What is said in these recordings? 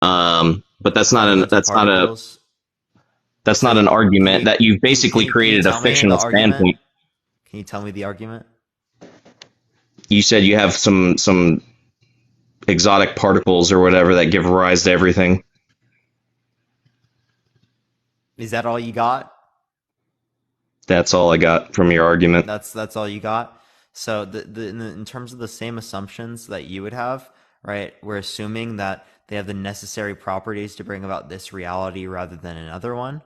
But that's not an Elements of particles. that's So not an can argument. you That you've can basically you can you created a tell me the fictional argument? standpoint. Can you tell me the argument? You said you have some exotic particles or whatever that give rise to everything. Is that all you got? That's all I got from your argument. That's all you got. So in terms of the same assumptions that you would have, right? We're assuming that they have the necessary properties to bring about this reality rather than another one,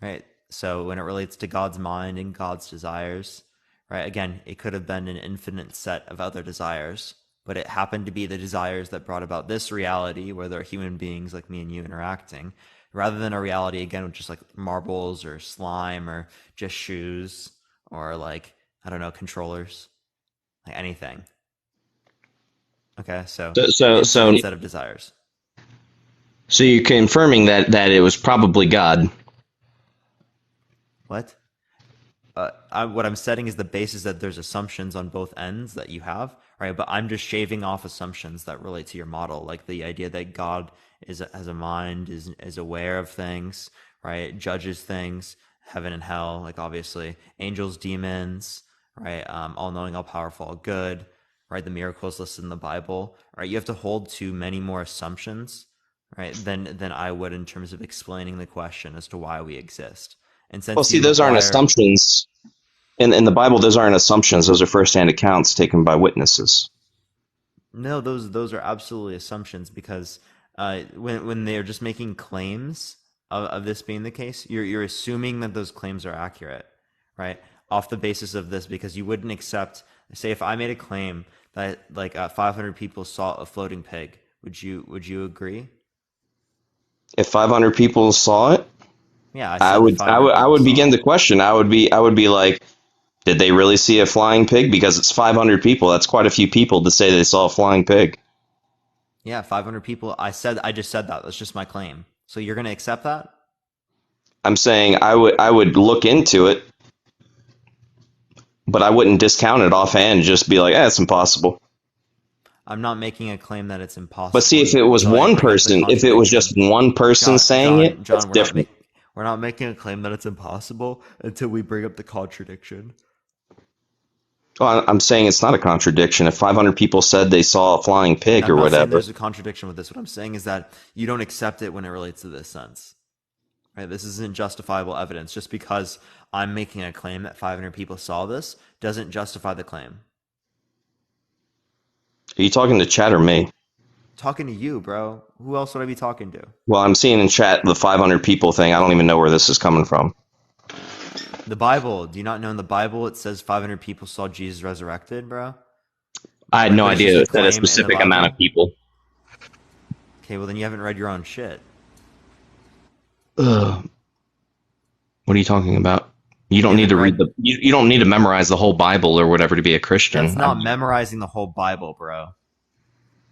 right? So when it relates to God's mind and God's desires, right? Again, it could have been an infinite set of other desires, but it happened to be the desires that brought about this reality where there are human beings like me and you interacting, rather than a reality again with just like marbles or slime or just shoes or like I don't know controllers, like anything. Okay, so So an so so, infinite set of desires. so you're confirming that it was probably God. What? What I'm setting is the basis that there's assumptions on both ends that you have, right? But I'm just shaving off assumptions that relate to your model, like the idea that God has a mind, is aware of things, right? Judges things, heaven and hell, like obviously angels, demons, right? All knowing, all powerful, all good, right? The miracles listed in the Bible, right? You have to hold to many more assumptions, right? Than I would in terms of explaining the question as to why we exist. And Well, since see, you those aren't require assumptions. In the Bible, those aren't assumptions. Those are first-hand accounts taken by witnesses. No, those are absolutely assumptions because when they're just making claims of this being the case, you're assuming that those claims are accurate, right? Off the basis of this, because you wouldn't accept, say, if I made a claim that like 500 people saw a floating pig, would you agree? If 500 people saw it, Yeah, I said that 500 I people would saw begin it. to question. I would be like, did they really see a flying pig? Because it's 500 people. That's quite a few people to say they saw a flying pig. Yeah, 500 people. I just said that. That's just my claim. So you're gonna accept that? I'm saying I would look into it, but I wouldn't discount it offhand. Just be like, it's impossible. I'm not making a claim that it's But see, impossible if it was until I one bring up the person, if it was just contradiction. one person saying it, that's John, different. we're not making a claim that it's impossible until we bring up the contradiction. Well, I'm saying it's not a contradiction. If 500 people said they saw a flying pig I'm or not saying whatever, there's a contradiction with this. What I'm saying is that you don't accept it when it relates to this sense. Right? This isn't justifiable evidence. Just because I'm making a claim that 500 people saw this doesn't justify the claim. are you talking to chat or me? Talking to you, bro. Who else would I be talking to? Well, I'm seeing in chat the 500 people thing. I don't even know where this is coming from. The Bible. Do you not know in the Bible it says 500 people saw Jesus resurrected, bro? I had no But it's just idea a it said a claim in the specific amount of Bible. people. Okay, well then you haven't read your own shit. Ugh. What are you talking about? You You don't need haven't to read read. you don't need to memorize the whole Bible or whatever to be a That's Christian. I not mean, memorizing the whole Bible, bro.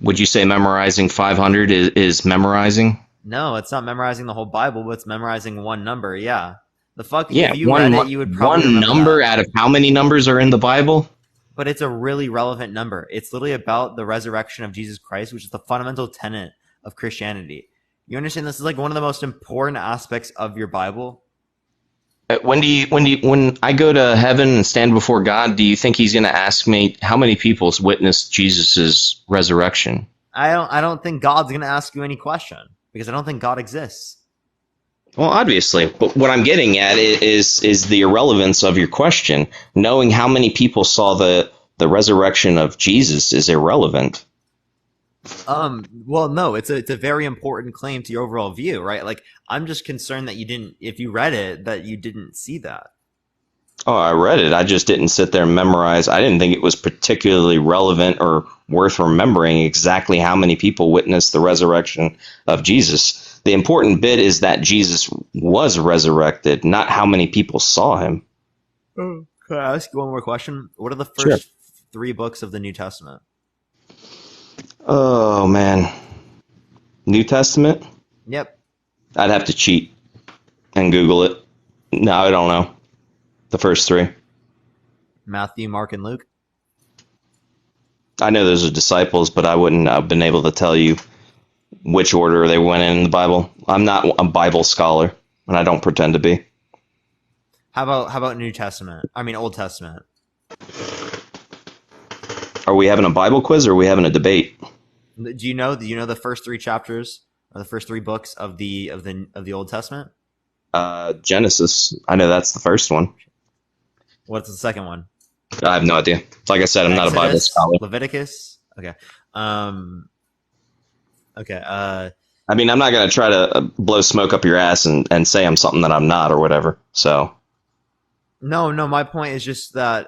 would you say memorizing 500 is memorizing? No, it's not memorizing the whole Bible, but it's memorizing one number. Yeah. The fuck? Yeah, If you read it, you would probably one remember number that. out of how many numbers are in the Bible? But it's a really relevant number. It's literally about the resurrection of Jesus Christ, which is the fundamental tenet of Christianity. You understand this is like one of the most important aspects of your Bible? When I go to heaven and stand before God, do you think he's going to ask me how many people's witnessed Jesus's resurrection? I don't think God's going to ask you any question because I don't think God exists. Well, obviously, but what I'm getting at is the irrelevance of your question. Knowing how many people saw the resurrection of Jesus is irrelevant. Well, no, it's a very important claim to your overall view, right? Like, I'm just concerned that you didn't, if you read it, that you didn't see that. Oh, I read it. I just didn't sit there and memorize. I didn't think it was particularly relevant or worth remembering exactly how many people witnessed the resurrection of Jesus. The important bit is that Jesus was resurrected, not how many people saw him. Oh. Can I ask you one more question? What are the Sure. first three books of the New Testament? Oh, man. New Testament? Yep. I'd have to cheat and Google it. No, I don't know. The first three. Matthew, Mark, and Luke. I know those are disciples, but I wouldn't have been able to tell you which order they went in the Bible. I'm not a Bible scholar, and I don't pretend to be. How about New Testament? I mean Old Testament. Are we having a Bible quiz or are we having a debate? Do you know the first three chapters or the first three books of the Old Testament? Genesis. I know that's the first one. What's the second one? I have no idea. Like I said, I'm not a Bible scholar. Leviticus. Okay. Okay. I mean, I'm not going to try to blow smoke up your ass and say I'm something that I'm not or whatever. So. No. My point is just that,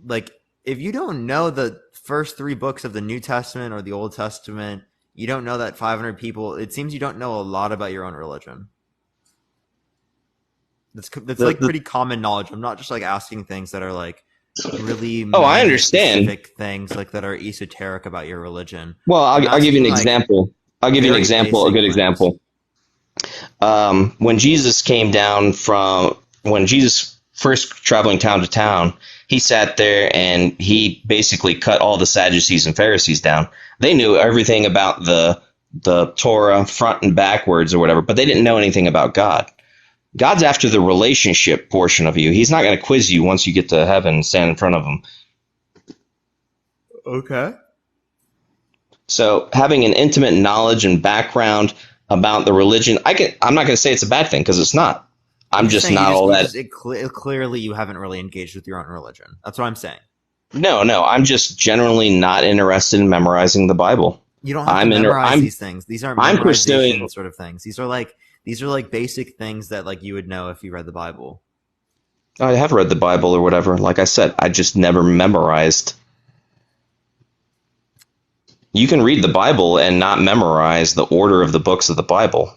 like, if you don't know the first three books of the New Testament or the Old Testament, you don't know that 500 people. It seems you don't know a lot about your own religion. That's pretty common knowledge. I'm not just like asking things that are like really I understand specific things like that are esoteric about your religion. Well, I'll give you an example. I'll give you an example, a good example. When Jesus first traveling town to town, he sat there and he basically cut all the Sadducees and Pharisees down. They knew everything about the Torah front and backwards or whatever, but they didn't know anything about God. God's after the relationship portion of you. He's not going to quiz you once you get to heaven and stand in front of him. Okay. So having an intimate knowledge and background about the religion, I'm not going to say it's a bad thing because it's not. I'm just not all that. Clearly, you haven't really engaged with your own religion. That's what I'm saying. No. I'm just generally not interested in memorizing the Bible. You don't have to memorize these things. These aren't memorization sort of things. These are like basic things that like you would know if you read the Bible. I have read the Bible or whatever. Like I said, I just never memorized. You can read the Bible and not memorize the order of the books of the Bible.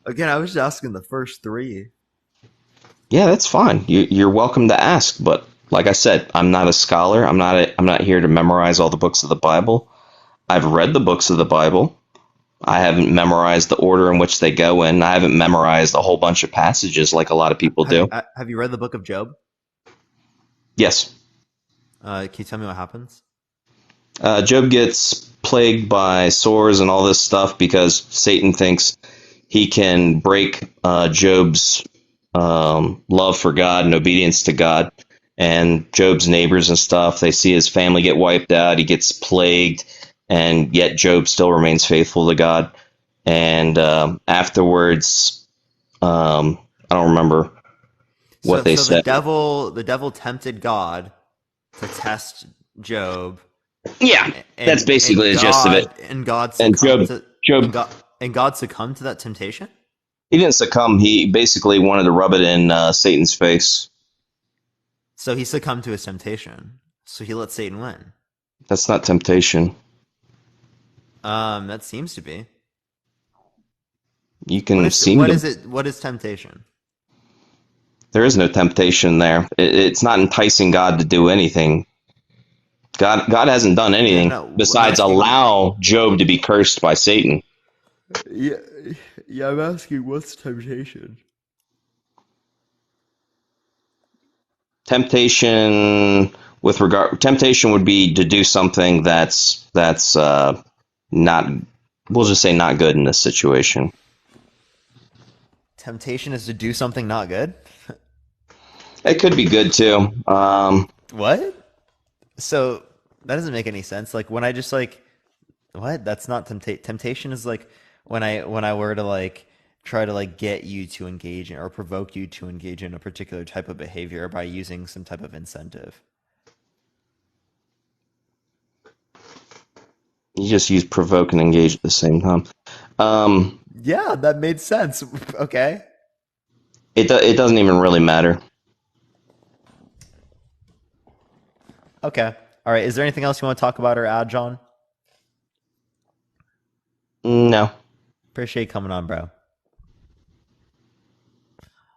Again, I was just asking the first three. Yeah, that's fine. You're welcome to ask, but like I said, I'm not a scholar. I'm not here to memorize all the books of the Bible. I've read the books of the Bible. I haven't memorized the order in which they go in. I haven't memorized a whole bunch of passages like a lot of people do. Have you read the book of Job? Yes. Can you tell me what happens? Job gets plagued by sores and all this stuff because Satan thinks he can break Job's love for God and obedience to God. And Job's neighbors and stuff, they see his family get wiped out. He gets plagued. And yet Job still remains faithful to God. And afterwards, I don't remember what they said. The devil tempted God to test Job. Yeah, that's basically the gist of it. And God succumbed to that temptation? He didn't succumb. He basically wanted to rub it in Satan's face. So he succumbed to his temptation. So he let Satan win. That's not temptation. That seems to be. You can What is temptation? There is no temptation there. It's not enticing God to do anything. God hasn't done anything besides allow Job to be cursed by Satan. Yeah, I'm asking what's temptation? Temptation would be to do something that's not, we'll just say not good in this situation. Temptation is to do something not good? It could be good too. What? So that doesn't make any sense. Like when I just like, what? That's not temptation is like when I were to like try to like get you to engage in or provoke you to engage in a particular type of behavior by using some type of incentive. You just use provoke and engage at the same time. Yeah, that made sense. Okay. It doesn't even really matter. Okay. All right. Is there anything else you want to talk about or add, John? No. Appreciate you coming on, bro.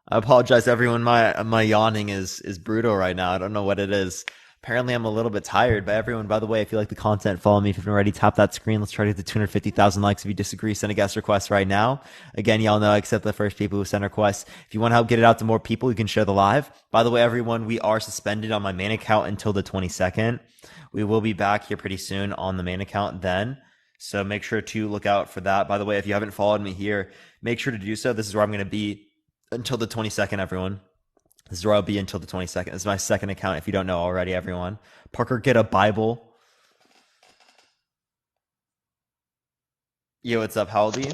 I apologize, everyone. My yawning is brutal right now. I don't know what it is. Apparently, I'm a little bit tired. But everyone, by the way, if you like the content, follow me. If you haven't already, tap that screen. Let's try to get to 250,000 likes. If you disagree, send a guest request right now. Again, y'all know I accept the first people who send requests. If you want to help get it out to more people, you can share the live. By the way, everyone, we are suspended on my main account until the 22nd. We will be back here pretty soon on the main account then. So make sure to look out for that. By the way, if you haven't followed me here, make sure to do so. This is where I'm going to be until the 22nd, everyone. This is where I'll be until the 22nd. This is my second account, if you don't know already, everyone. Parker, get a Bible. Yo, what's up? How old are you?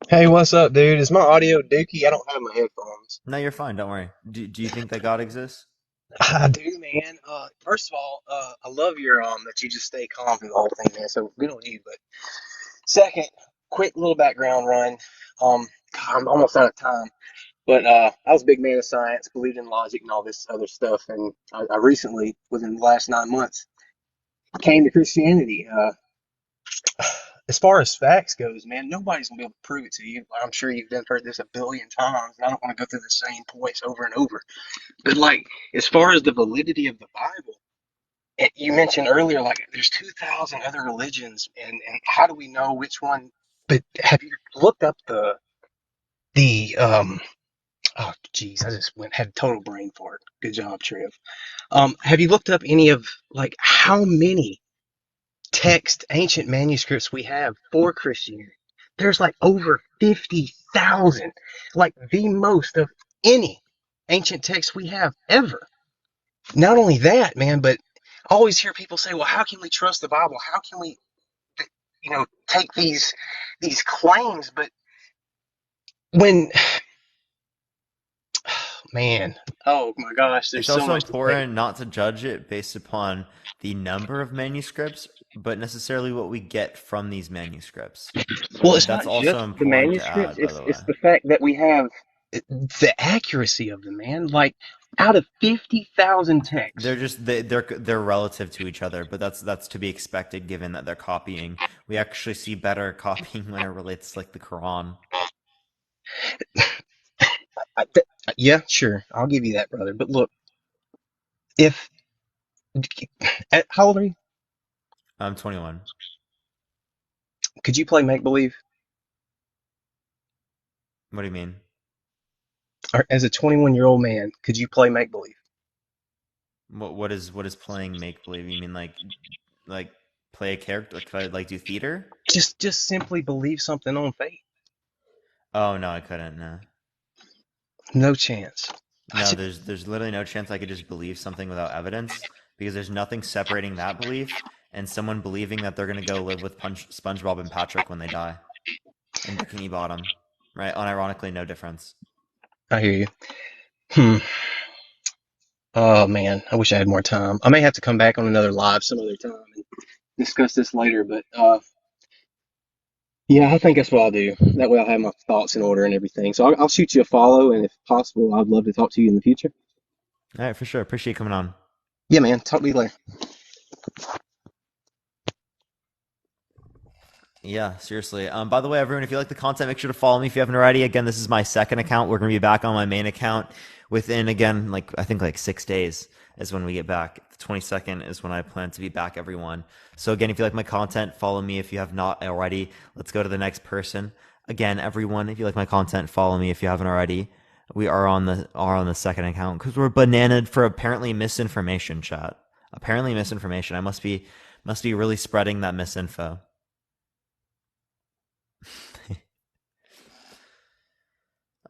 Hey, what's up, dude? Is my audio dookie? I don't have my headphones. No, you're fine. Don't worry. Do you think that God exists? I do, man. First of all, I love your that you just stay calm through the whole thing, man. So good on you. But second, quick little background run. God, I'm almost out of time. But I was a big man of science, believed in logic and all this other stuff, and I recently, within the last 9 months, came to Christianity. As far as facts goes, man, nobody's gonna be able to prove it to you. I'm sure you've done heard this a billion times, and I don't want to go through the same points over and over. But like, as far as the validity of the Bible, you mentioned earlier, like there's 2,000 other religions, and how do we know which one? But have you looked up the oh geez, I just went had a total brain fart. Good job, Trev. Have you looked up any of like how many text ancient manuscripts we have for Christianity? There's like over 50,000, like the most of any ancient text we have ever. Not only that, man, but I always hear people say, "Well, how can we trust the Bible? How can we, take these claims?" But when, man, oh my gosh, there's It's so also much to say. important not to judge it based upon the number of manuscripts, but necessarily what we get from these manuscripts. Well, And it's that's not also just the important to manuscripts; add, by it's the way. it's the fact that we have the accuracy of them, man. Like out of 50,000 texts, They're relative to each other, but that's to be expected given that they're copying. We actually see better copying when it relates to like the Quran. I, th- yeah, sure, I'll give you that, brother. But look, if how old are you? I'm 21. Could you play make believe? What do you mean? Or as a 21-year-old man, could you play make believe? What is playing make believe? You mean like play a character like if I like do theater? Just simply believe something on faith. Oh no, I couldn't. No. No chance. No, there's literally no chance I could just believe something without evidence because there's nothing separating that belief and someone believing that they're gonna go live with SpongeBob and Patrick when they die in Bikini Bottom, right? Unironically, no difference. I hear you. Hmm. Oh man, I wish I had more time. I may have to come back on another live some other time and discuss this later. But yeah, I think that's what I'll do. That way, I'll have my thoughts in order and everything. So I'll shoot you a follow, and if possible, I'd love to talk to you in the future. All right, for sure. Appreciate you coming on. Yeah, man. Talk to you later. Yeah, seriously. By the way, everyone, if you like the content, make sure to follow me if you haven't already. Again, this is my second account. We're gonna be back on my main account within again, like I think like 6 days is when we get back. The 22nd is when I plan to be back, everyone. So again, if you like my content, follow me if you have not already. Let's go to the next person. Again, everyone, if you like my content, follow me if you haven't already. We are on the second account because we're bananaed for apparently misinformation, chat. Apparently misinformation. I must be really spreading that misinfo.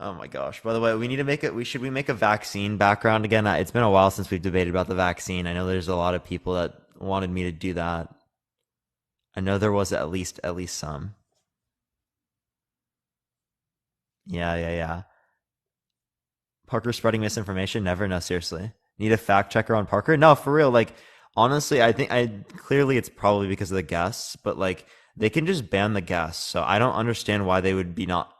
Oh my gosh. By the way, we need to make it. We make a vaccine background again? It's been a while since we've debated about the vaccine. I know there's a lot of people that wanted me to do that. I know there was at least some. Yeah, yeah, yeah. Parker spreading misinformation? Never. No, seriously. Need a fact checker on Parker? No, for real. Like, honestly, I think I clearly it's probably because of the guests, but like they can just ban the guests. So I don't understand why they would be not.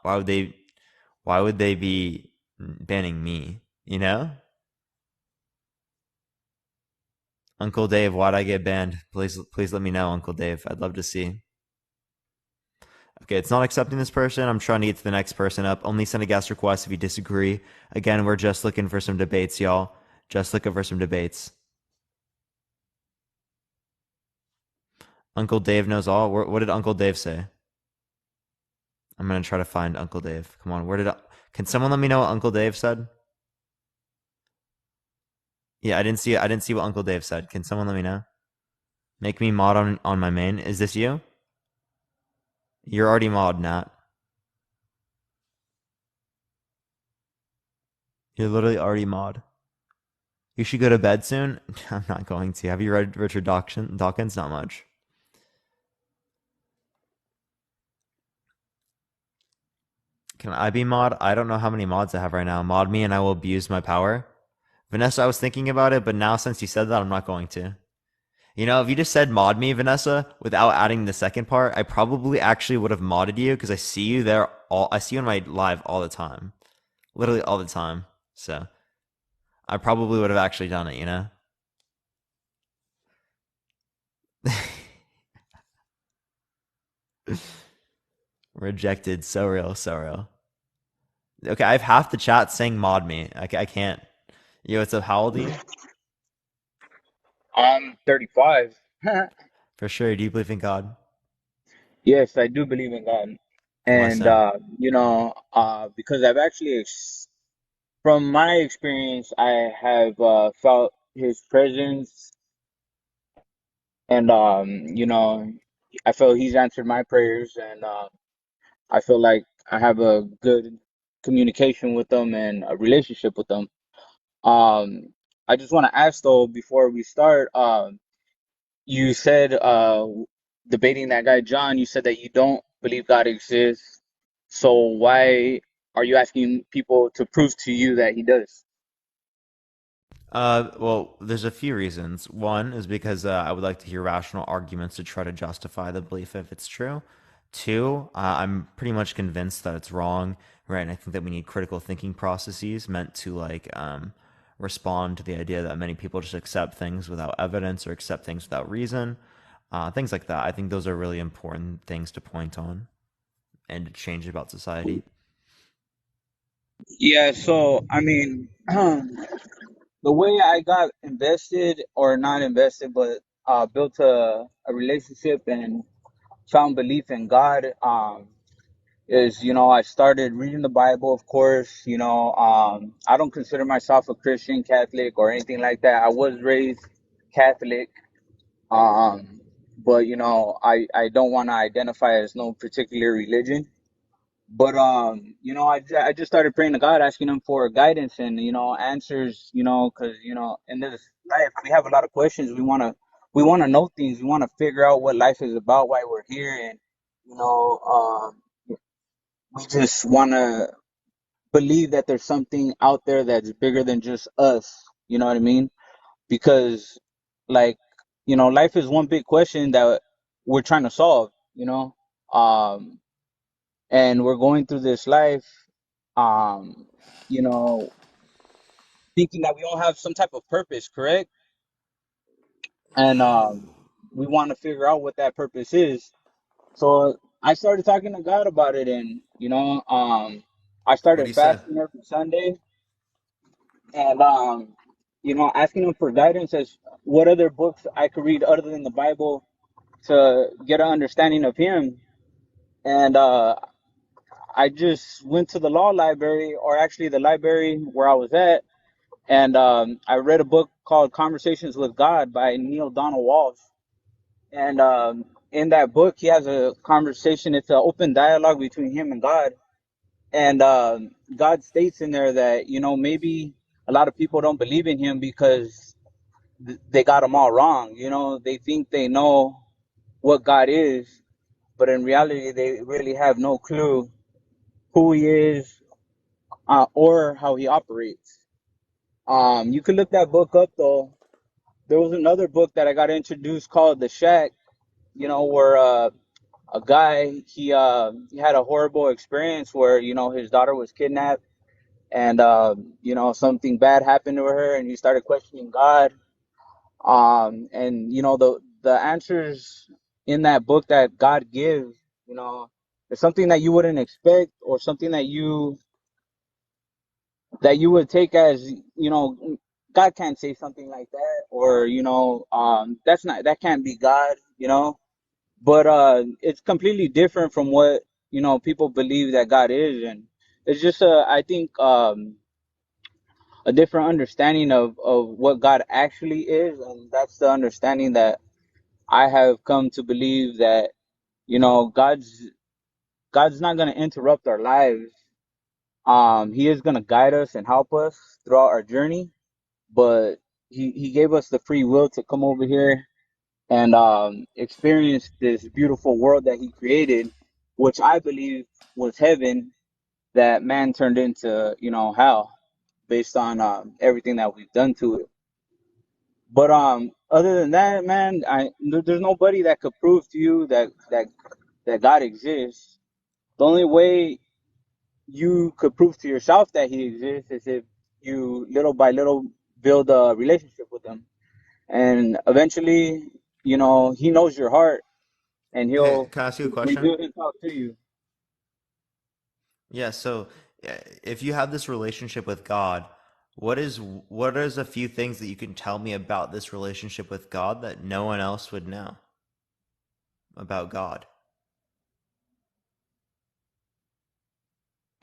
Why would they be banning me? You know? Uncle Dave, why'd I get banned? Please let me know, Uncle Dave. I'd love to see. Okay, it's not accepting this person. I'm trying to get to the next person up. Only send a guest request if you disagree. Again, we're just looking for some debates, y'all. Just looking for some debates. Uncle Dave knows all. What did Uncle Dave say? I'm gonna try to find Uncle Dave. Come on, can someone let me know what Uncle Dave said? Yeah, I didn't see what Uncle Dave said. Can someone let me know? Make me mod on my main. Is this you? You're already mod, Nat. You're literally already mod. You should go to bed soon. I'm not going to. Have you read Richard Dawkins? Not much. Can I be mod? I don't know how many mods I have right now. Mod me and I will abuse my power. Vanessa, I was thinking about it, but now since you said that, I'm not going to. You know, if you just said mod me, Vanessa, without adding the second part, I probably actually would have modded you because I see you there I see you in my live all the time. Literally all the time. So I probably would have actually done it, you know? Rejected. So real, so real. Okay, I have half the chat saying mod me. I can't. Yo, what's up? How old are you? I'm 35. For sure. Do you believe in God? Yes, I do believe in God. Why And so? because I've actually from my experience, I have felt his presence, and I feel he's answered my prayers, and I feel like I have a good communication with them and a relationship with them. Um I just want to ask though before we start, you said, debating that guy John, you said that you don't believe God exists. So why are you asking people to prove to you that he does? Well, there's a few reasons. One is because I would like to hear rational arguments to try to justify the belief if it's true. Two, I'm pretty much convinced that it's wrong, right? And I think that we need critical thinking processes meant to respond to the idea that many people just accept things without evidence or accept things without reason. Things like that. I think those are really important things to point on and to change about society. Yeah, so I mean, the way I got invested or not invested, but built a relationship and found belief in God, is, I started reading the Bible, of course. I don't consider myself a Christian, Catholic, or anything like that. I was raised Catholic, um, but I don't want to identify as no particular religion. But I just started praying to God, asking Him for guidance and answers. Because in this life we have a lot of questions. We want to know things. We want to figure out what life is about, why we're here, and you know, we just want to believe that there's something out there that's bigger than just us. You know what I mean? Because, like, life is one big question that we're trying to solve. Um, and we're going through this life, um, you know, thinking that we all have some type of purpose, correct? And we want to figure out what that purpose is. So I started talking to God about it, and I What do started you say? fasting every Sunday, and asking Him for guidance as what other books I could read other than the Bible to get an understanding of Him. And I just went to the law library, or actually the library where I was at, and I read a book called Conversations with God by Neil Donald Walsh. And in that book, he has a conversation. It's an open dialogue between him and God. And God states in there that maybe a lot of people don't believe in Him because they got Him all wrong. They think they know what God is, but in reality, they really have no clue who He is, or how He operates. You could look that book up though. There was another book that I got introduced called The Shack, where a guy, he had a horrible experience where his daughter was kidnapped, and something bad happened to her, and he started questioning God. And the answers in that book that God gives, you know, is something that you wouldn't expect, or something that you would take as, God can't say something like that, or that can't be God. But it's completely different from what people believe that God is. And it's just I think, a different understanding of what God actually is, and that's the understanding that I have come to believe that, God's not going to interrupt our lives. He is going to guide us and help us throughout our journey, but he gave us the free will to come over here and experience this beautiful world that he created, which I believe was heaven that man turned into, hell based on everything that we've done to it. But other than that, man, there's nobody that could prove to you that God exists. The only way you could prove to yourself that he exists is if you little by little build a relationship with him. And eventually, he knows your heart and Okay, he'll can I ask you a question? reveal himself to you. Yeah, so if you have this relationship with God, what is a few things that you can tell me about this relationship with God that no one else would know about God?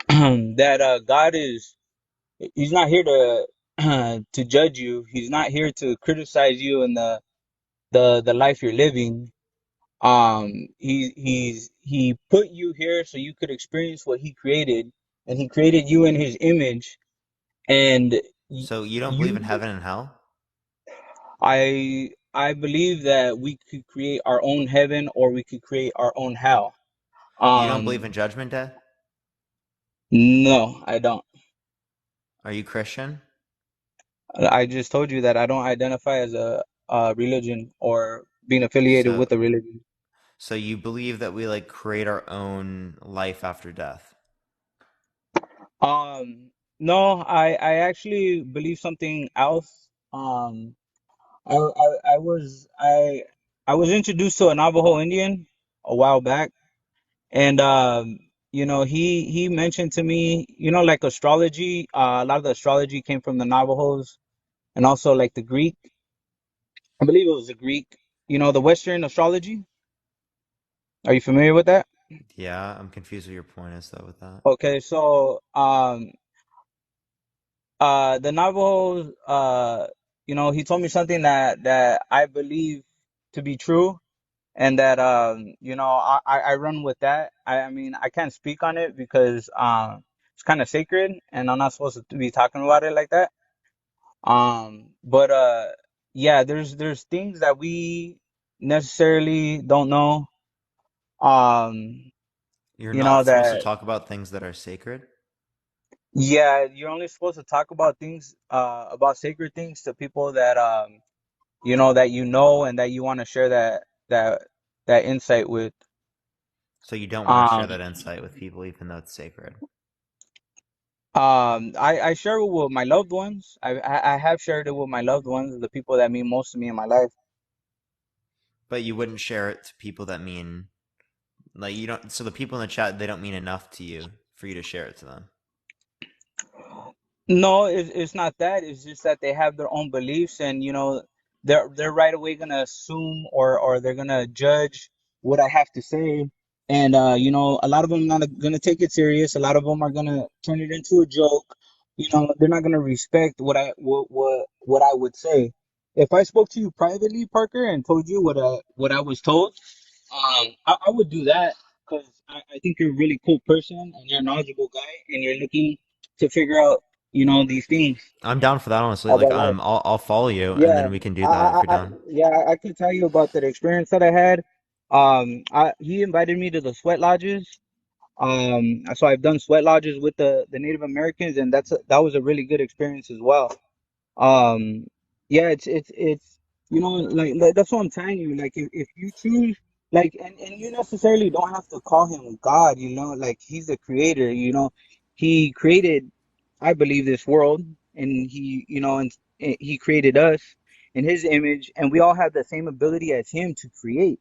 That God he's not here to to judge you. He's not here to criticize you and the life you're living. He put you here so you could experience what he created, and he created you in his image. And So you don't believe in you, heaven and hell? I believe that we could create our own heaven or we could create our own hell. You don't believe Um, in Judgment Day? no, I don't. Are you Christian? I just told you that I don't identify as a religion or being affiliated So with a religion. so you believe that we like create our own life after death? Um, no, I actually believe something else. I was introduced to a Navajo Indian a while back, and he mentioned to me, like astrology. A lot of the astrology came from the Navajos, and also like the Greek. I believe it was the Greek. The Western astrology. Are you familiar with that? Yeah, I'm confused what your point is though with that. Okay, so the Navajos, he told me something that I believe to be true, and that I run with that. I mean I can't speak on it because it's kind of sacred, and I'm not supposed to be talking about it like that. But yeah, there's things that we necessarily don't know. Um, You're not supposed to that talk about things that are sacred? yeah, you're only supposed to talk about things about sacred things to people that that and that you want to share that that insight with. So you don't want to share Um, that insight with people even though it's sacred. I share it with my loved ones. I have shared it with my loved ones, the people that mean most to me in my life. But you wouldn't share it to people that mean like you don't so the people in the chat they don't mean enough to you for you to share it to them. No, it's not that. It's just that they have their own beliefs, and they're right away gonna assume or they're gonna judge what I have to say, and a lot of them not gonna take it serious. A lot of them are gonna turn it into a joke. They're not gonna respect what I would say. If I spoke to you privately, Parker, and told you what I was told, I would do that because I think you're a really cool person and you're a knowledgeable guy and you're looking to figure out, these things I'm down for that honestly. Like about life. I'll follow you and Yeah, then we can do that if you're down. I can tell you about that experience that I had. He invited me to the sweat lodges. So I've done sweat lodges with the Native Americans, and that was a really good experience as well. Um, yeah, it's like that's what I'm telling you. Like if you choose and you necessarily don't have to call him God, like he's the creator, he created, I believe, this world, and and he created us in his image, and we all have the same ability as him to create,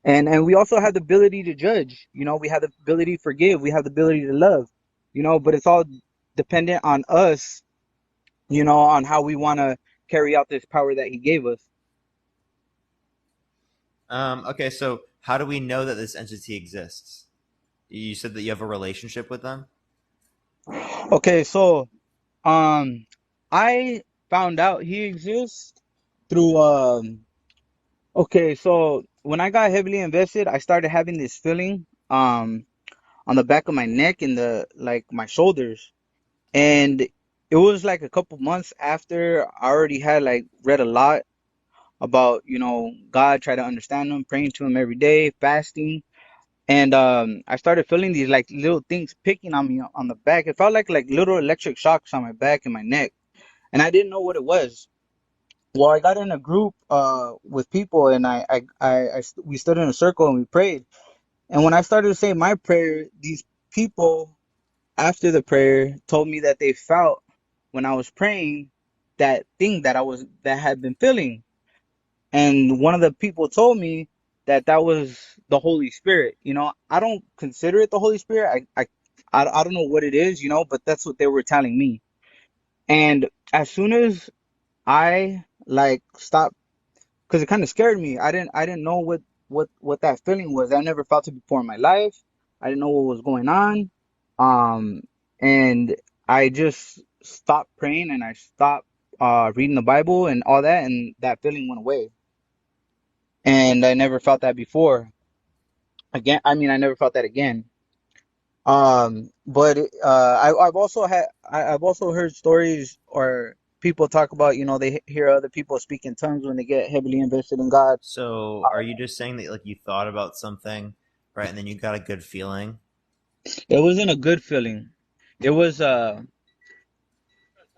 and we also have the ability to judge, we have the ability to forgive, we have the ability to love, but it's all dependent on us, on how we want to carry out this power that he gave us. Okay, so how do we know that this entity exists? You said that you have a relationship with them? Okay, so I found out he exists through Okay, so when I got heavily invested, I started having this feeling on the back of my neck and the like my shoulders. And it was like a couple months after I already had like read a lot about, God, try to understand him, praying to him every day, fasting. And I started feeling these like little things picking on me on the back. It felt like little electric shocks on my back and my neck. And I didn't know what it was. Well, I got in a group with people, and we stood in a circle and we prayed. And when I started to say my prayer, these people after the prayer told me that they felt when I was praying that thing that had been feeling. And one of the people told me that that was the Holy Spirit. I don't consider it the Holy Spirit. I don't know what it is, but that's what they were telling me. And as soon as I like stopped, because it kind of scared me. I didn't know what that feeling was. I never felt it before in my life. I didn't know what was going on. Um, and I just stopped praying and I stopped reading the Bible and all that, and that feeling went away. And I never felt that before. Again, I mean, I never felt that again. But I've also heard stories or people talk about, they hear other people speak in tongues when they get heavily invested in God. So, are you just saying that like you thought about something, right, and then you got a good feeling? It wasn't a good feeling. It was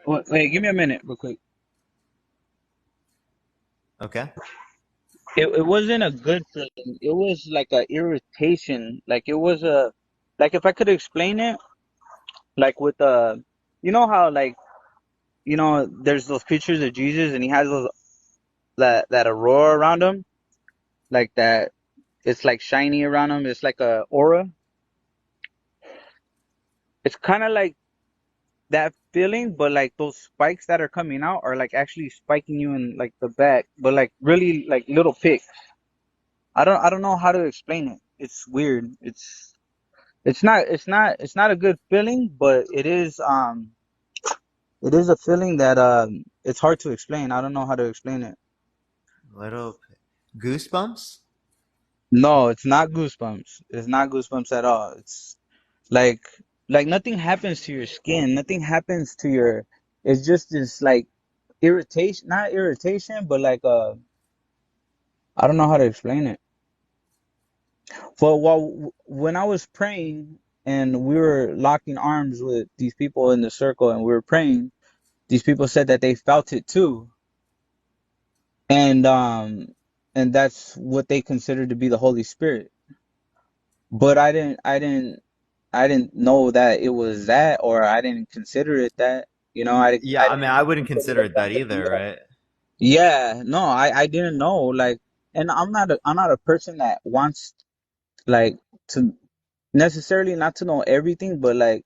wait, give me a minute real quick. Okay. It wasn't a good feeling. It was like a irritation. Like it was a like if I could explain it, like with you know how like there's those pictures of Jesus and he has those that aurora around him, like that it's like shiny around him. It's like a aura. It's kind of like that feeling, but like those spikes that are coming out are like actually spiking you in like the back, but like really like little picks. I don't know how to explain it. It's weird. It's not a good feeling, but it is a feeling that it's hard to explain. I don't know how to explain it. Little goosebumps. No, it's not goosebumps. It's not goosebumps at all. It's like like nothing happens to your skin. Nothing happens to your. It's just this like irritation, not irritation, but like I don't know how to explain it. Well, when I was praying and we were locking arms with these people in the circle and we were praying, these people said that they felt it too, and that's what they considered to be the Holy Spirit. But I didn't know that it was that, or I didn't consider it that. Yeah, I I mean, I didn't wouldn't consider consider the it that fact that either, right? yeah, no, I didn't know like, and I'm not a person that wants like to necessarily not to know everything, but like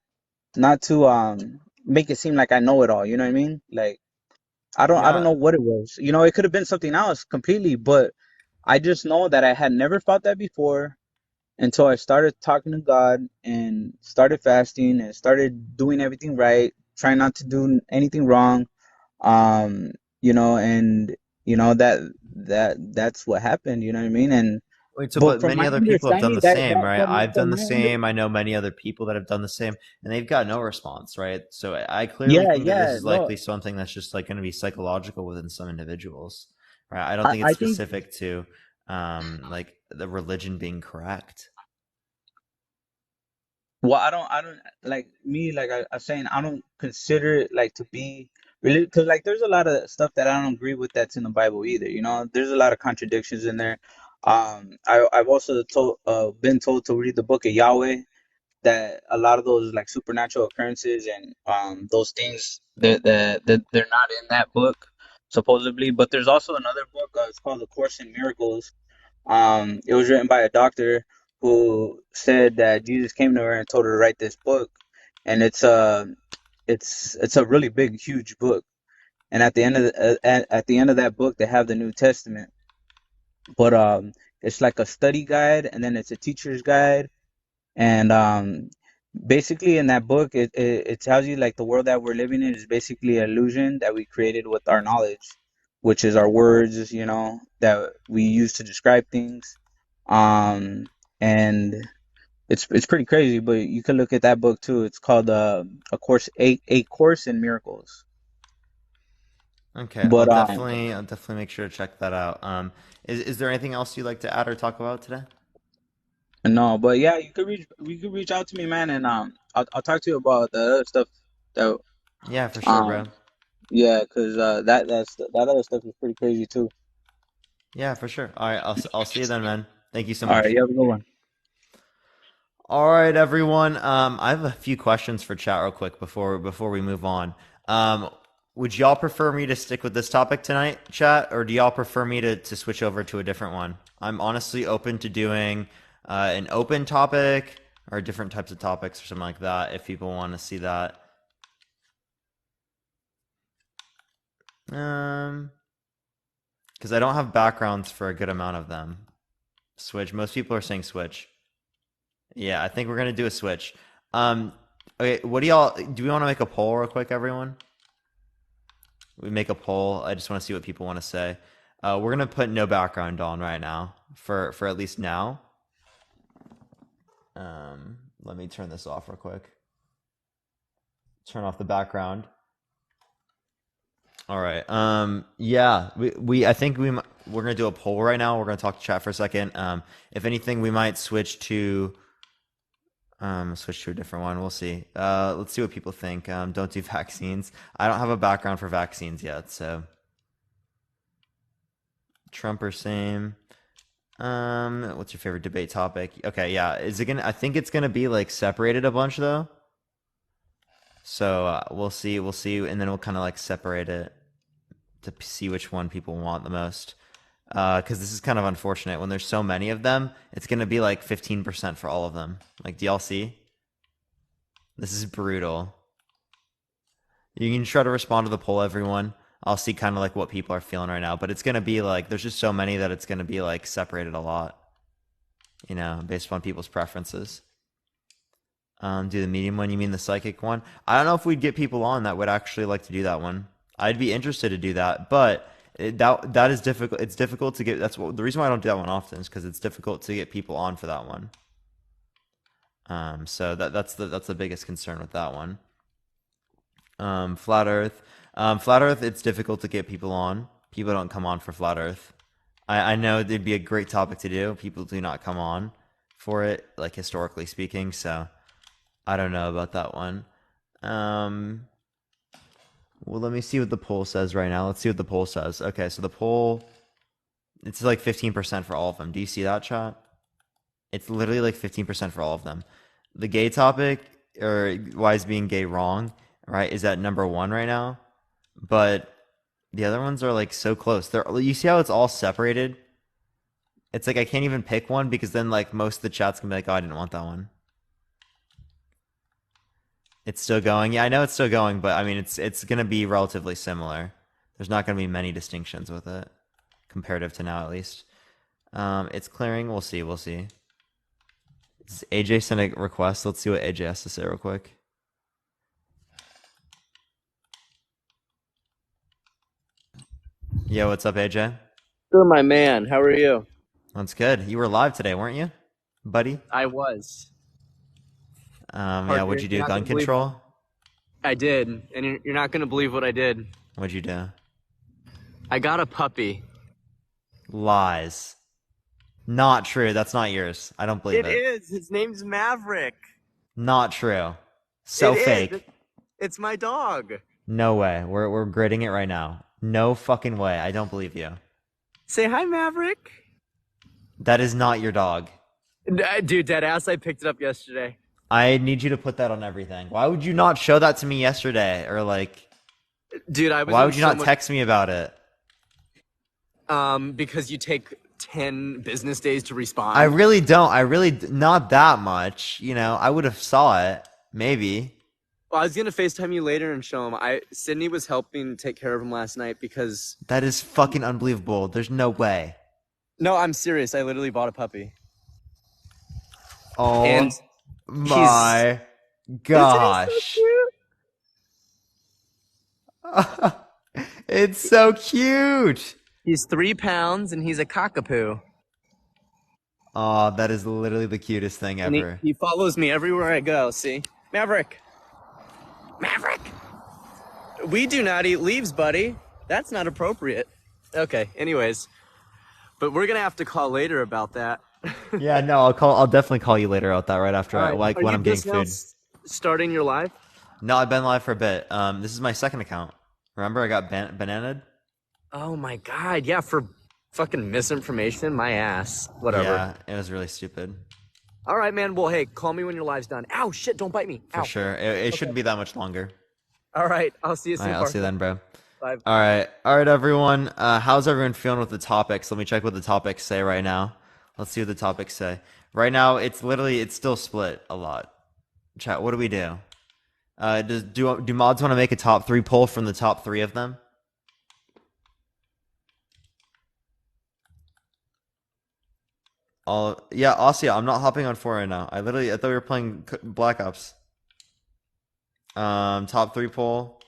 not to make it seem like I know it all. You know what I mean? Like I don't Yeah. know what it was. It could have been something else completely, but I just know that I had never felt that before until I started talking to God and started fasting and started doing everything right, trying not to do anything wrong. Um, and that's what happened, you know what I mean? And Wait, so but but from many my other people have done understanding the that same, that right? from I've done from the my under same. I know many other people that have done the same, and they've got no response, right? So I clearly yeah, think that this yeah, is no, likely something that's just like going to be psychological within some individuals, right? I don't I think it's I think specific to like the religion being correct. well, I don't like me, like I was saying, I don't consider it like to be really, because like there's a lot of stuff that I don't agree with that's in the Bible either. There's a lot of contradictions in there. I've also been told to read the book of Yahweh, that a lot of those like supernatural occurrences and those things that they're not in that book supposedly. But there's also another book. It's called The Course in Miracles. It was written by a doctor who said that Jesus came to her and told her to write this book, and it's a really big, huge book. And at the end of at the end of that book, they have the New Testament, but it's like a study guide, and then it's a teacher's guide, and basically in that book, it tells you like the world that we're living in is basically an illusion that we created with our knowledge. which is our words, you know, that we use to describe things. And it's pretty crazy, but you can look at that book too. It's called a course in miracles. Okay, But I'll definitely make sure to check that out. Is there anything else you'd like to add or talk about today? no, but yeah, you could reach out to me, man, and I'll talk to you about the other stuff that Yeah, for sure, bro. um yeah, 'cause that other stuff is pretty crazy too. Yeah, for sure. All right, I'll see you then, man. Thank you so All right, much. you have a good one. All right, everyone. I have a few questions for chat real quick before we move on. Would y'all prefer me to stick with this topic tonight, chat, or do y'all prefer me to switch over to a different one? I'm honestly open to doing an open topic or different types of topics or something like that if people want to see that. Because I don't have backgrounds for a good amount of them. Switch. Most people are saying switch. Yeah, I think we're gonna do a switch. Okay, what do we want to make a poll real quick, everyone? We make a poll. I just want to see what people want to say. We're gonna put no background on right now for at least now. Let me turn this off real quick. Turn off the background. All right. Yeah, I think we're gonna do a poll right now. We're gonna talk to chat for a second. If anything, we might switch to a different one. We'll see. Let's see what people think. Don't do vaccines. I don't have a background for vaccines yet, so Trump or same. What's your favorite debate topic? Okay, yeah. I think it's gonna be like separated a bunch though. So we'll see, and then we'll kind of like separate it to see which one people want the most. Because this is kind of unfortunate when there's so many of them. It's gonna be like 15% for all of them. Like, do y'all see? This is brutal. You can try to respond to the poll, everyone. I'll see kind of like what people are feeling right now, but it's gonna be like there's just so many that it's gonna be like separated a lot. You know, based upon people's preferences. Do the medium one? You mean the psychic one? I don't know if we'd get people on that would actually like to do that one. I'd be interested to do that, but that is difficult. It's difficult to get. The reason why I don't do that one often is because it's difficult to get people on for that one. So that's the biggest concern with that one. Flat Earth. Flat Earth. It's difficult to get people on. People don't come on for Flat Earth. I know it'd be a great topic to do. People do not come on for it, like historically speaking. So. I don't know about that one. Well, let me see what the poll says right now. Let's see what the poll says. Okay, so the poll, it's like 15% for all of them. Do you see that, chat? It's literally like 15% for all of them. The gay topic, or why is being gay wrong, right, is at number 1 right now. But the other ones are like so close. You see how it's all separated? It's like I can't even pick one because then like most of the chat's gonna be like, oh, I didn't want that one. It's still going. Yeah, I know it's still going, but I mean, it's going to be relatively similar. There's not going to be many distinctions with it, comparative to now at least. It's clearing. We'll see. We'll see. AJ sent a request. Let's see what AJ has to say real quick. Yo, what's up, AJ? Sure, my man. How are you? That's good. You were live today, weren't you, buddy? I was. Yeah, what'd you do? Gun control? I did, and you're not going to believe what I did. What'd you do? I got a puppy. Lies. Not true. That's not yours. I don't believe it. It is. His name's Maverick. Not true. So fake. It's my dog. No way. We're grading it right now. No fucking way. I don't believe you. Say hi, Maverick. That is not your dog. Dude, deadass, I picked it up yesterday. I need you to put that on everything. Why would you not show that to me yesterday? Or like, dude, why would you not text me about it? Because you take 10 business days to respond. I really don't. Not that much. You know, I would have saw it. Maybe. Well, I was gonna FaceTime you later and show him. Sydney was helping take care of him last night because... That is fucking unbelievable. There's no way. No, I'm serious. I literally bought a puppy. Oh. And my gosh. Isn't he so It's so cute. He's 3 pounds and he's a cockapoo. Oh, that is literally the cutest thing And ever. he follows me everywhere I go, see? Maverick! We do not eat leaves, buddy. That's not appropriate. Okay, anyways. But we're gonna have to call later about that. Yeah, no, I'll definitely call you later about that right after All right. like Are when you I'm getting just now food. starting your live? No, I've been live for a bit. This is my second account. Remember I got bananaed? Oh my god, yeah, for fucking misinformation, my ass. Whatever. Yeah, it was really stupid. All right, man. Well, hey, call me when your live's done. Ow, shit, don't bite me. For Ow. sure. It shouldn't be that much longer. All right, I'll see you All soon. right, I'll see you then, bro. Bye. All right, everyone. How's everyone feeling with the topics? Let me check what the topics say right now. Let's see what the topics say. Right now, it's still split a lot. Chat, what do we do? Do mods want to make a top 3 poll from the top 3 of them? Yeah, Aussia, I'm not hopping on 4 right now. I thought we were playing Black Ops. Top 3 poll.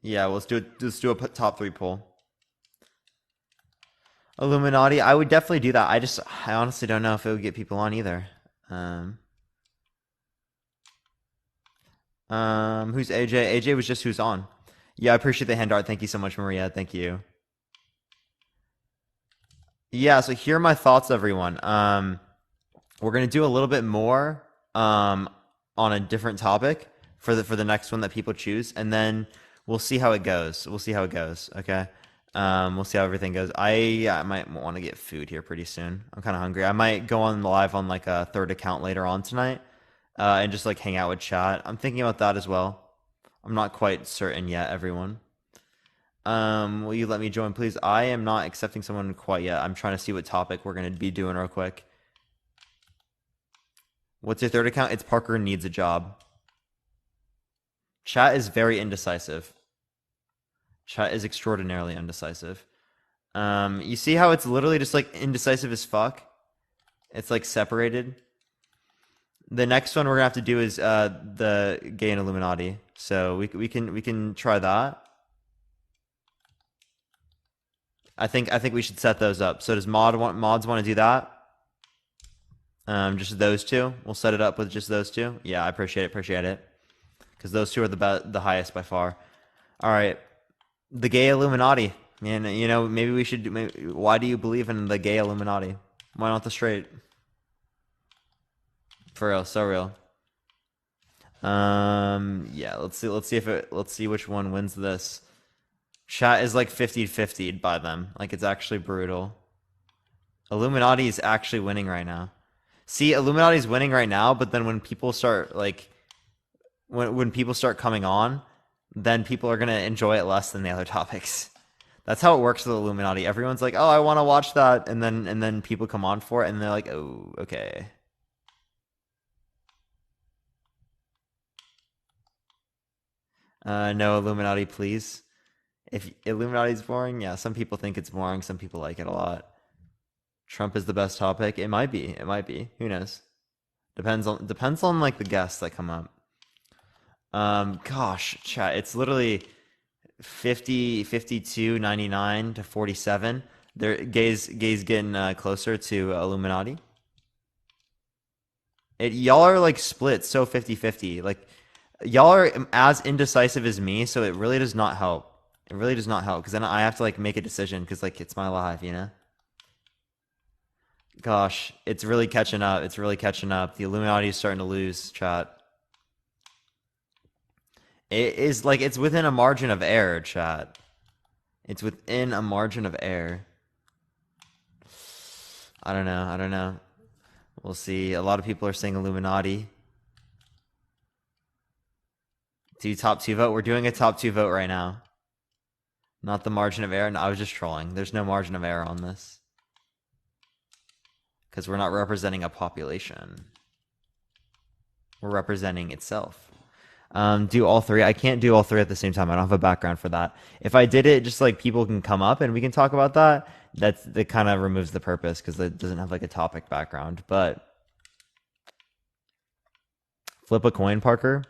Yeah, let's do a top 3 poll. Illuminati, I would definitely do that. I honestly don't know if it would get people on either. Who's AJ? AJ was just who's on. Yeah, I appreciate the hand art. Thank you so much, Maria. Thank you. Yeah, so here are my thoughts, everyone. We're gonna do a little bit more on a different topic for the next one that people choose, and then we'll see how it goes. Okay. We'll see how everything goes. I might want to get food here pretty soon. I'm kind of hungry. I might go on live on like a third account later on tonight, and just like hang out with chat. I'm thinking about that as well. I'm not quite certain yet, everyone. Will you let me join, please? I am not accepting someone quite yet. I'm trying to see what topic we're going to be doing real quick. What's your third account? It's Parker Needs a Job. Chat is very indecisive. Chat is extraordinarily indecisive. You see how it's literally just like indecisive as fuck? It's like separated. The next one we're gonna have to do is the gay and Illuminati. So we can try that. I think we should set those up. So does mods want to do that? Just those two. We'll set it up with just those two. Yeah, I appreciate it. Because those two are the highest by far. All right, the gay Illuminati. And you know, maybe we should. Why do you believe in the gay Illuminati? Why not the straight? For real, so real. Yeah, let's see which one wins this. Chat is like 50-50 by them. Like it's actually brutal. Illuminati is actually winning right now. See, Illuminati's winning right now, but then when people start like when people start coming on, then people are gonna enjoy it less than the other topics. That's how it works with Illuminati. Everyone's like, "Oh, I want to watch that," and then people come on for it, and they're like, "Oh, okay." No Illuminati, please. If Illuminati's boring, yeah, some people think it's boring. Some people like it a lot. Trump is the best topic. It might be. Who knows? Depends on like the guests that come up. Gosh, chat. It's literally 50, 52, 99 to 47. Gays getting closer to Illuminati. Y'all are like split so 50-50. Like y'all are as indecisive as me, so it really does not help. It really does not help because then I have to like make a decision because like it's my live, you know. Gosh, it's really catching up. The Illuminati is starting to lose, chat. It is like it's within a margin of error, chat. It's within a margin of error. I don't know. We'll see. A lot of people are saying Illuminati. Do top 2 vote. We're doing a top 2 vote right now. Not the margin of error. No, I was just trolling. There's no margin of error on this. Because we're not representing a population. We're representing itself. Do all 3. I can't do all 3 at the same time. I don't have a background for that. If I did it, just like people can come up and we can talk about that. That kind of removes the purpose because it doesn't have like a topic background. But flip a coin, Parker.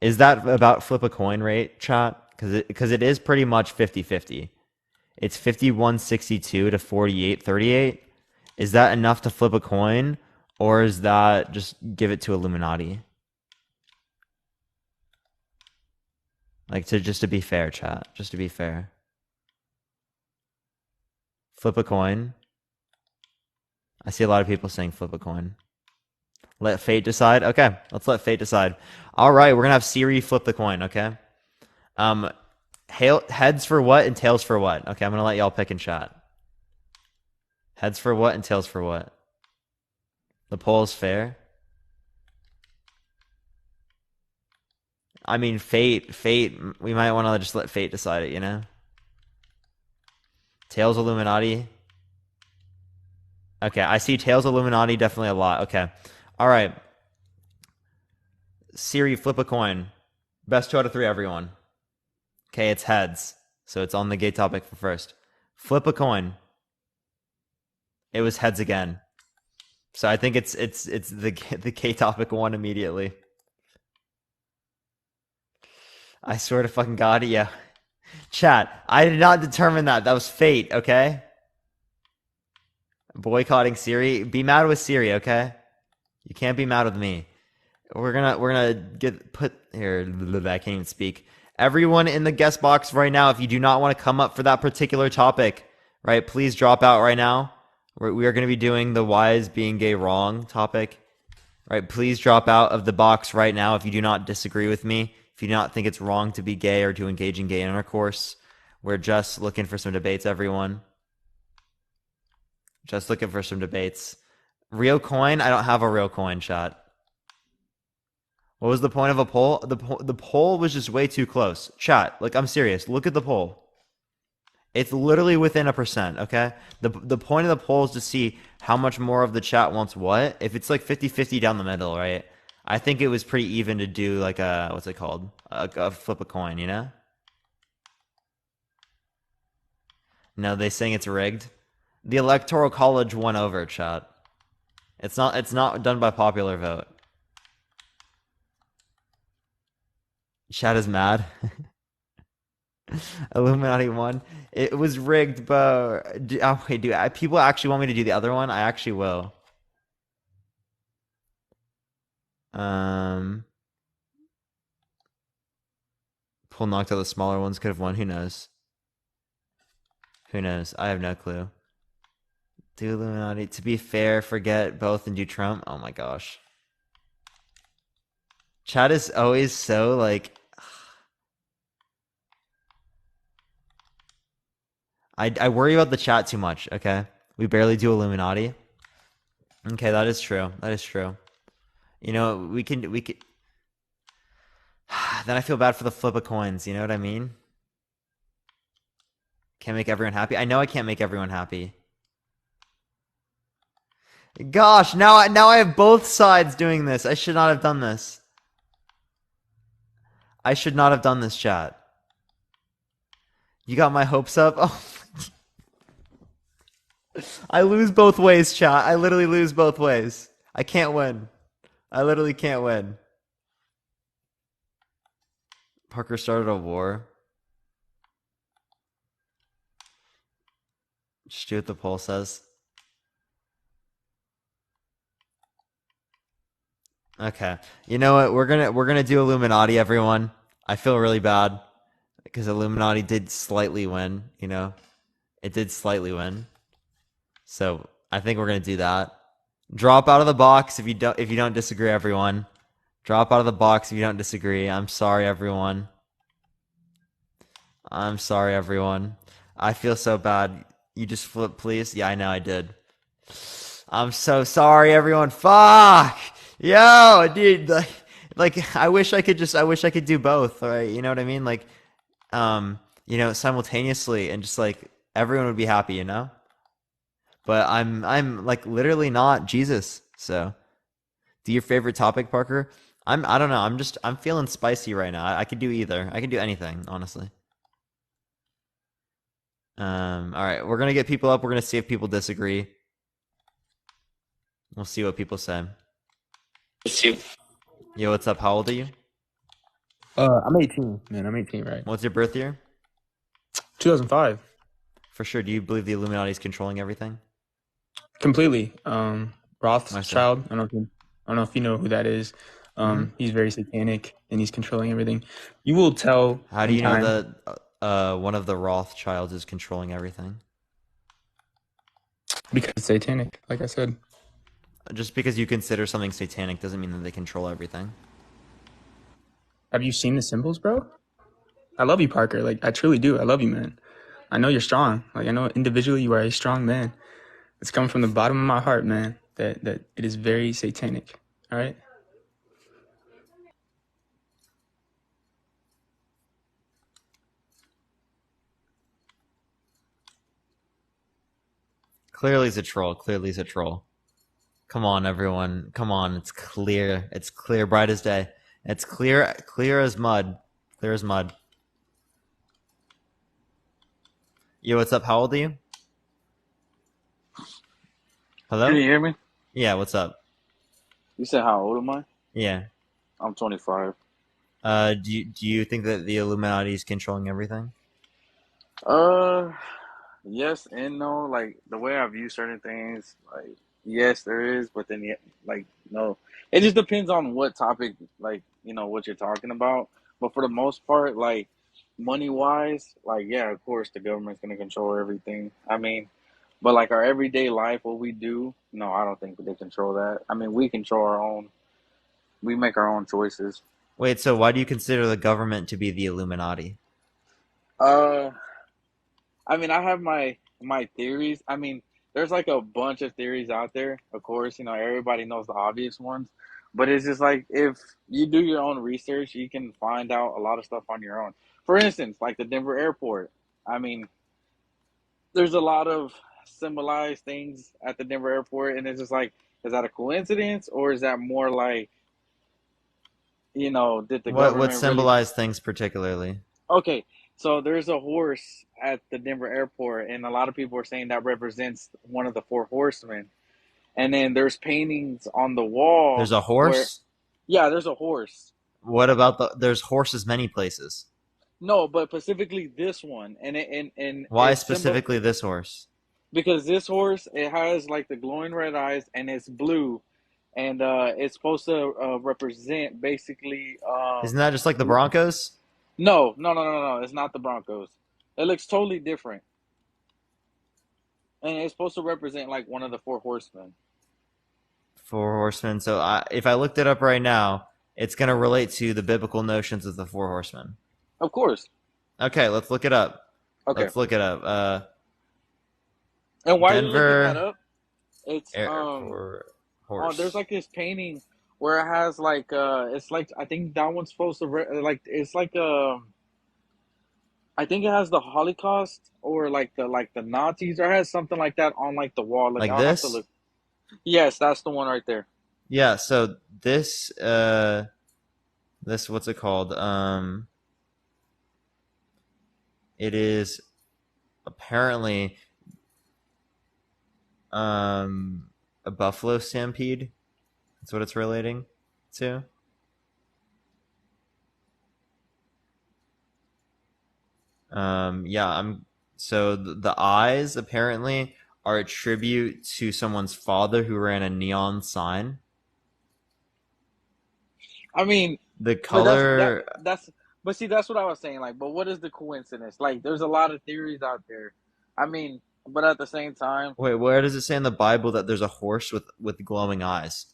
Is that about flip a coin rate, chat? because it is pretty much 50-50. It's 51-62 to 48-38. Is that enough to flip a coin, or is that just give it to Illuminati? Like, just to be fair, chat. Just to be fair. Flip a coin. I see a lot of people saying flip a coin. Let fate decide. Okay, let's let fate decide. All right, we're gonna have Siri flip the coin. Okay. Heads for what and tails for what? Okay, I'm gonna let y'all pick in chat. Heads for what and tails for what? The poll is fair. I mean, fate. We might want to just let fate decide it. You know. Tails Illuminati. Okay, I see tails Illuminati definitely a lot. Okay. All right. Siri, flip a coin. Best 2 out of 3, everyone. Okay, it's heads. So it's on the gay topic for first. Flip a coin. It was heads again. So I think it's the gay topic won immediately. I swear to fucking God, yeah. Chat, I did not determine that. That was fate, okay? Boycotting Siri. Be mad with Siri, okay? You can't be mad with me. We're gonna get put here. I can't even speak. Everyone in the guest box right now, if you do not want to come up for that particular topic, right, please drop out right now. We are going to be doing the why is being gay wrong topic. Right, please drop out of the box right now if you do not disagree with me. If you do not think it's wrong to be gay or to engage in gay intercourse. We're just looking for some debates, everyone. Just looking for some debates. Real coin? I don't have a real coin, chat. What was the point of a poll? The poll was just way too close. Chat, like, I'm serious. Look at the poll. It's literally within 1%, okay? The point of the poll is to see how much more of the chat wants what. If it's like 50-50 down the middle, right? I think it was pretty even to do like a, what's it called? A flip a coin, you know? No, they saying it's rigged. The Electoral College won over, chat. It's not done by popular vote. Chat is mad. Illuminati won. It was rigged, bro. Oh, wait, people actually want me to do the other one? I actually will. Pull knocked out the smaller ones. Could have won. Who knows? Who knows? I have no clue. Do Illuminati. To be fair, forget both and do Trump. Oh my gosh. Chat is always so like... I worry about the chat too much, okay? We barely do Illuminati. Okay, that is true. That is true. You know, we could... Then I feel bad for the flip of coins, you know what I mean? Can't make everyone happy. I know I can't make everyone happy. Gosh, now I have both sides doing this. I should not have done this. I should not have done this, chat. You got my hopes up? Oh. I lose both ways, chat. I literally lose both ways. I can't win. I literally can't win. Parker started a war. Just do what the poll says. Okay. You know what? We're gonna do Illuminati, everyone. I feel really bad because Illuminati did slightly win, you know. It did slightly win. So I think we're gonna do that. Drop out of the box if you don't disagree, everyone. Drop out of the box if you don't disagree. I'm sorry, everyone. I'm sorry, everyone. I feel so bad. You just flip, please. Yeah, I know I did. I'm so sorry, everyone. Fuck. Yo, dude. Like I wish I could do both. Right? You know what I mean? Like, you know, simultaneously, and just like everyone would be happy. You know. But I'm like literally not Jesus. So, do your favorite topic, Parker? I don't know. I'm feeling spicy right now. I could do either. I could do anything, honestly. All right, we're gonna get people up. We're gonna see if people disagree. We'll see what people say. Yo, what's up? How old are you? I'm 18, man. I'm 18, right? What's your birth year? 2005. For sure. Do you believe the Illuminati is controlling everything? Completely. Why so? Rothschild. I don't know if you know who that is. He's very satanic and he's controlling everything. You will tell How do in you know time that one of the Rothschilds is controlling everything? because it's satanic, like I said. Just because you consider something satanic doesn't mean that they control everything. Have you seen the symbols, bro? I love you, Parker. Like, I truly do. I love you, man. I know you're strong. Like, I know individually you are a strong man. It's coming from the bottom of my heart, man, that it is very satanic. All right? Clearly he's a troll. Clearly he's a troll. Come on, everyone. Come on. It's clear. It's clear, bright as day. It's clear as mud. Clear as mud. Yo, what's up? How old are you? Hello? Can you hear me? Yeah, what's up? You said how old am I? Yeah. I'm 25. Do you think that the Illuminati is controlling everything? Uh, yes and no. Like the way I view certain things, like yes, there is, but then like no. It just depends on what topic, like what you're talking about. But for the most part, like money wise, like yeah, of course the government's gonna control everything. I mean, but like our everyday life, what we do, no, I don't think they control that. I mean, we control our own. We make our own choices. Wait, so why do you consider the government to be the Illuminati? Uh. I mean, I have my theories. I mean, there's like a bunch of theories out there. Of course, everybody knows the obvious ones, but it's just like if you do your own research, you can find out a lot of stuff on your own. For instance, like the Denver airport. I mean, there's a lot of symbolized things at the Denver airport, and it's just like, is that a coincidence or is that more like, did the What government really? symbolized things particularly? Okay, so there's a horse at the Denver airport, and a lot of people are saying that represents one of the four horsemen. And then there's paintings on the wall There's a where, horse? yeah, there's a horse. What about there's horses many places. No, but specifically this one, and Why it's symbol specifically this horse? because this horse it has like the glowing red eyes and it's blue, and it's supposed to represent basically. Isn't that just like the Broncos? No, no, no, no, no. It's not the Broncos. It looks totally different. And it's supposed to represent like one of the four horsemen. Four horsemen. So if I looked it up right now, it's going to relate to the biblical notions of the four horsemen. Of course. Okay, let's look it up. Okay. Let's look it up. And while you're Denver looking that up, it's horse. there's like this painting where it has like it's like I think that one's supposed to it's like I think it has the Holocaust or like the Nazis or it has something like that on like the wall. Like Like I'll have to this? look. Yes, that's the one right there. Yeah, so this what's it called? It is apparently a buffalo stampede. That's what it's relating to. So the eyes apparently are a tribute to someone's father who ran a neon sign. I mean, The color, but see that's what I was saying. Like, but what is the coincidence? Like, there's a lot of theories out there. I mean, but at the same time, wait, where does it say in the Bible that there's a horse with glowing eyes?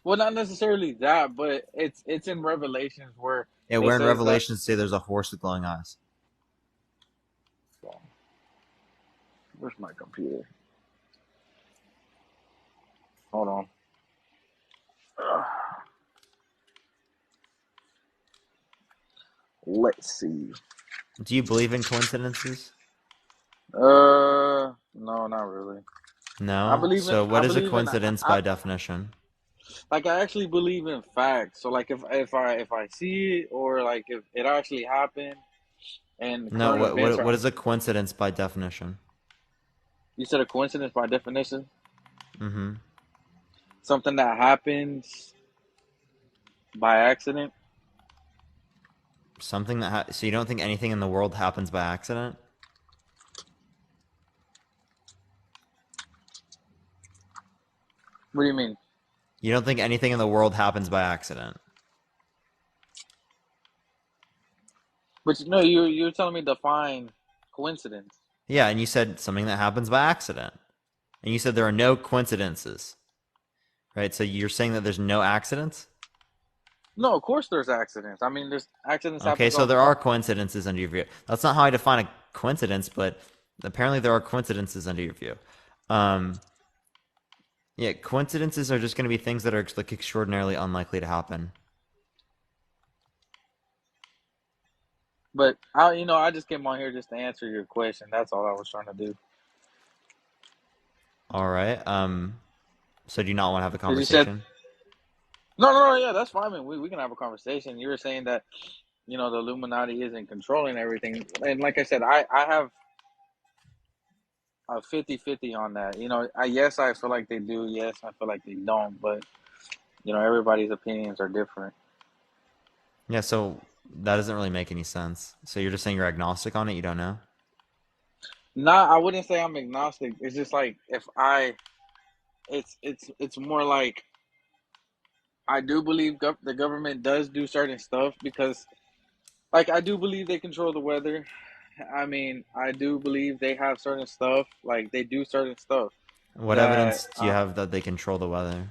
well, not necessarily that, but it's in Revelations where Yeah, it where in says that. Revelations say there's a horse with glowing eyes? Where's my computer? Hold on. Let's see. Do you believe in coincidences? No, not really. No. So what is a coincidence by definition? Like I actually believe in facts. So like if I see it or like if it actually happened and No. current events What is a coincidence by definition? You said a coincidence by definition? Mm-hmm. Something that happens by accident. Something that so you don't think anything in the world happens by accident? What do you mean? You don't think anything in the world happens by accident? But no, you're telling me define coincidence. Yeah, and you said something that happens by accident. And you said there are no coincidences. Right? So you're saying that there's no accidents? No, of course there's accidents. I mean, there's accidents Okay, happen so all the there time. are coincidences under your view. That's not how I define a coincidence, but apparently there are coincidences under your view. Yeah, coincidences are just going to be things that are like extraordinarily unlikely to happen. But I just came on here just to answer your question. That's all I was trying to do. All right. So do you not want to have a Because you said conversation? no, yeah, that's fine. I mean, we can have a conversation. You were saying that the Illuminati isn't controlling everything, and like I said, I have a 50-50 on that. Yes, I feel like they do. Yes, I feel like they don't. But everybody's opinions are different. Yeah, so that doesn't really make any sense. So you're just saying you're agnostic on it, you don't know? Nah, I wouldn't say I'm agnostic. It's just like it's more like I do believe the government does do certain stuff because, like, I do believe they control the weather. I mean, I do believe they have certain stuff, like they do certain stuff What that evidence do you have that they control the weather?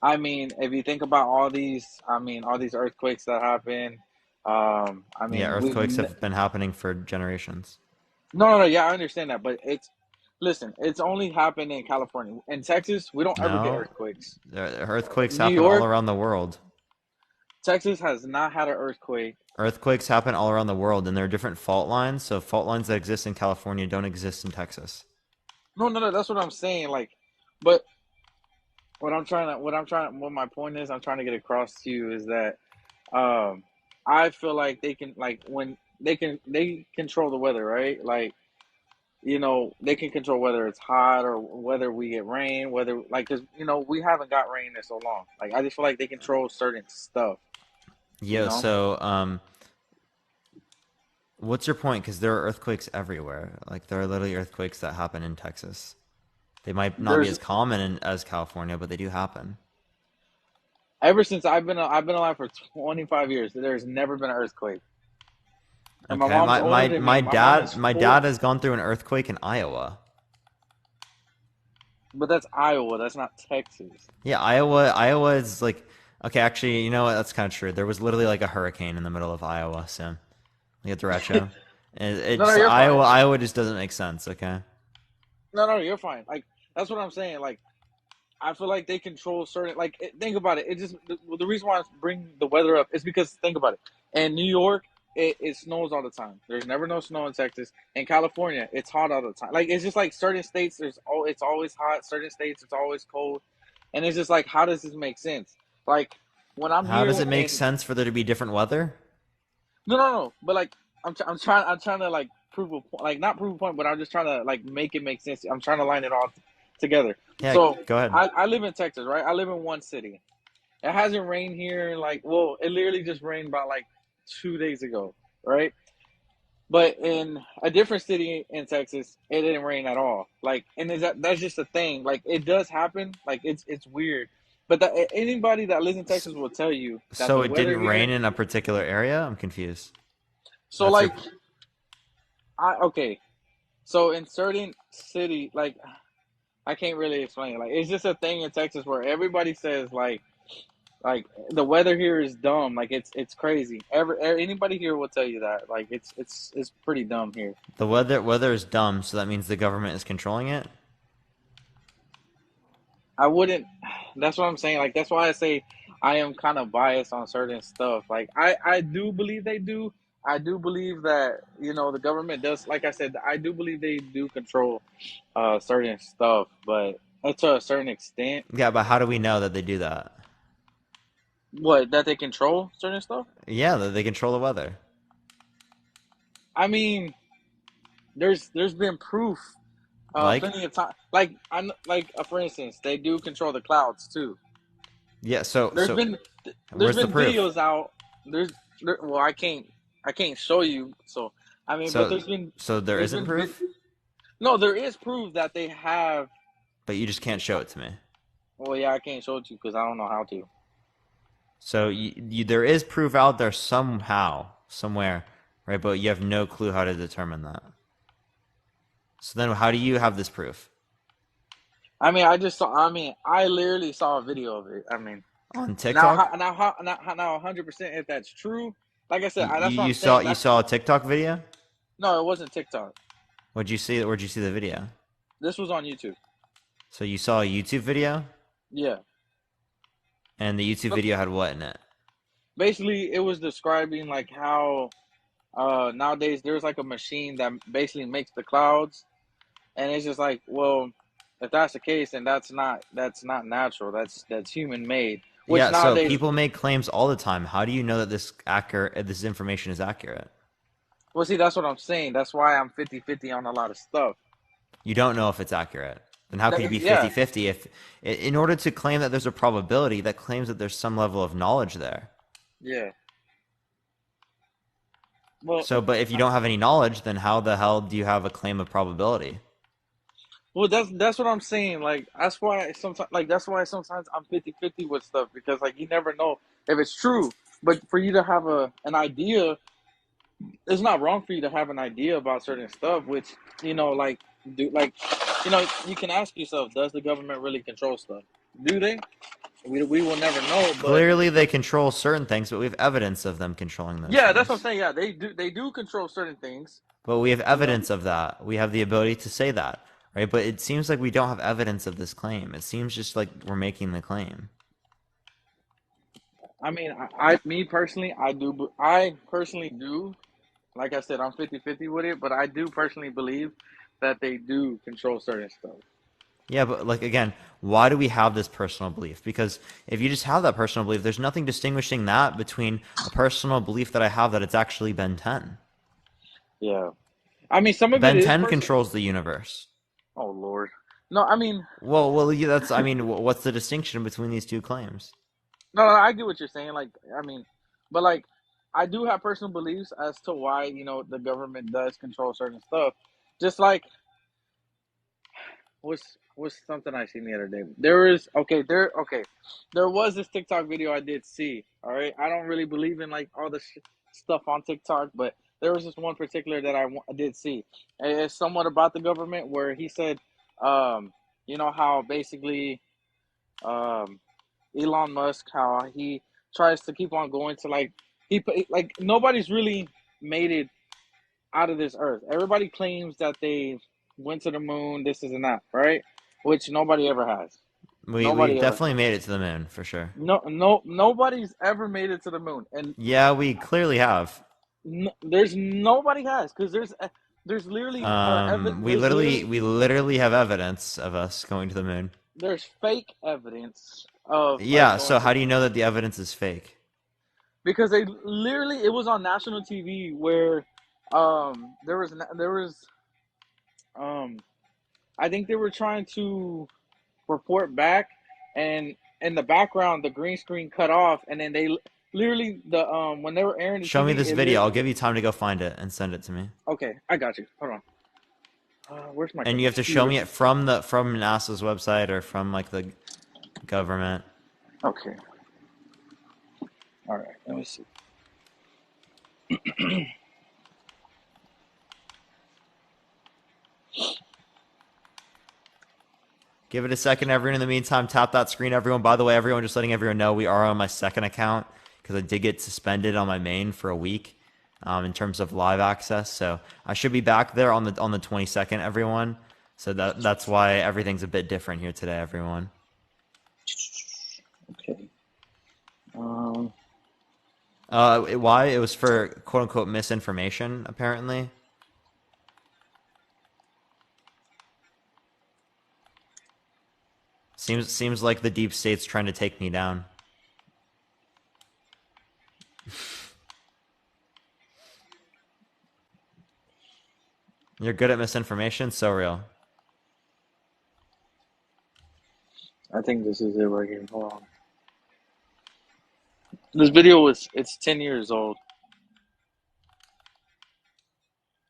I mean, if you think about all these earthquakes that happen, I Yeah, mean, earthquakes have been happening for generations. no, yeah, I understand that, but listen, it's only happened in California. In Texas, we don't ever get No, earthquakes. earthquakes New happen all York, around the world. Texas has not had an earthquake. Earthquakes happen all around the world, and there are different fault lines. So fault lines that exist in California don't exist in Texas. No, that's what I'm saying. Like, but what my point is, I'm trying to get across to you is that, um, I feel like they can, like, when they control the weather, right? Like, they can control whether it's hot or whether we get rain, whether, like, because, we haven't got rain in so long. Like, I just feel like they control certain stuff, you Yeah, know? so what's your point? Because there are earthquakes everywhere. Like there are literally earthquakes that happen in Texas. They might not be There's, as common as California, but they do happen. ever since I've been alive for 25 years, there's never been an earthquake. And my Okay, mom's older than me. My mom is my four, dad has gone through an earthquake in Iowa. but that's Iowa. That's not Texas. Yeah, Iowa is like okay. Actually, you know what? That's kind of true. There was literally like a hurricane in the middle of Iowa, so like a derecho. It No, just you're fine. Iowa just doesn't make sense. Okay. No, you're fine. Like, that's what I'm saying. Like, I feel like they control certain. Like, think about it. It just the reason why I bring the weather up is because think about it. In New York, it snows all the time. There's never no snow in Texas. In California, it's hot all the time. Like, it's just like certain states. It's always hot. Certain states, it's always cold. And it's just like, how does this make sense? Like, when I'm How does here it make in sense for there to be different weather? no. But like, I'm trying to like prove a point. Like, not prove a point, but I'm just trying to like make it make sense. I'm trying to line it all together. Yeah, So go ahead. I live in Texas, right? I live in one city. It hasn't rained here like, well, it literally just rained about like 2 days ago, right? But in a different city in Texas, it didn't rain at all. Like, and that's just a thing. Like, it does happen. Like, it's weird. But anybody that lives in Texas will tell you that So the it weather didn't rain here. in a particular area? I'm confused. So That's your like, okay. So in certain city, like, I can't really explain it. Like, it's just a thing in Texas where everybody says like the weather here is dumb. Like, it's crazy. Anybody here will tell you that. Like, it's pretty dumb here. the weather is dumb, so that means the government is controlling it? I wouldn't. That's what I'm saying. Like, that's why I say I am kind of biased on certain stuff. Like, I do believe they do. I do believe that the government does. Like I said, I do believe they do control certain stuff, but to a certain extent. Yeah, but how do we know that they do that? What, that they control certain stuff? Yeah, that they control the weather. I mean, there's been proof, Like? plenty of time. Like, for instance, they do control the clouds too. Yeah, so There's been there's where's the been proof? videos out. There's well, I can't show you. So I mean, but So there there's isn't been proof, no, there is proof that they have. but you just can't show it to me. Well, yeah, I can't show it to you because I don't know how to. So there is proof out there somehow, somewhere, right? But you have no clue how to determine that. So then how do you have this proof? I mean, I just saw. I mean, I literally saw a video of it. I mean, On TikTok? now, 100% if that's true. Like I said, You, that's what you I'm saw saying. you saw a TikTok video? No, it wasn't TikTok. Where'd you see the video? This was on YouTube. So you saw a YouTube video? Yeah. And the YouTube But video had what in it? basically, it was describing like how nowadays there's like a machine that basically makes the clouds, and it's just like, well, if that's the case, then that's not natural. That's human made. Which Yeah, so nowadays, people make claims all the time. How do you know that this information is accurate? well, see, that's what I'm saying. That's why I'm 50-50 on a lot of stuff. You don't know if it's accurate. Then how could you be Yeah, 50-50 if in order to claim that there's a probability, that claims that there's some level of knowledge there. yeah. Well, So, but if you don't have any knowledge, then how the hell do you have a claim of probability? well, that's what I'm saying. Like that's why sometimes I'm 50-50 with stuff because like you never know if it's true. But for you to have an idea, it's not wrong for you to have an idea about certain stuff. Which like you can ask yourself, does the government really control stuff? Do they? We will never know. But Clearly, they control certain things, but we have evidence of them controlling those yeah, that's what I'm things. saying. Yeah, they do control certain things. But we have You know. evidence of that. We have the ability to say that, right? But it seems like we don't have evidence of this claim. It seems just like we're making the claim. I mean, me personally, I personally do. Like I said, I'm 50-50 with it, but I do personally believe that they do control certain stuff. Yeah, but like again, why do we have this personal belief? Because if you just have that personal belief, there's nothing distinguishing that between a personal belief that I have that it's actually Ben 10. Yeah. I mean, some of it Ben is 10 personal. controls the universe. Oh, Lord. No, I mean, Well, yeah, that's. I mean, what's the distinction between these two claims? no, I get what you're saying. Like, I mean, but like, I do have personal beliefs as to why, the government does control certain stuff. Just like, what's something I seen the other day? There was this TikTok video I did see. All right, I don't really believe in like all the stuff on TikTok, but there was this one particular that I did see. It's somewhat about the government where he said, how basically um, Elon Musk, how he tries to keep on going to like nobody's really made it out of this earth. Everybody claims that they went to the moon, this is and that, right? Which nobody ever has. We Nobody ever definitely has. made it to the moon for sure. Nobody's ever made it to the moon, and Yeah, we clearly have. there's nobody has because there's literally We literally have evidence of us going to the moon. there's fake evidence of us Yeah, going so to how do you know that the evidence is fake? because they literally it was on national TV where there was um I think they were trying to report back, and in the background the green screen cut off, and then they literally the when they were airing the Show me TV, this video. I'll give you time to go find it and send it to me. okay, I got you. Hold on. Where's my And you have to show computer? me it from NASA's website or from like the government. Okay. All right. Let me see. Give it a second, everyone. In the meantime, tap that screen, everyone. By the way, everyone, just letting everyone know we are on my second account because I did get suspended on my main for a week in terms of live access. So I should be back there on the 22nd, everyone. So that's why everything's a bit different here today, everyone. Okay. Why? It was for quote unquote misinformation, apparently. Seems like the deep state's trying to take me down. You're good at misinformation? So real. I think this is it right here. Hold on. This video it's 10 years old.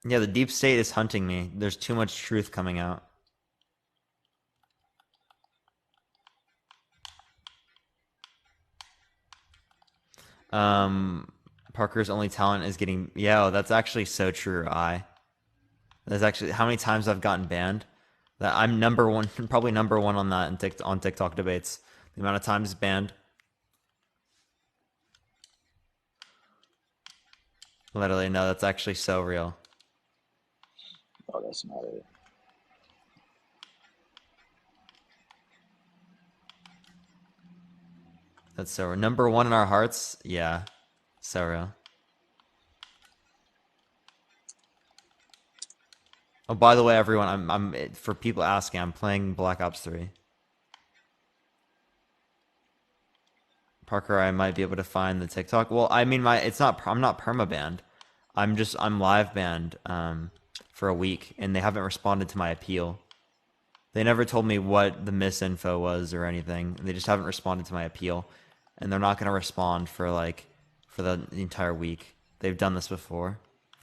Yeah, the deep state is hunting me. There's too much truth coming out. Parker's only talent is getting. Yeah, that's actually so true. That's actually how many times I've gotten banned. That I'm number one, probably number one on that on TikTok debates. The amount of times banned. Literally, no, that's actually so real. Oh, that's not it. That's so real. Number one in our hearts. Yeah, so real. Oh, by the way, everyone, I'm for people asking, I'm playing Black Ops 3. Parker, I might be able to find the TikTok. Well, I mean, I'm not permabanned. I'm live banned for a week, and they haven't responded to my appeal. They never told me what the misinfo was or anything. They just haven't responded to my appeal, and they're not going to respond for the entire week. They've done this before.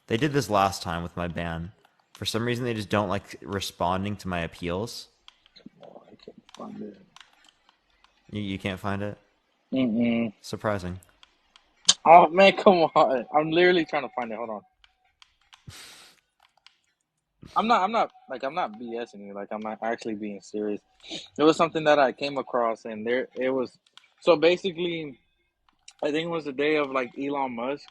They did this last time with my ban. For some reason, they just don't like responding to my appeals. Oh, I can't find it. You can't find it? Mm-mm. Surprising. Oh man, come on! I'm literally trying to find it. Hold on. I'm not BSing you. Like I'm not actually being serious. It was something that I came across, and there it was. So basically, I think it was the day of like Elon Musk.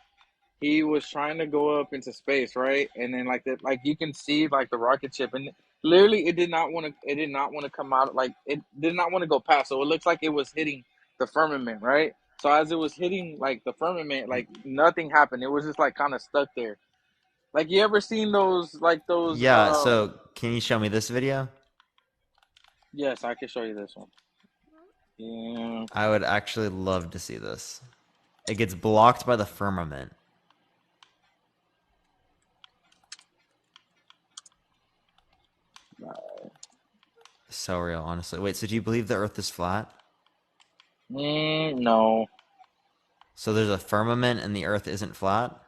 He was trying to go up into space, right? And then like you can see like the rocket ship, and literally it did not want to come out. Like it did not want to go past. So it looks like it was hitting the firmament, right? So as it was hitting like the firmament, like nothing happened. It was just like kind of stuck there. Like you ever seen those Yeah, so can you show me this video? yes, I can show you this one. Yeah. I would actually love to see this. It gets blocked by the firmament. So real, honestly. Wait, so do you believe the Earth is flat? No. So there's a firmament and the Earth isn't flat?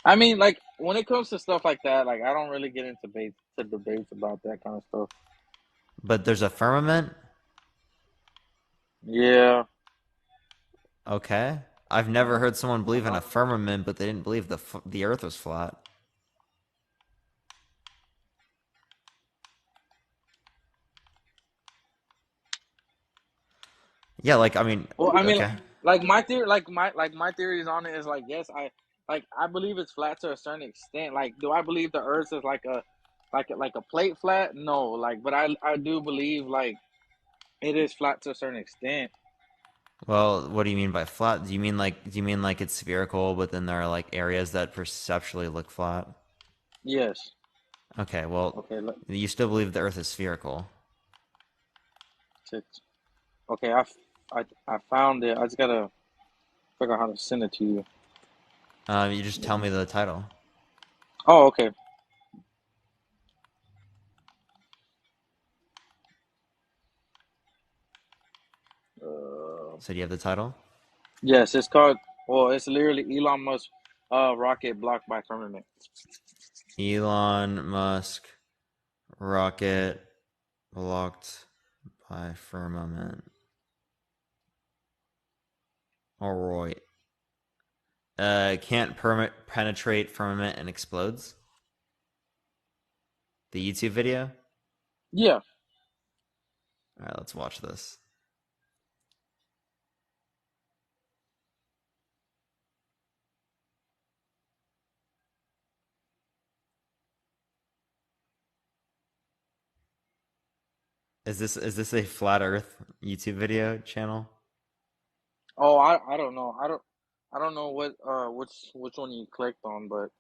I mean, like when it comes to stuff like that, like I don't really get into debates about that kind of stuff. But there's a firmament? Yeah. Okay. I've never heard someone believe in a firmament, but they didn't believe the Earth was flat. Yeah, like I mean, Well, I mean, okay. like my theory, my theories on it is like yes, I believe it's flat to a certain extent. Like, do I believe the Earth is like a plate flat? No, like, but I do believe like it is flat to a certain extent. Well, what do you mean by flat? Do you mean like it's spherical, but then there are like areas that perceptually look flat? Yes. Okay, well, Okay. you still believe the Earth is spherical. Okay. I found it. I just gotta figure out how to send it to you. You just tell me the title. Oh, okay. So do you have the title? Yes, it's called. Well, it's literally Elon Musk rocket blocked by firmament. Elon Musk rocket blocked by firmament. All right. Can't penetrate firmament and explodes. The YouTube video. Yeah. All right, let's watch this. Is this a flat Earth YouTube video channel? Oh, I don't know. I don't know what which one you clicked on, but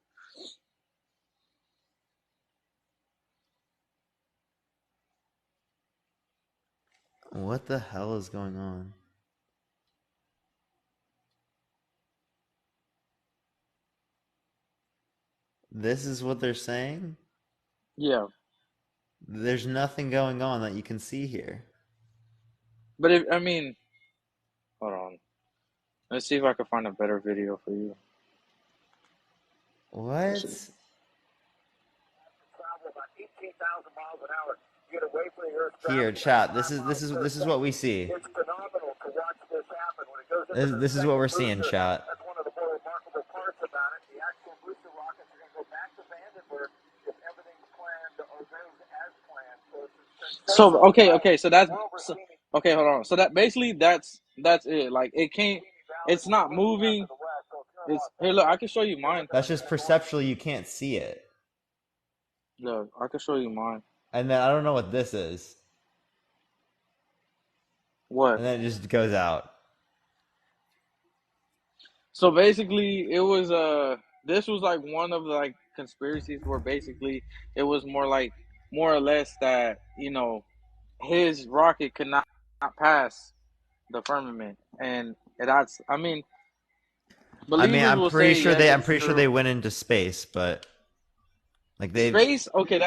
What the hell is going on? This is what they're saying? yeah. There's nothing going on that you can see here. But if I mean, hold on. Let's see if I can find a better video for you. What? an hour. You get away from the Earth's Here, gravity chat. at This 5 is this miles is per this is what second. we see. It's phenomenal to watch this happen. When it goes into the This is what second we're seeing, booster, chat. that's one of the more remarkable parts about it. The actual booster rockets are going to go back to Vandenberg if everything's planned or goes as planned. So it's a So sensational okay, so that's moreover so, teaming okay. Hold on. So that basically that's it. Like it can't. Valley It's not looking out moving. to the west. So if you're in It's Los here. Look, I Angeles, can show you you're mine. looking That's at just the north. perceptually you can't see it. Look, I can show you mine. And then I don't know what this is. What? And then it just goes out. So basically, it was this was like one of the like conspiracies where basically it was more or less that his rocket could not pass the firmament, and that's I mean I mean, believers will say yes, I'm it's pretty sure they true. went into space, but like Space, okay,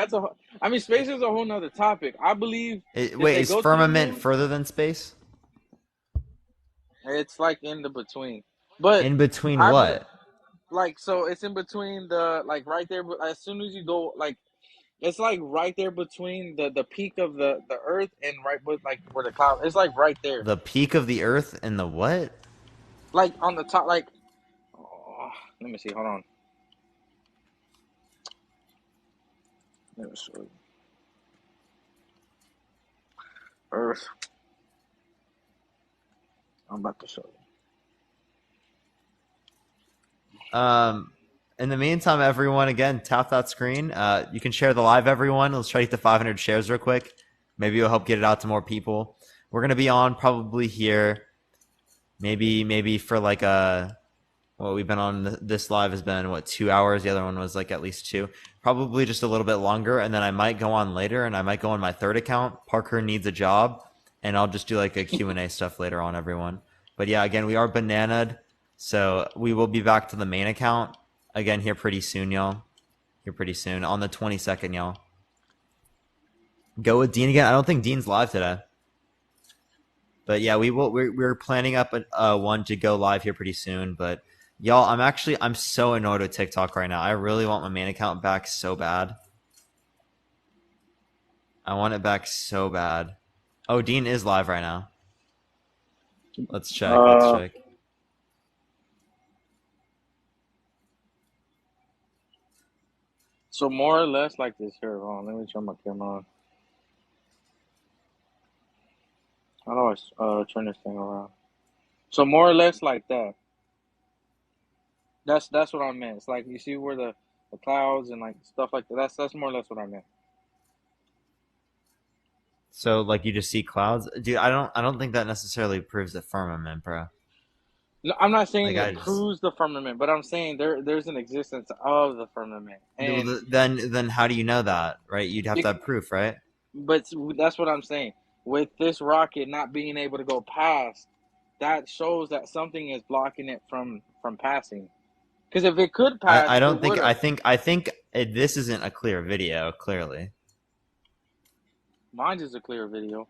I mean space is a whole nother topic. I believe if wait, they is go to the firmament moon, further than space? it's like in the between. But In between I believe what? like so it's in between the like right there. But as soon as you go like it's like right there between the peak of the Earth and right with like where the cloud. It's like right there, The peak of the Earth and the what? like on the top. Like, oh, let me see. Hold on. Let me show you. Earth. I'm about to show you. In the meantime, everyone, again, tap that screen. You can share the live, everyone. Let's try to get to 500 shares real quick. Maybe it'll help get it out to more people. We're gonna be on probably here, maybe for like we've been on this live has been 2 hours. The other one was like at least 2, probably just a little bit longer. And then I might go on later, and I might go on my third account. Parker needs a job, and I'll just do like a Q&A stuff later on, everyone. But yeah, again, we are bananaed, so we will be back to the main account again here pretty soon, y'all. Here pretty soon on the 22nd, y'all. Go with Dean again. I don't think Dean's live today. But yeah, we will. We're planning up one to go live here pretty soon. But y'all, I'm so annoyed with TikTok right now. I really want my main account back so bad. I want it back so bad. Oh, Dean is live right now. Let's check. Let's check. So more or less like this here. Hold on, let me turn my camera on. How do I turn this thing around? So more or less like that. That's what I meant. It's like you see where the clouds and like stuff like that. That's more or less what I meant. So like you just see clouds, dude. I don't think that necessarily proves the firmament, bro. No, I'm not saying Like it proves the firmament, but I'm saying there's an existence of the firmament, and then how do you know that, right? You'd have to have proof, right? but that's what I'm saying. With this rocket not being able to go past, that shows that something is blocking it from passing. Because if it could pass, I don't it think. would have. I think this isn't a clear video. Clearly, Mine is a clear video.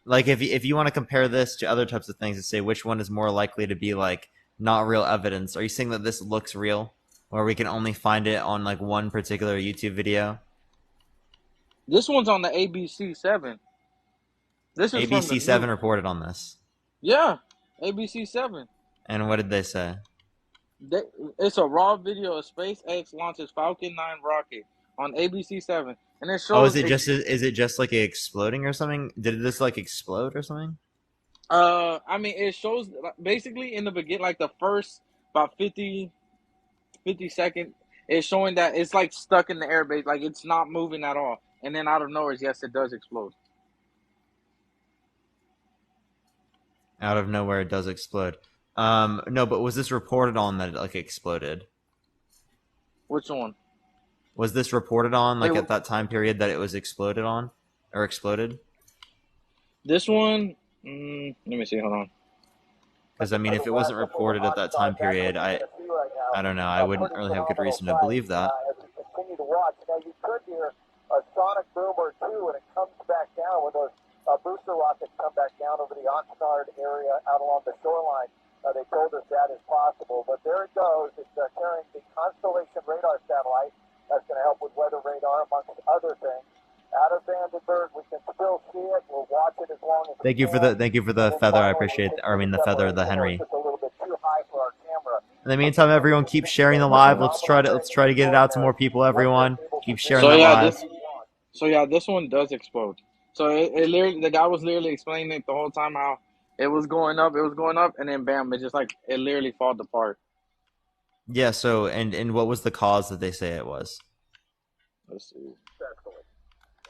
like if you want to compare this to other types of things and say which one is more likely to be like not real evidence, are you saying that this looks real, or we can only find it on like one particular YouTube video? This one's on the ABC7. This is from the ABC7 new. reported on this. Yeah, ABC7. And what did they say? It's a raw video of SpaceX launches Falcon 9 rocket on ABC7, and it Oh, shows. is it just like exploding or something? Did this like explode or something? I mean, it shows basically in the beginning, like the first about 50 seconds, it's showing that it's like stuck in the airbase, like it's not moving at all. And then out of nowhere, yes, it does explode. Out of nowhere, it does explode. No, but was this reported on that it like exploded? Which one? Was this reported on like at that time period that it was exploded on or exploded? This one, let me see. Hold on. Because I mean, if it wasn't reported at that time period, I don't know. I wouldn't really have good reason to believe that. As you continue to watch, now you could hear a sonic boom or two when it comes back down, when those booster rockets come back down over the Oxnard area out along the shoreline. They told us that is possible, but there it goes. It's carrying the Constellation radar satellite. That's going to help with weather radar, amongst other things. out of Vandenberg. We can still see it. We'll watch it as long as we Thank you for can. the feather. I appreciate it. Or I mean the feather, the Separation, or it's Henry. just a little bit too high for our camera. In the meantime, everyone keep sharing the live. Let's try to get it out to more people. Everyone, keep sharing So that yeah, live. this one does explode. So it literally, the guy was literally explaining it the whole time how it was going up, and then bam, it just like it literally falls apart. Yeah. So and what was the cause that they say it was? Let's see.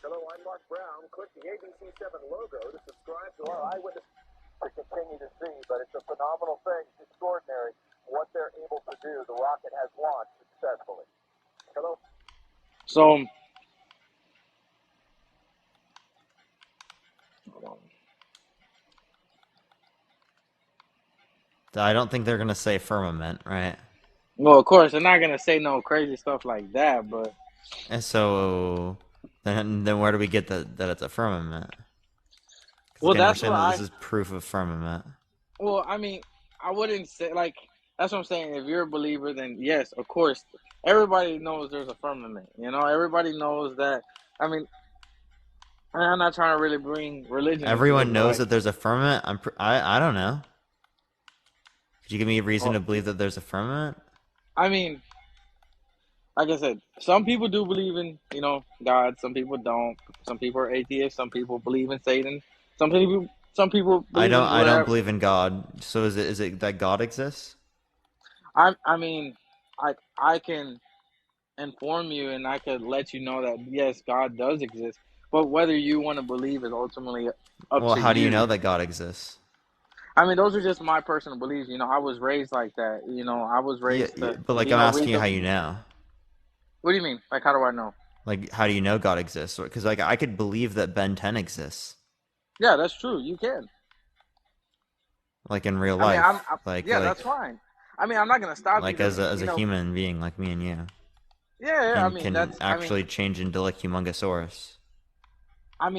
Hello, I'm Mark Brown. Click the ABC7 logo to subscribe to our eyewitness to continue to see. But it's a phenomenal thing. It's extraordinary what they're able to do. The rocket has launched successfully. Hello. So hold on. I don't think they're gonna say firmament, right? Well, of course, they're not gonna say no crazy stuff like that, but And so then where do we get that it's a firmament? well, Again, we're that's saying what that this is proof of firmament. Well, I mean, I wouldn't say like that's what I'm saying. If you're a believer, then yes, of course, everybody knows there's a firmament. You know, everybody knows that. I mean, I'm not trying to really bring religion into Everyone this, but knows like, that there's a firmament. I don't know. Could you give me a reason well, to believe that there's a firmament? I mean, like I said, some people do believe in God. Some people don't. Some people are atheists. Some people believe in Satan. Some people I believe don't in I don't whatever. believe in God. So is it that God exists? I mean, I can inform you and I could let you know that yes, God does exist, but whether you want to believe is ultimately up Well, to how do you know you. that God exists? I mean, those are just my personal beliefs. I was raised like that. I was Yeah, raised to, but like I'm read asking you the. how you know. What do you mean? Like, how do I know? Like, how do you know God exists? Because like I could believe that Ben 10 exists, Yeah, that's true. You can. like in real I mean, life, yeah, that's fine. I mean, I'm not gonna stop you like to, as a human being like me and you, yeah, yeah. I and mean, can actually change into like humongosaurus. I'm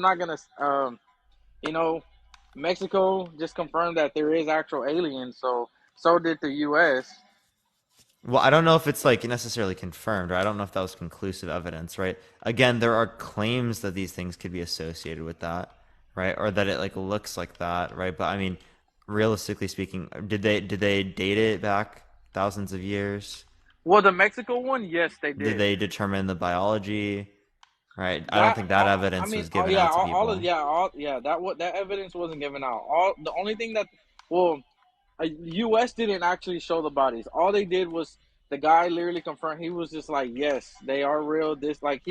not gonna, you know, Mexico just confirmed that there is actual aliens, so did the U.S. Well, I don't know if it's like necessarily confirmed, or I don't know if that was conclusive evidence, right? Again, there are claims that these things could be associated with that, right? Or that it like looks like that, right? But I mean, realistically speaking, did they date it back thousands of years? Well, the Mexico one, yes, they Did did. they determine the biology? Right? I don't That think that I evidence mean, was oh given yeah, out to all of people. that what that evidence wasn't given out. All the only thing that well, U.S. didn't actually show the bodies. All they did was the guy literally confirmed. He was just like, yes, they are real. This like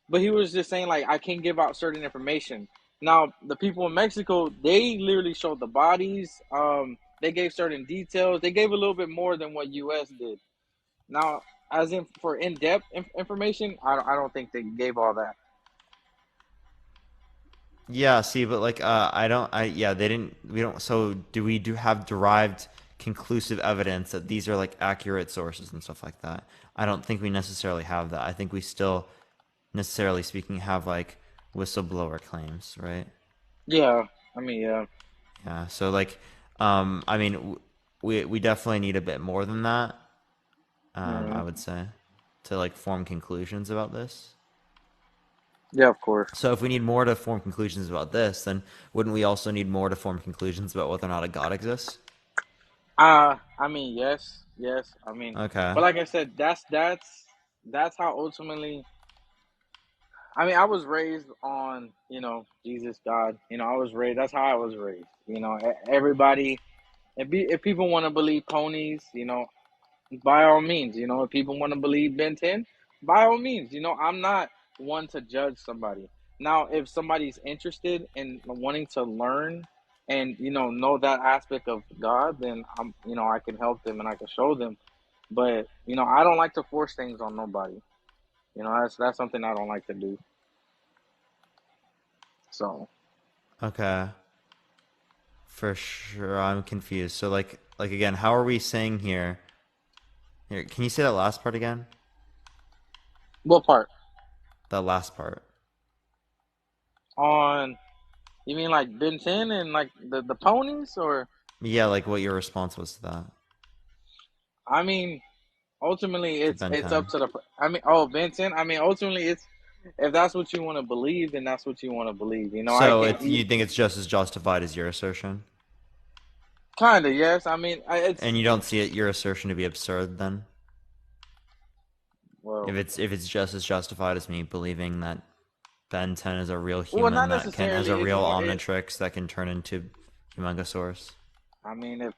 but he was just saying like I can't give out certain information. Now the people in Mexico, they literally showed the bodies. They gave certain details. They gave a little bit more than what U.S. did. Now, as in for in-depth information, I don't think they gave all that. Yeah, see, but like I don't I yeah, they didn't we don't so do have derived conclusive evidence that these are like accurate sources and stuff like that. I don't think we necessarily have that. I think we still necessarily speaking have like whistleblower claims, right? Yeah, I mean, yeah. Yeah, so like I mean we definitely need a bit more than that. I Mm, would say to like form conclusions about this. yeah, of course. So if we need more to form conclusions about this, then wouldn't we also need more to form conclusions about whether or not a God exists? I mean, yes, yes. I mean, Okay. but like I said, that's how ultimately. I mean, I was raised on Jesus, God. I was raised. That's how I was raised. Everybody. If people want to believe ponies, by all means. If people want to believe Ben 10, by all means. I'm not one to judge somebody. Now, if somebody's interested in wanting to learn and know that aspect of God, then I can help them and I can show them. But I don't like to force things on nobody. That's something I don't like to do. So Okay. For sure. I'm confused. So like again, how are we saying here? Here, can you say that last part again? what part That last part. on? You mean like Ben 10 and like the ponies or? Yeah, like what your response was to that. I mean, ultimately for it's Ben it's up 10. to the. I mean, oh, Benton. I mean, ultimately it's if that's what you want to believe, then that's what you want to believe. You know, I So can't. you think it's just as justified as your assertion? Kind of, yes. I mean, it's And you don't see it your assertion to be absurd then? well, If it's just as justified as me believing that Ben 10 is a real well, human not that has a necessarily. It's real more. It. Omnitrix that can turn into Humongosaurus. I mean, if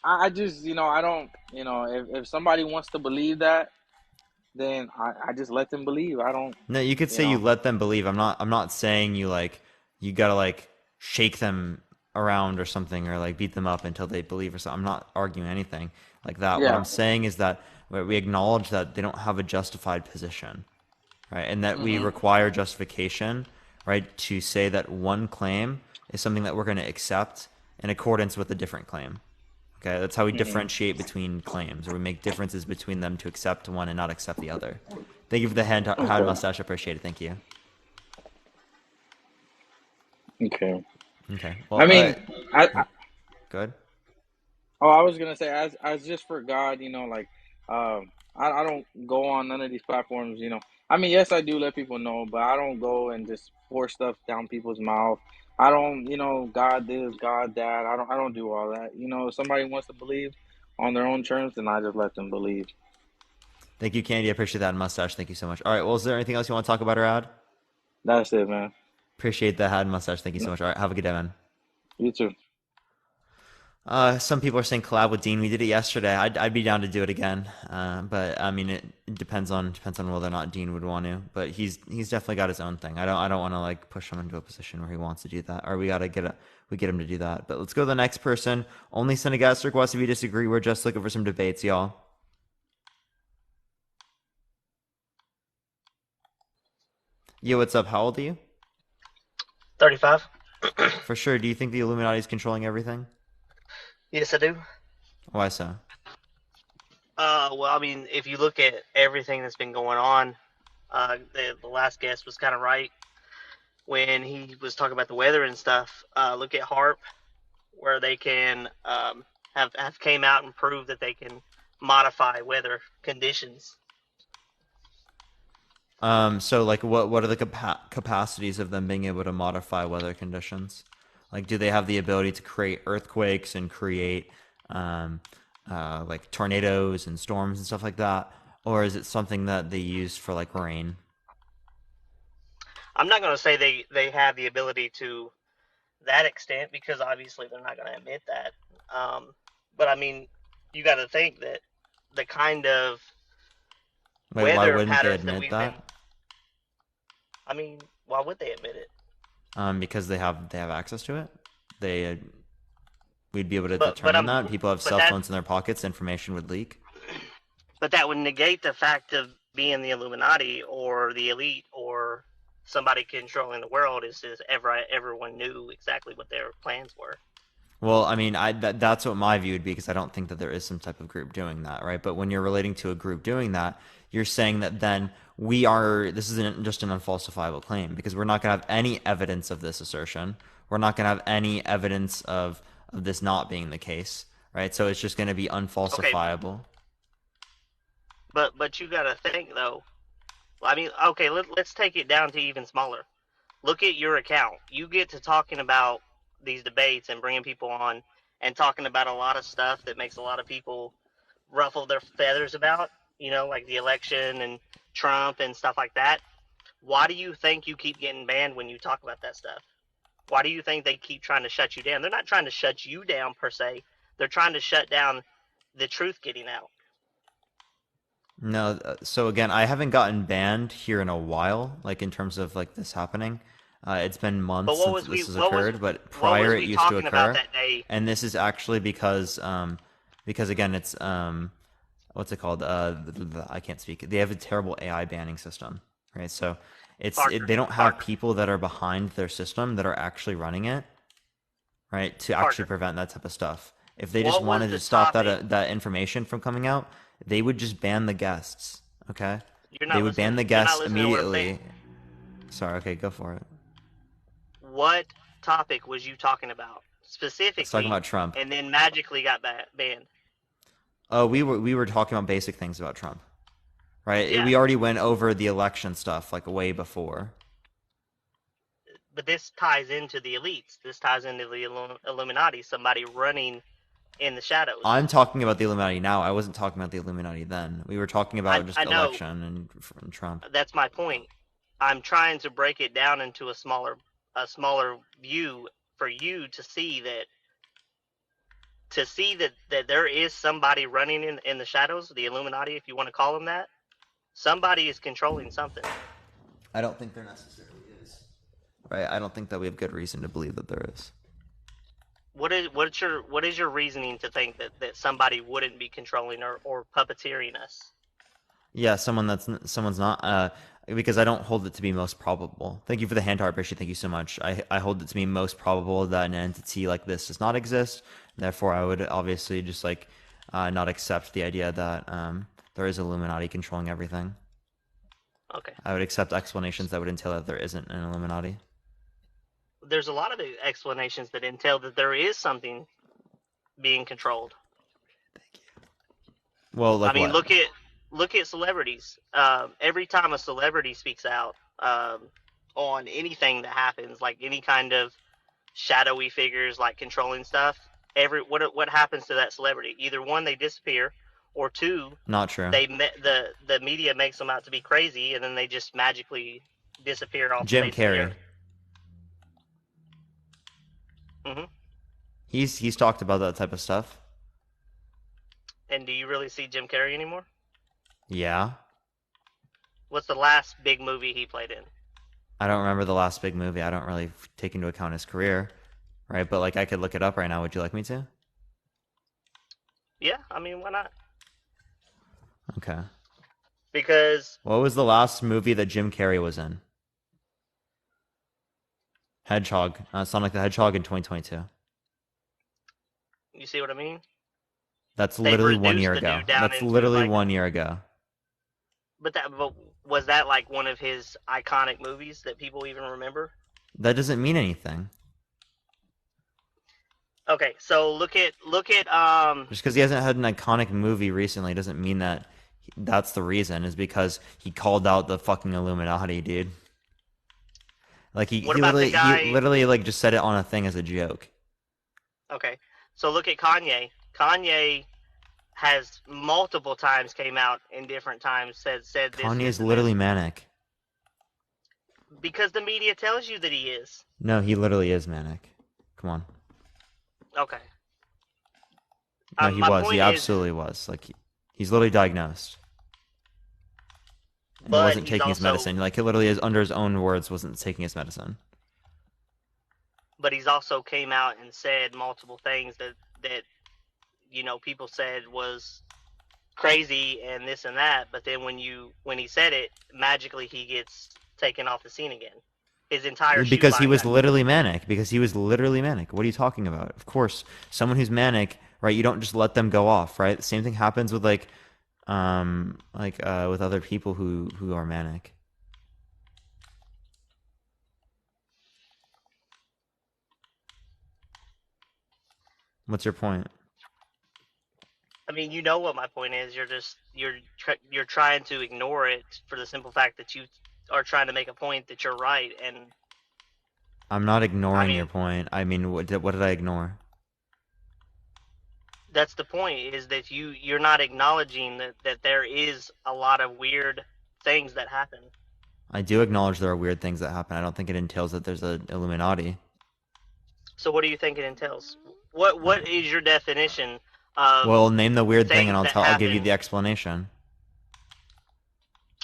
I just, I don't, if somebody wants to believe that, then I just let them believe. I don't, No, you could you say you know, let them believe. I'm not saying you gotta like shake them around or something or like beat them up until they believe or something. I'm not arguing anything like that. What yeah. I'm saying is that we acknowledge that they don't have a justified position, right? And that we Hmm. require justification, right, to say that one claim is something that we're going to accept in accordance with a different claim. Okay, that's how we Hmm. differentiate between claims, or we make differences between them to accept one and not accept the other. Thank you for the hand Okay. mustache. I appreciate it. Thank you. Okay. Okay. I Well, mean, good. oh, I was gonna say, as just for God, like, I don't go on none of these platforms. I mean, yes, I do let people know, but I don't go and just force stuff down people's mouth. I don't, God this, God that. I don't do all that. If somebody wants to believe on their own terms, then I just let them believe. Thank you, Candy. I appreciate that mustache. Thank you so much. All right. Well, is there anything else you want to talk about or add? That's it, man. Appreciate the hat and mustache. Thank you so much. All right. Have a good day, man. You too. Some people are saying collab with Dean. We did it yesterday. I'd be down to do it again. But I mean, it depends on whether or not Dean would want to. But he's definitely got his own thing. I don't want to like push him into a position where he wants to do that, or we get him to do that. But let's go to the next person. Only send a guest request if you disagree. We're just looking for some debates, y'all. Yo, what's up? How old are you? 35. For sure. Do you think the Illuminati is controlling everything? Yes, I do. Why so? Well, I mean, if you look at everything that's been going on, the last guest was kind of right when he was talking about the weather and stuff. Look at HARP, where they can have came out and proved that they can modify weather conditions. So like, what are the capacities of them being able to modify weather conditions? Like, do they have the ability to create earthquakes and create like tornadoes and storms and stuff like that, or is it something that they use for like rain? I'm not going to say they have the ability to that extent because obviously they're not going to admit that. But I mean, you got to think that the kind of Wait, why weather wouldn't they patterns that admit we've been. that? I mean, why would they admit it? Because they have access to it. They we'd be able to But determine that. People have but cell that phones in their pockets. Information would leak. but that would negate the fact of being the Illuminati or the elite or somebody controlling the world is everyone knew exactly what their plans were. Well, I mean, that's what my view would be because I don't think that there is some type of group doing that, right? But when you're relating to a group doing that, you're saying that then this isn't just an unfalsifiable claim because we're not going to have any evidence of this assertion. We're not going to have any evidence of this not being the case, right? So it's just going to be Okay, unfalsifiable. but you got to think though. I mean, okay, let's take it down to even smaller. Look at your account. You get to talking about these debates and bringing people on and talking about a lot of stuff that makes a lot of people ruffle their feathers about, like the election and Trump and stuff like that. Why do you think you keep getting banned when you talk about that stuff? Why do you think they keep trying to shut you down? They're not trying to shut you down per se. They're trying to shut down the truth getting out. No, so again, I haven't gotten banned here in a while, like in terms of like this happening. It's been months But what since was we this has what was occurred, but what prior was it we used to talking about occur, that day? and this is actually because again, it's what's it called? I can't speak. They have a terrible AI banning system, right? So they don't have Parker, people that are behind their system that are actually running it, right, to actually Parker. prevent that type of stuff. If they just What was wanted the to stop topic? that information from coming out, they would just ban the guests. Okay, You're they not would ban listening. the You're not guests listening to what I'm saying. immediately. Sorry, okay, go for it. What topic was you talking about Let's talk specifically, about Trump. and then magically got banned? We were talking about basic things about Trump, right? Yeah. We already went over the election stuff like way before. But this ties into the elites. This ties into the Illuminati. Somebody running in the shadows. I'm talking about the Illuminati now. I wasn't talking about the Illuminati then. We were talking about just I know. election and Trump. That's my point. I'm trying to break it down into a smaller view for you to see that there is somebody running in the shadows, the Illuminati, if you want to call them that. Somebody is controlling something. I don't think there necessarily is. Right? I don't think that we have good reason to believe that there is. What is your reasoning to think that somebody wouldn't be controlling or puppeteering us? Yeah, someone's not. Because I don't hold it to be most probable. Thank you for the hand heart, Bishop. Thank you so much. I hold it to be most probable that an entity like this does not exist. Therefore, I would obviously just not accept the idea that there is Illuminati controlling everything. Okay. I would accept explanations that would entail that there isn't an Illuminati. There's a lot of explanations that entail that there is something being controlled. Well, like I mean, what? look at celebrities. Every time a celebrity speaks out on anything that happens, like any kind of shadowy figures, like controlling stuff, what happens to that celebrity? Either one, they disappear, or two, Not true. The media makes them out to be crazy, and then they just magically disappear off Jim the face of the Carrey. earth. Mm-hmm. He's talked about that type of stuff. And do you really see Jim Carrey anymore? Yeah. What's the last big movie he played in? I don't remember the last big movie. I don't really take into account his career, right? But I could look it up right now. Would you like me to? Yeah, I mean, why not? Okay. Because what was the last movie that Jim Carrey was in? Hedgehog. Sonic the Hedgehog in 2022. You see what I mean? That's literally 1 year ago. That's literally 1 year ago. But was that like one of his iconic movies that people even remember? That doesn't mean anything. Okay, so look at just because he hasn't had an iconic movie recently doesn't mean that that's the reason. Is because he called out the fucking Illuminati, dude. Like he literally just said it on a thing as a joke. Okay, so look at Kanye. Kanye has multiple times came out in different times said this. Kanye is literally manic. Because the media tells you that he is. No, he literally is manic. Come on. Okay. No, he was. He absolutely was. He's literally diagnosed. And he wasn't taking his medicine. He literally is, under his own words, wasn't taking his medicine. But he's also came out and said multiple things that people said was crazy and this and that. But then when he said it, magically he gets taken off the scene again. His entire because he was literally manic. Because he was literally manic. What are you talking about? Of course, someone who's manic, right? You don't just let them go off, right? The same thing happens with with other people who are manic. What's your point? I mean, you know what my point is. You're trying to ignore it for the simple fact that you are trying to make a point that you're right, and I'm not ignoring your point. I mean, what did I ignore? That's the point, is that you're not acknowledging that there is a lot of weird things that happen. I do acknowledge there are weird things that happen. I don't think it entails that there's an Illuminati. So what do you think it entails? What is your definition of? Well, name the weird thing, and I'll give you the explanation.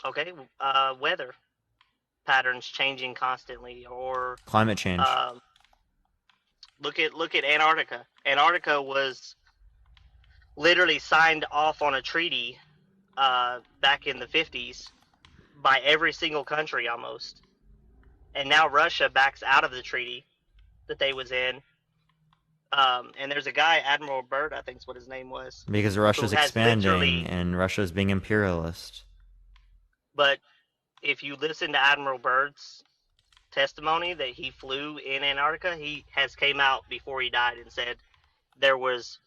Okay, weather patterns changing constantly, or climate change. Look at Antarctica. Antarctica was literally signed off on a treaty back in the 50s by every single country almost, and now Russia backs out of the treaty that they was in. And there's a guy, Admiral Byrd, I think is what his name was. Because Russia's expanding and Russia's being imperialist. But if you listen to Admiral Byrd's testimony that he flew in Antarctica, he has came out before he died and said there was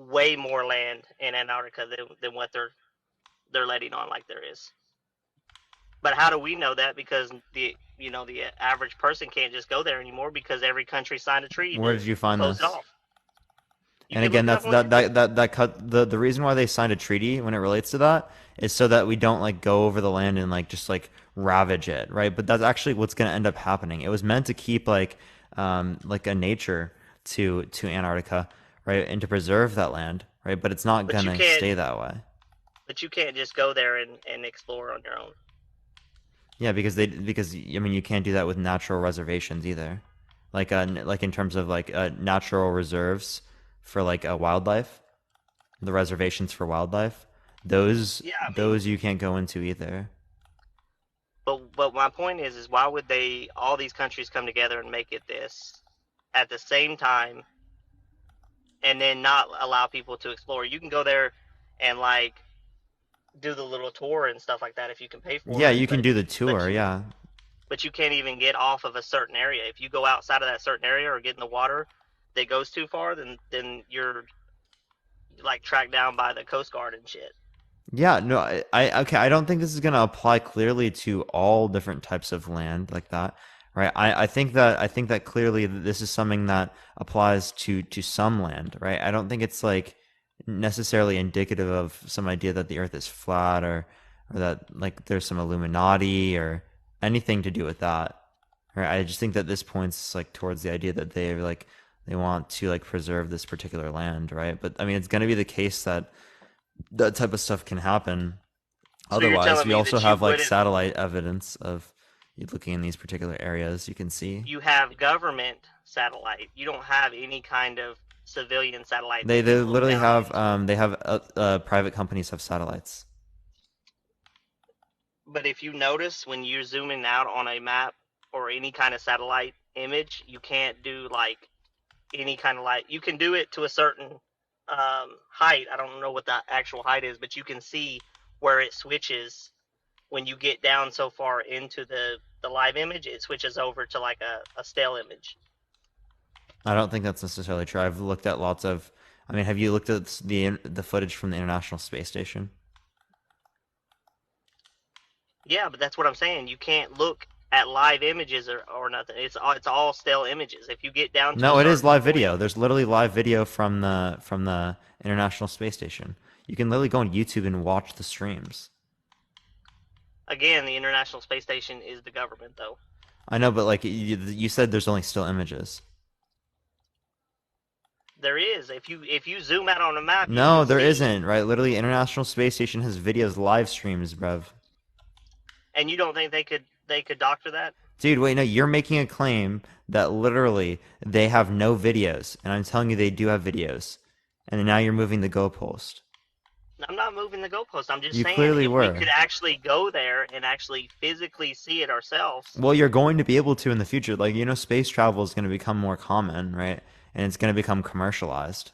way more land in Antarctica than what they're letting on like there is. But how do we know that? Because the average person can't just go there anymore because every country signed a treaty Where to did you find close it this? off. You And can look again, it up that's on YouTube. that cut the reason why they signed a treaty when it relates to that is so that we don't like go over the land and like just like ravage it, right? But that's actually what's going to end up happening. It was meant to keep like a nature to Antarctica, right, and to preserve that land, right? But it's not But you gonna can't. stay that way. But you can't just go there and explore on your own. Yeah, because I mean you can't do that with natural reservations either, like in terms of like natural reserves for like wildlife, the reservations for wildlife, those Yeah, I mean, those you can't go into either. but my point is why would all these countries come together and make it this at the same time and then not allow people to explore? You can go there and like do the little tour and stuff like that if you can pay for Yeah, it, you can do the but tour. you Yeah, but you can't even get off of a certain area. If you go outside of that certain area or get in the water that goes too far, then you're like tracked down by the Coast Guard and shit. yeah. No, okay. I don't think this is gonna apply clearly to all different types of land like that, right? I think that clearly this is something that applies to some land, right? I don't think it's like necessarily indicative of some idea that the Earth is flat or that like there's some Illuminati or anything to do with that. Right? I just think that this points like towards the idea that they want to like preserve this particular land, right? But I mean, it's going to be the case that that type of stuff can happen. So you're Otherwise, telling we me also that you have like wouldn't satellite evidence of you looking in these particular areas. You can see you have government satellite. You don't have any kind of civilian satellite they that you they can look literally down have onto. private companies have satellites. But if you notice when you're zooming out on a map or any kind of satellite image, you can't do like any kind of light. You can do it to a certain height. I don't know what the actual height is, but you can see where it switches when you get down so far into the live image. It switches over to like a stale image. I don't think that's necessarily true. I've looked at lots of. I mean, have you looked at the footage from the International Space Station? Yeah, but that's what I'm saying. You can't look at live images or nothing. It's all stale images. If you get down to a No, it is certain live point, video. There's literally live video from the International Space Station. You can literally go on YouTube and watch the streams. again, the International Space Station is the government, though. I know, but like you said, there's only still images. There is. If you zoom out on a map, you No, can there see. isn't. Right? Literally, International Space Station has videos, live streams, bruv. And you don't think they could doctor that? Dude, wait, no, you're making a claim that literally they have no videos, and I'm telling you they do have videos, and now you're moving the goalpost. I'm not moving the goalpost. I'm just You saying clearly if we were. could actually go there and actually physically see it ourselves. Well, you're going to be able to in the future. Like, space travel is going to become more common, right? And it's going to become commercialized.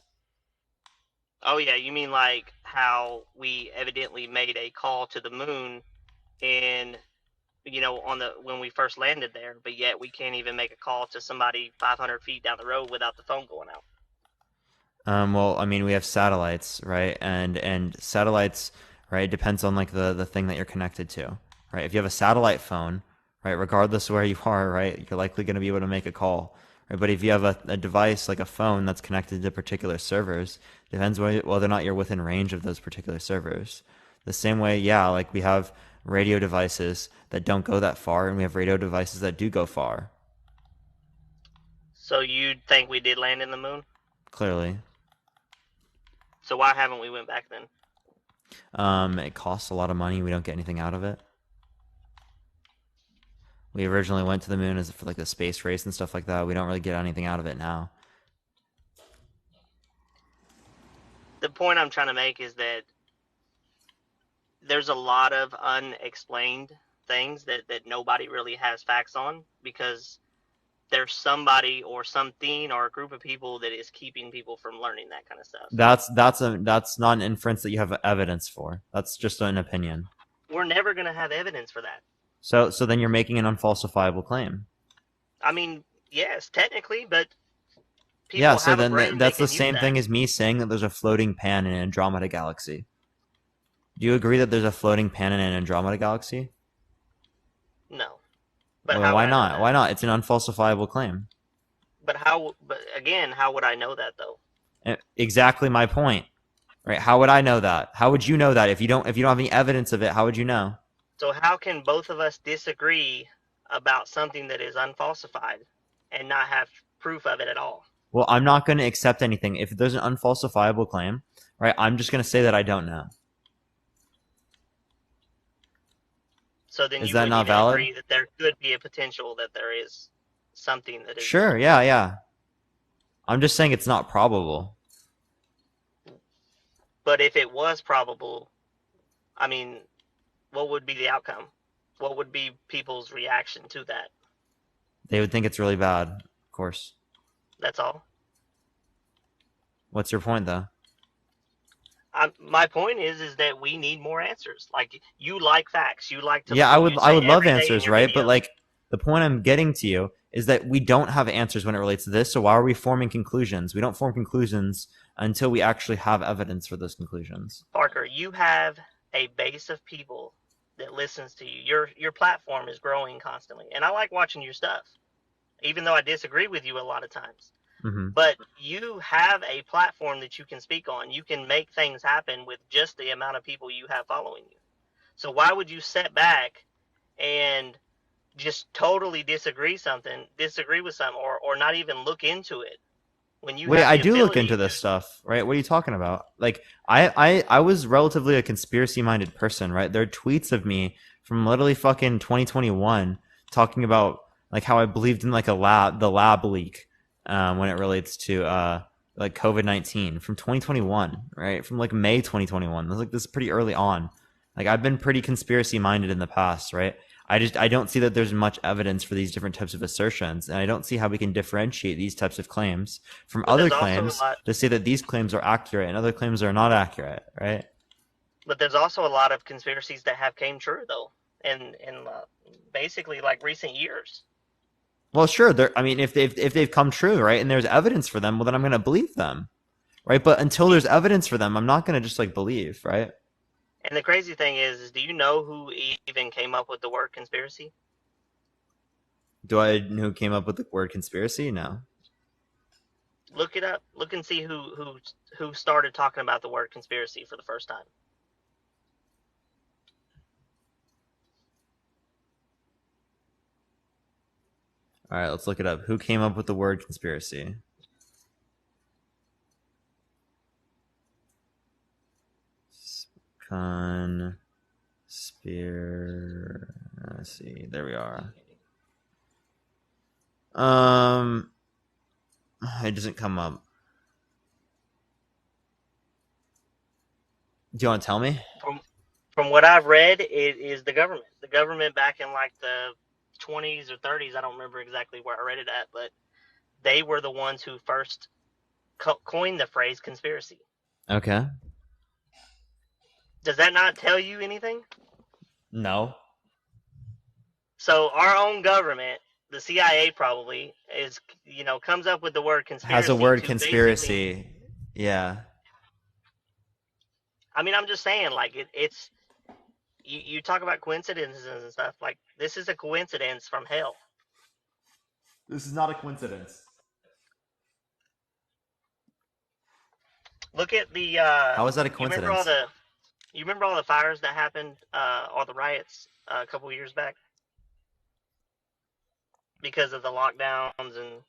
Oh yeah, you mean like how we evidently made a call to the moon in on the when we first landed there, but yet we can't even make a call to somebody 500 feet down the road without the phone going out. Well, I mean, we have satellites, right? And satellites, right, depends on like the thing that you're connected to, right? If you have a satellite phone, right, regardless of where you are, right, you're likely going to be able to make a call, right? But if you have a device like a phone that's connected to particular servers, depends whether or not you're within range of those particular servers. The same way, yeah, like we have radio devices that don't go that far, and we have radio devices that do go far. So you'd think we did land in the moon? Clearly. So why haven't we went back then? It costs a lot of money. We don't get anything out of it. We originally went to the moon as for like the space race and stuff like that. We don't really get anything out of it now. The point I'm trying to make is that there's a lot of unexplained things that nobody really has facts on because there's somebody or something or a group of people that is keeping people from learning that kind of stuff. That's not an inference that you have evidence for. That's just an opinion. We're never going to have evidence for that. So then you're making an unfalsifiable claim. I mean, yes, technically, but Yeah, People so have a then brain, they that's the can use same that. thing as me saying that there's a floating pan in an Andromeda galaxy. Do you agree that there's a floating pan in an Andromeda galaxy? No, but Well, how would why I know not? that? Why not? It's an unfalsifiable claim. But how? But again, how would I know that though? Exactly my point. Right? How would I know that? How would you know that if you don't have any evidence of it? How would you know? So how can both of us disagree about something that is unfalsified and not have proof of it at all? Well, I'm not going to accept anything if there's an unfalsifiable claim. Right? I'm just going to say that I don't know. So then Is you that wouldn't not even valid? agree that there could be a potential that there is something that is. Sure. Yeah. I'm just saying it's not probable. But if it was probable, I mean, what would be the outcome? What would be people's reaction to that? They would think it's really bad, of course. That's all. What's your point, though? My point is that we need more answers. Like, you like facts. You like to Yeah, look. You I say would love every day in answers, your right? But videos. like the point I'm getting to you is that we don't have answers when it relates to this. So why are we forming conclusions? We don't form conclusions until we actually have evidence for those conclusions. Parker, you have a base of people that listens to you. Your platform is growing constantly, and I like watching your stuff, even though I disagree with you a lot of times. Mm-hmm. But you have a platform that you can speak on. You can make things happen with just the amount of people you have following you. So why would you set back and just totally disagree with something, or not even look into it when you Wait, have I the do look ability into this to? stuff, right? What are you talking about? Like, I was relatively a conspiracy-minded person, right? There are tweets of me from literally fucking 2021 talking about like how I believed in like the lab leak, when it relates to like COVID-19 from 2021, right? From like May 2021. This is pretty early on. Like I've been pretty conspiracy-minded in the past, right? I don't see that there's much evidence for these different types of assertions, and I don't see how we can differentiate these types of claims from But other there's also a claims lot. to say that these claims are accurate and other claims are not accurate, right? But there's also a lot of conspiracies that have came true though, in basically like recent years. Well, sure. I mean, if they've come true, right, and there's evidence for them, well, then I'm going to believe them, right? But until there's evidence for them, I'm not going to just like believe, right? And the crazy thing is do you know who even came up with the word conspiracy? Do I know who came up with the word conspiracy? No. Look it up. Look and see who started talking about the word conspiracy for the first time. All right, let's look it up. Who came up with the word conspiracy? Conspiracy. There we are. It doesn't come up. Do you want to tell me? From what I've read, it is the government. The government back in like the 20s or 30s. I don't remember exactly where I read it at, but they were the ones who first coined the phrase conspiracy. Okay. Does that not tell you anything? No. So our own government, the CIA probably, comes up with the word conspiracy. Has a word to conspiracy. basically, Yeah. I mean, I'm just saying, like, it's you talk about coincidences and stuff. Like, this is a coincidence from hell. This is not a coincidence. Look at the. How is that a coincidence? You remember all the fires that happened, all the riots a couple years back, because of the lockdowns and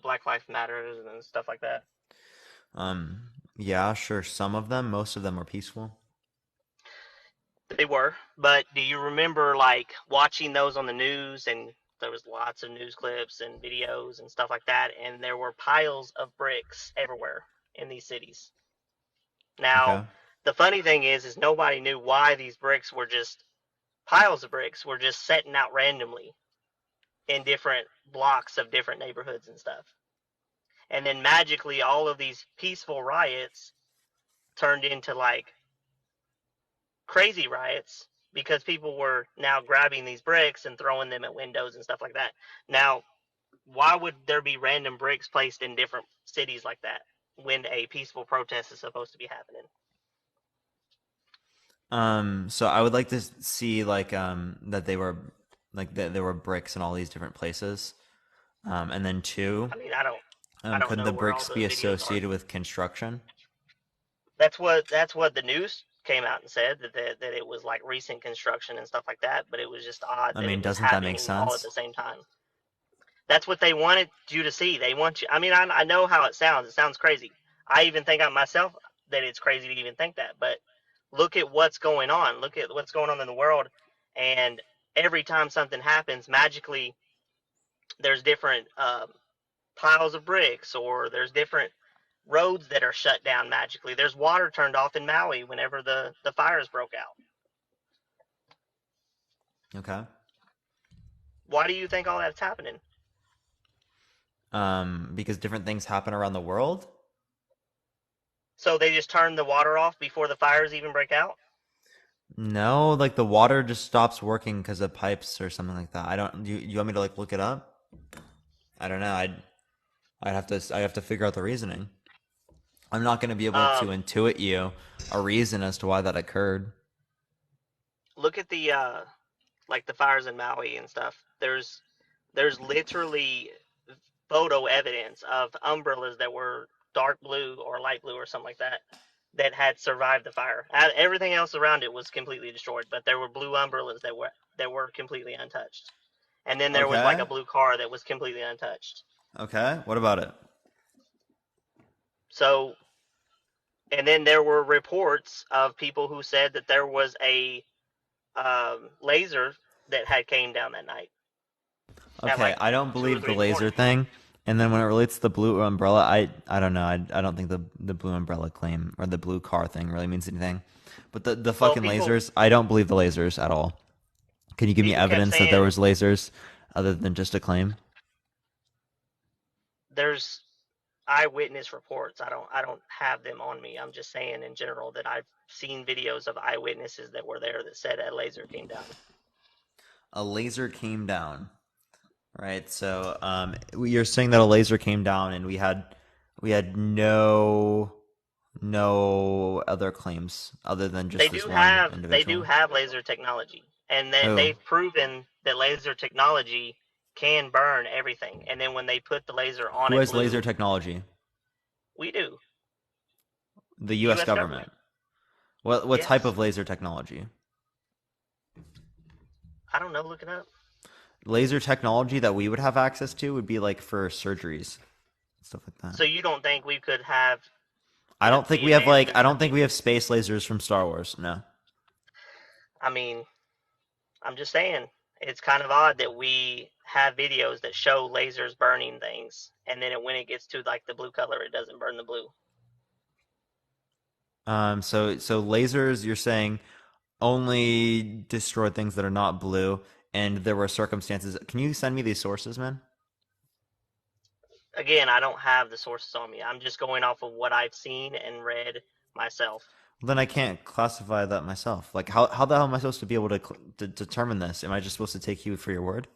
Black Lives Matters and stuff like that. Yeah, sure. Some of them, most of them were peaceful. They were, but do you remember like watching those on the news, and there was lots of news clips and videos and stuff like that, and there were piles of bricks everywhere in these cities. Now, Okay. the funny thing is nobody knew why these bricks were just piles of bricks were just setting out randomly in different blocks of different neighborhoods and stuff. And then magically all of these peaceful riots turned into like crazy riots because people were now grabbing these bricks and throwing them at windows and stuff like that. Now, why would there be random bricks placed in different cities like that when a peaceful protest is supposed to be happening? So I would like to see like that they were like that there were bricks in all these different places. And then two, I mean, I don't could know the where all bricks be the videos are. associated with construction? That's what the news came out and said that it was like recent construction and stuff like that. But it was just odd I that mean, it was doesn't that make happening all at sense? the same time. That's what they wanted you to see. They want you. I mean, I know how it sounds. It sounds crazy. I even think of myself that it's crazy to even think that. But look at what's going on. Look at what's going on in the world. And every time something happens, magically, there's different piles of bricks, or there's different roads that are shut down magically. There's water turned off in Maui whenever the fires broke out. Okay. Why do you think all that's happening? Because different things happen around the world. So they just turn the water off before the fires even break out? No, like the water just stops working because of pipes or something like that. I don't. You want me to like look it up? I don't know. I'd have to figure out the reasoning. I'm not going to be able to Um, intuit you a reason as to why that occurred. Look at the like the fires in Maui and stuff. There's literally photo evidence of umbrellas that were dark blue or light blue or something like that that had survived the fire. Everything else around it was completely destroyed, but there were blue umbrellas that were completely untouched. And then there was like Okay. a blue car that was completely untouched. Okay. What about it? So, and then there were reports of people who said that there was a laser that had came down that night at Okay, like I don't 2 or believe 3 the in the morning. laser thing. And then when it relates to the blue umbrella, I don't know. I don't think the blue umbrella claim or the blue car thing really means anything. But the Well, fucking lasers, I don't believe the lasers at all. Can you give me people kept evidence that there saying was lasers other than just a claim? there's eyewitness reports. I don't have them on me. I'm just saying in general that I've seen videos of eyewitnesses that were there that said a laser came down. A laser came down, right? So, you're saying that a laser came down, and we had no other claims other than just this one They do individual. have laser technology, and that Who? they've proven that laser technology can burn everything. And then when they put the laser on Who it has laser blue, technology? we do. The The U.S. U.S. government. government. What type Yes. of laser technology? I don't know. Look it up. Laser technology that we would have access to would be like for surgeries, stuff like that. So you don't think we could have I don't think the we have like I advancements don't that think we? we have space lasers from Star Wars. No. I mean, I'm just saying it's kind of odd that we have videos that show lasers burning things, and then when it gets to like the blue color, it doesn't burn the blue. So lasers, you're saying only destroy things that are not blue, and there were circumstances. Can you send me these sources, man? Again, I don't have the sources on me. I'm just going off of what I've seen and read myself. Then I can't classify that myself. Like, how the hell am I supposed to be able to determine this? Am I just supposed to take you for your word?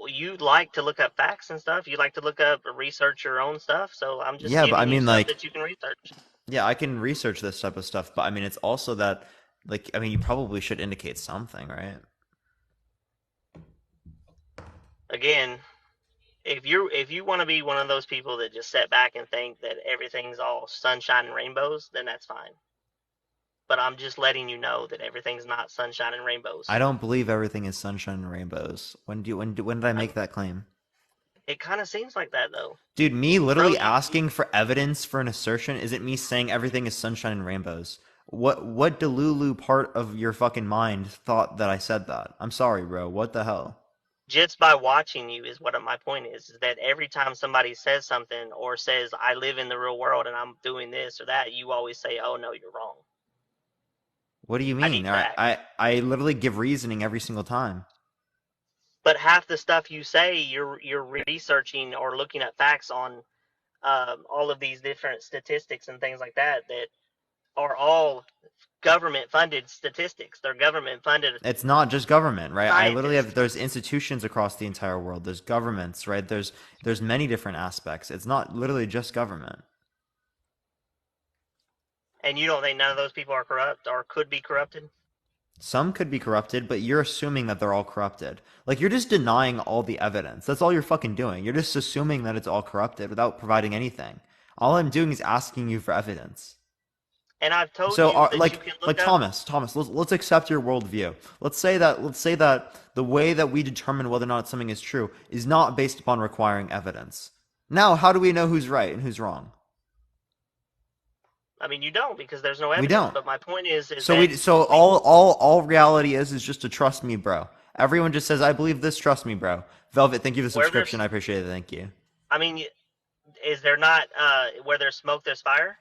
You like to look up facts and stuff. You like to look up research your own stuff. So I'm just Yeah, but I giving you mean, stuff like, that you can research. yeah, I can research this type of stuff, but I mean, it's also that, like, I mean, you probably should indicate something, right? Again, if you want to be one of those people that just sit back and think that everything's all sunshine and rainbows, then that's fine. But I'm just letting you know that everything's not sunshine and rainbows. I don't believe everything is sunshine and rainbows. When did I make that claim? It kind of seems like that though, Dude, me bro. literally asking for evidence for an assertion isn't me saying everything is sunshine and rainbows. What delulu part of your fucking mind thought that I said that? I'm sorry, bro. What the hell? Just by watching you is what my point is that every time somebody says something or says I live in the real world and I'm doing this or that, you always say, "Oh no, you're wrong. What do you I mean? need I facts." I, I literally give reasoning every single time. But half the stuff you say, you're researching or looking at facts on all of these different statistics and things like that that are all government-funded statistics. They're government-funded It's not just government, right? I literally have scientists. there's institutions across the entire world. There's governments, right? There's many different aspects. It's not literally just government. And you don't think none of those people are corrupt or could be corrupted? Some could be corrupted, but you're assuming that they're all corrupted. Like you're just denying all the evidence. That's all you're fucking doing. You're just assuming that it's all corrupted without providing anything. All I'm doing is asking you for evidence. And I've told So, you that you can like look up. Thomas, let's accept your worldview. Let's say that the way that we determine whether or not something is true is not based upon requiring evidence. Now, how do we know who's right and who's wrong? I mean, you don't, because there's no We evidence. don't. But my point is So all reality is just to trust me, bro. Everyone just says I believe this. Trust me, bro. Velvet, thank you for the Where subscription. there's, I appreciate it. Thank you. I mean, is there not where there's smoke, there's fire?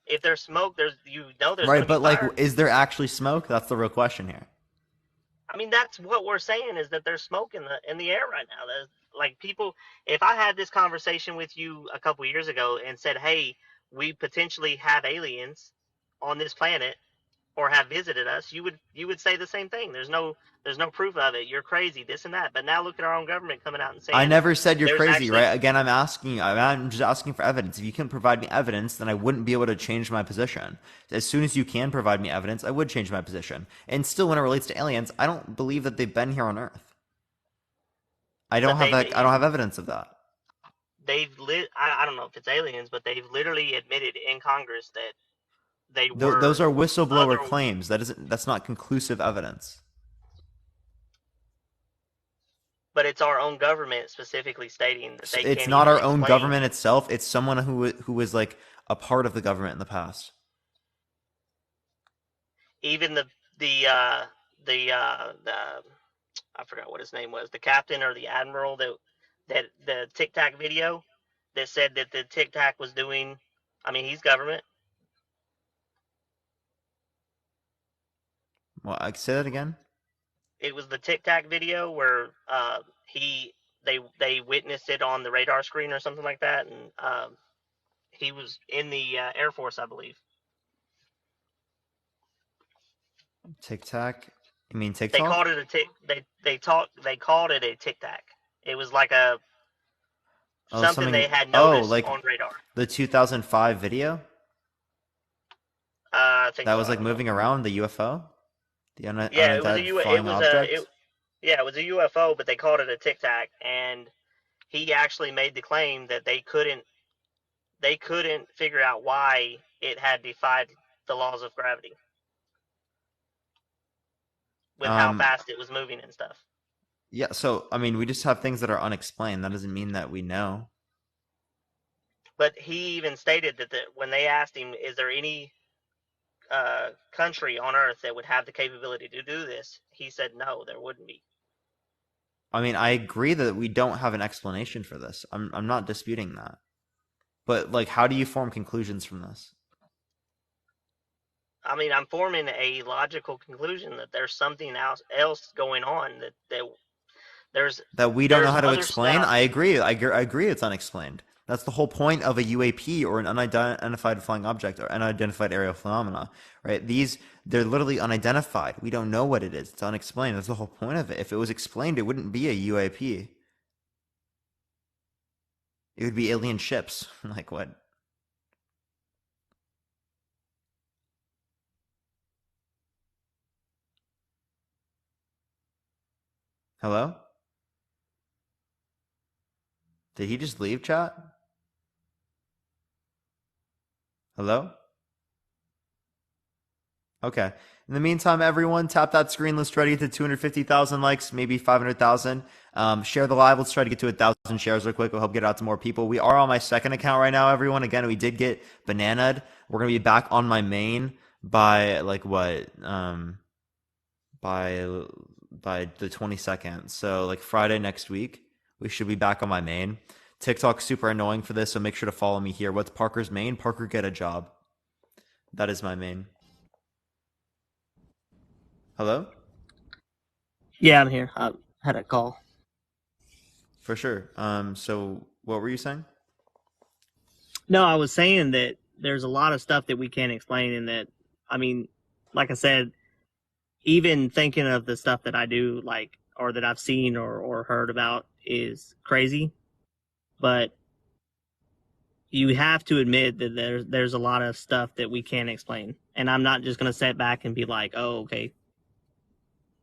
If there's smoke, there's there's Right, gonna but be like, fire. is there actually smoke? That's the real question here. I mean, that's what we're saying, is that there's smoke in the air right now. There's, like, people. If I had this conversation with you a couple years ago and said, "Hey, we potentially have aliens on this planet or have visited us," you would say the same thing. There's no proof of it. You're crazy, this and that. But now look at our own government coming out and I saying never said you're there's crazy, actually. right? Again, I'm just asking for evidence. If you can provide me evidence, then I wouldn't be able to change my position. As soon as you can provide me evidence, I would change my position. And still, when it relates to aliens, I don't believe that they've been here on Earth. I don't But have evidence of that. I don't know if it's aliens, but they've literally admitted in Congress that they were Those are whistleblower other. claims. That's not conclusive evidence. But it's our own government specifically stating that they It's can't not even our own explain. government itself. It's someone who was like a part of the government in the past. Even the I forgot what his name was, the captain or the admiral that the Tic Tac video that said that the Tic Tac was doing. I mean, he's government. Well, I say that again. It was the Tic Tac video where they witnessed it on the radar screen or something like that, and he was in the Air Force, I believe. Tic Tac. You mean They TikTok? called it a tick. They called it a Tic Tac. It was like a something they had noticed like on radar. the 2005 video I think that so. was like moving around the UFO, the Yeah, it was a unidentified object. it was a UFO, but they called it a Tic Tac, and he actually made the claim that they couldn't figure out why it had defied the laws of gravity with how fast it was moving and stuff. Yeah, so I mean, we just have things that are unexplained. That doesn't mean that we know. But he even stated that when they asked him, "Is there any country on Earth that would have the capability to do this?" he said, "No, there wouldn't be." I mean, I agree that we don't have an explanation for this. I'm not disputing that. But like, how do you form conclusions from this? I mean, I'm forming a logical conclusion that there's something else going on, that we don't know how to other explain. stuff. I agree. I agree. It's unexplained. That's the whole point of a UAP, or an unidentified flying object, or unidentified aerial phenomena, right? They're literally unidentified. We don't know what it is. It's unexplained. That's the whole point of it. If it was explained, it wouldn't be a UAP. It would be alien ships. Like what? Hello? Did he just leave, chat? Hello? Okay. In the meantime, everyone, tap that screen. Let's try to get to 250,000 likes, maybe 500,000. Share the live. Let's try to get to 1,000 shares real quick. We'll help get it out to more people. We are on my second account right now, everyone. Again, we did get bananaed. We're going to be back on my main by like what? By the 22nd. So like Friday next week, we should be back on my main. TikTok's super annoying for this, so make sure to follow me here. What's Parker's main? Parker Get a Job. That is my main. Hello? Yeah, I'm here. I had a call. For sure. So what were you saying? No, I was saying that there's a lot of stuff that we can't explain, and that, I mean, like I said, even thinking of the stuff that I do, like, or that I've seen or heard about, is crazy. But you have to admit that there's a lot of stuff that we can't explain, and I'm not just going to sit back and be like, oh, okay,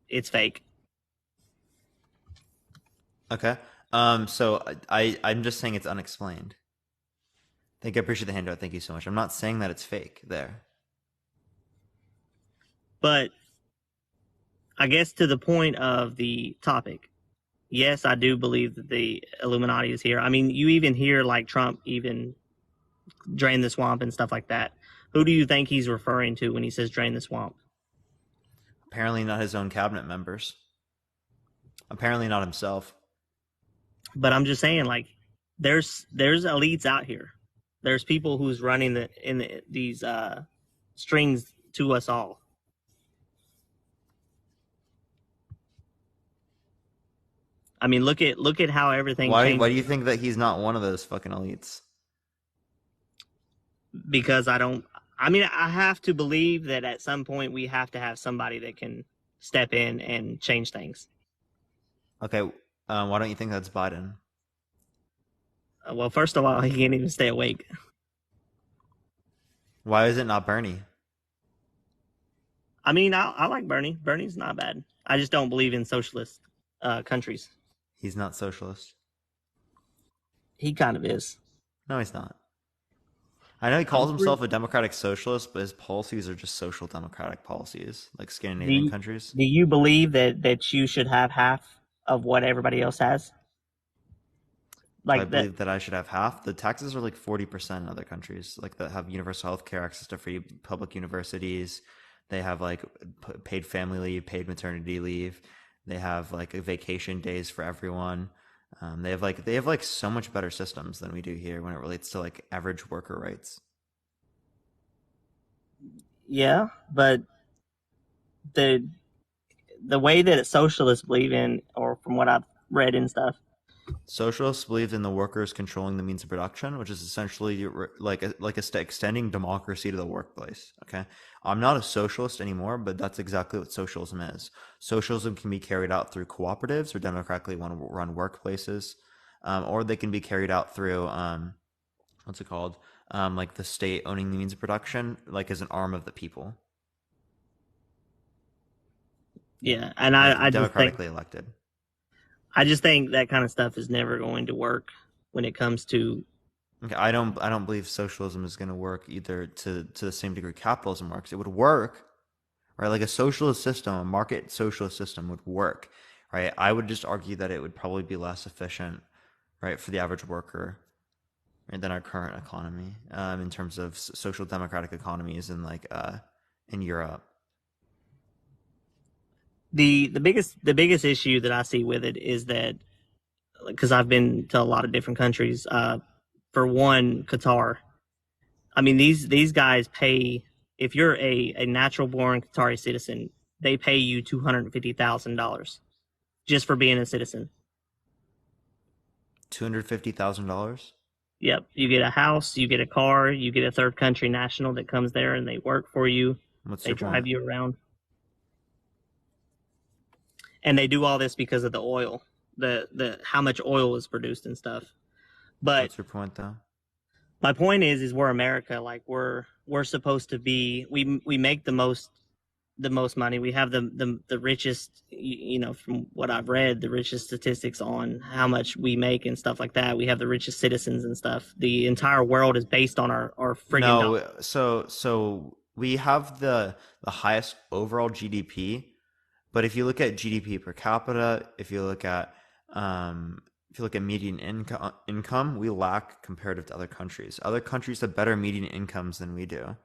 it's fake. Okay. So I'm just saying it's unexplained. Thank you. I appreciate the handout. Thank you so much. I'm not saying that it's fake there. But I guess to the point of the topic, yes, I do believe that the Illuminati is here. I mean, you even hear like Trump even drain the swamp and stuff like that. Who do you think he's referring to when he says drain the swamp? Apparently not his own cabinet members. Apparently not himself. But I'm just saying, like, there's elites out here. There's people who's running these strings to us all. I mean, look at how everything changed. Why do you think that he's not one of those fucking elites? Because I have to believe that at some point we have to have somebody that can step in and change things. Okay, why don't you think that's Biden? Well, first of all, he can't even stay awake. Why is it not Bernie? I mean, I like Bernie. Bernie's not bad. I just don't believe in socialist countries. He's not socialist. He kind of is. No, he's not. I know he calls himself a democratic socialist, but his policies are just social democratic policies, like Scandinavian countries. Do you believe that you should have half of what everybody else has? Like I believe that I should have half. The taxes are like 40% in other countries, like that have universal health care, access to free public universities. They have like paid family leave, paid maternity leave. They have like vacation days for everyone. They have like so much better systems than we do here when it relates to like average worker rights. Yeah, but the way that socialists believe in, or from what I've read and stuff, socialists believe in the workers controlling the means of production, which is essentially extending democracy to the workplace. Okay, I'm not a socialist anymore, but that's exactly what socialism is. Socialism can be carried out through cooperatives or democratically run workplaces, or they can be carried out through what's it called? Like the state owning the means of production, like as an arm of the people. Yeah, and I democratically elected. I just think that kind of stuff is never going to work when it comes to. Okay, I don't believe socialism is going to work either to the same degree capitalism works. It would work, right? Like a socialist system, a market socialist system would work, right? I would just argue that it would probably be less efficient, right, for the average worker, right, than our current economy, in terms of social democratic economies in in Europe. The biggest issue that I see with it is that, because I've been to a lot of different countries. For one, Qatar. I mean, these guys pay, if you're a natural born Qatari citizen, they pay you $250,000 just for being a citizen. $250,000. Yep, you get a house, you get a car, you get a third country national that comes there and they work for you. They drive you around. And they do all this because of the oil, the how much oil is produced and stuff. But what's your point, though? My point is we're America. Like we're supposed to be. We make the most money. We have the richest. You know, from what I've read, the richest statistics on how much we make and stuff like that. We have the richest citizens and stuff. The entire world is based on our friggin' No, so we have the highest overall GDP. But if you look at GDP per capita, if you look at median income, we lack comparative to other countries. Other countries have better median incomes than we do.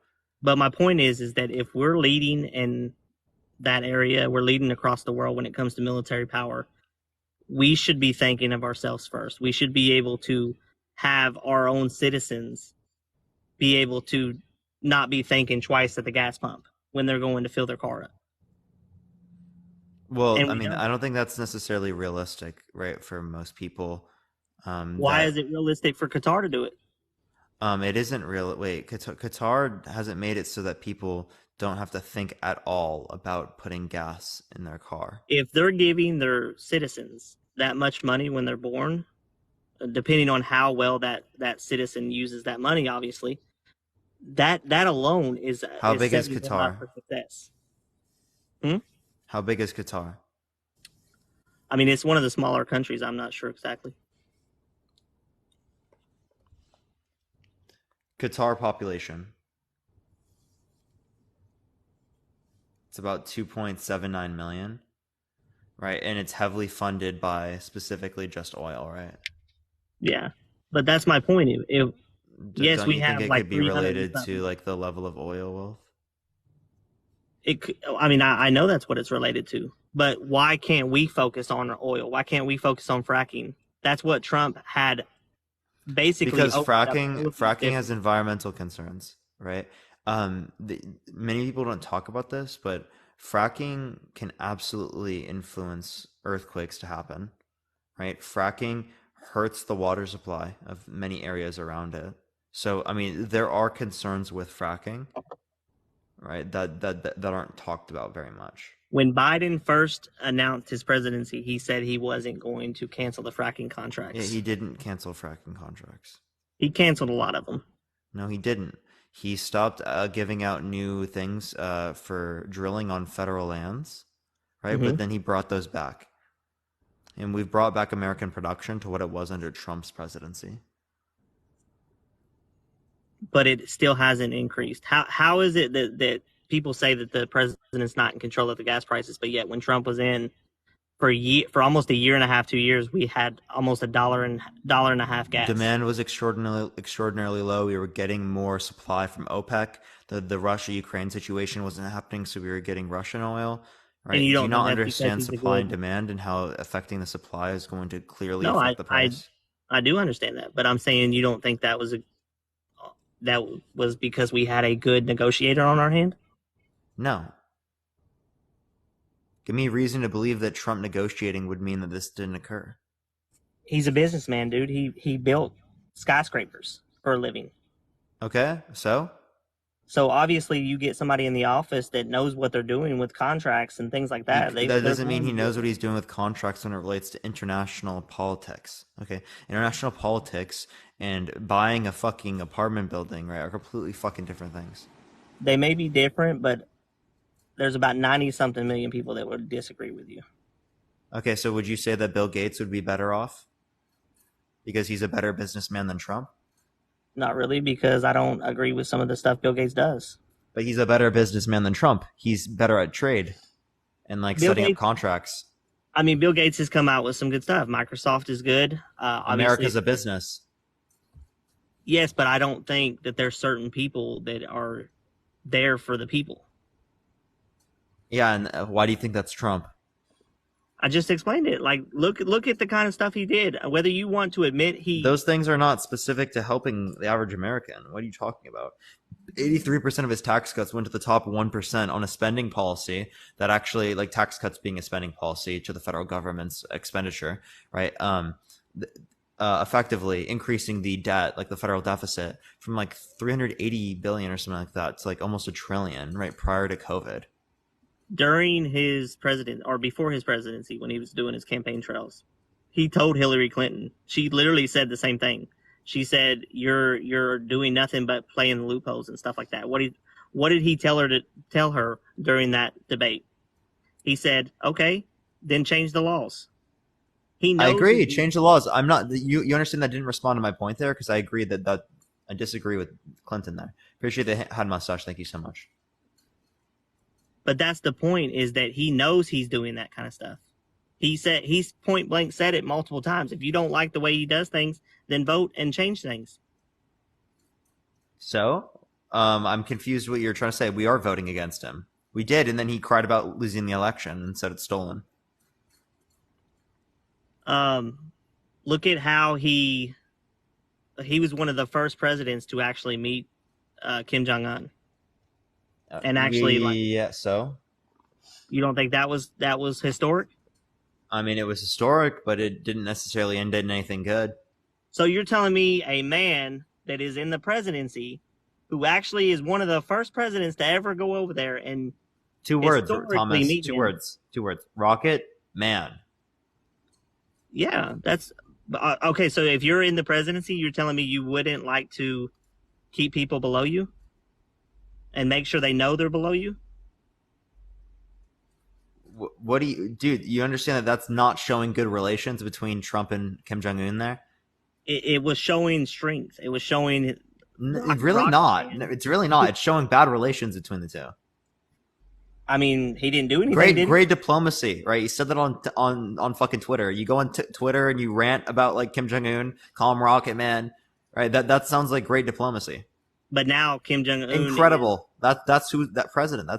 But my point is that if we're leading in that area, we're leading across the world when it comes to military power, we should be thinking of ourselves first. We should be able to have our own citizens be able to not be thinking twice at the gas pump when they're going to fill their car up. Well, I mean, I don't think that's necessarily realistic, right, for most people. Why is it realistic for Qatar to do it? It isn't real. Wait, Qatar hasn't made it so that people don't have to think at all about putting gas in their car. If they're giving their citizens that much money when they're born, depending on how well that citizen uses that money, obviously, that alone is How big is setting them Qatar? up for success. How big is Qatar? I mean, it's one of the smaller countries. I'm not sure exactly. Qatar population. It's about 2.79 million, right? And it's heavily funded by specifically just oil, right? Yeah, but that's my point. Yes, Don't we you have think it like could be 300 related something. to like the level of oil wealth? I mean, I know that's what it's related to, but why can't we focus on oil? Why can't we focus on fracking? That's what Trump had basically. Because opened up fracking has environmental concerns, right? Many people don't talk about this, but fracking can absolutely influence earthquakes to happen, right? Fracking hurts the water supply of many areas around it. So, I mean, there are concerns with fracking, right? That aren't talked about very much. When Biden first announced his presidency, he said he wasn't going to cancel the fracking contracts. Yeah, he didn't cancel fracking contracts. He canceled a lot of them. No, he didn't. He stopped giving out new things for drilling on federal lands, right? Mm-hmm. But then he brought those back. And we've brought back American production to what it was under Trump's presidency. But it still hasn't increased. How is it that people say that the president's not in control of the gas prices, but yet when Trump was in for almost a year and a half, 2 years, we had almost $1.50 gas. Demand was extraordinarily low. We were getting more supply from OPEC. The Russia-Ukraine situation wasn't happening, so we were getting Russian oil. Right? And you Do you not think that's understand because he's a supply and good- demand and how affecting the supply is going to clearly No, affect the price? I do understand that, but I'm saying you don't think that was because we had a good negotiator on our hand? No. Give me a reason to believe that Trump negotiating would mean that this didn't occur. He's a businessman, dude. He built skyscrapers for a living. Okay, so? So obviously you get somebody in the office that knows what they're doing with contracts and things like that. That doesn't mean he knows what he's doing with contracts when it relates to international politics. Okay, international politics and buying a fucking apartment building, right, are completely fucking different things. They may be different, but there's about 90-something million people that would disagree with you. Okay, so would you say that Bill Gates would be better off because he's a better businessman than Trump? Not really, because I don't agree with some of the stuff Bill Gates does. But he's a better businessman than Trump. He's better at trade and like setting up contracts. I mean, Bill Gates has come out with some good stuff. Microsoft is good. America's a business. Yes, but I don't think that there's certain people that are there for the people. Yeah, and why do you think that's Trump? I just explained it. Like, look at the kind of stuff he did. Whether you want to admit those things are not specific to helping the average American. What are you talking about? 83% of his tax cuts went to the top 1% on a spending policy that actually, like tax cuts being a spending policy to the federal government's expenditure, right? Effectively increasing the debt, like the federal deficit, from like 380 billion or something like that to like almost $1 trillion, right? Prior to COVID. During his or before his presidency, when he was doing his campaign trails, he told Hillary Clinton, she literally said the same thing. She said, you're doing nothing but playing the loopholes and stuff like that. What did he tell her during that debate? He said, okay, then change the laws. He knows. I agree. Change the laws. I'm not, you understand that I didn't respond to my point there because I agree that I disagree with Clinton there. Appreciate the head mustache. Thank you so much. But that's the point, is that he knows he's doing that kind of stuff. He's point blank said it multiple times. If you don't like the way he does things, then vote and change things. So, I'm confused what you're trying to say. We are voting against him. We did, and then he cried about losing the election and said it's stolen. Look at how he was one of the first presidents to actually meet Kim Jong-un. And actually, yeah, so you don't think that was historic? I mean, it was historic, but it didn't necessarily end in anything good. So you're telling me a man that is in the presidency, who actually is one of the first presidents to ever go over there and 2 words, historically Thomas. meet 2 him. words. 2 words. Rocket Man. Yeah, that's okay. So if you're in the presidency, you're telling me you wouldn't like to keep people below you and make sure they know they're below you? What do you, dude? You understand that that's not showing good relations between Trump and Kim Jong Un there? It was showing strength. It was showing. Really not. It's really not. It's showing bad relations between the two. I mean, he didn't do anything. Great diplomacy, right? You said that on fucking Twitter. You go on Twitter and you rant about like Kim Jong Un, call him Rocket Man, right? That sounds like great diplomacy. But now Kim Jong Un, incredible. That's who that president.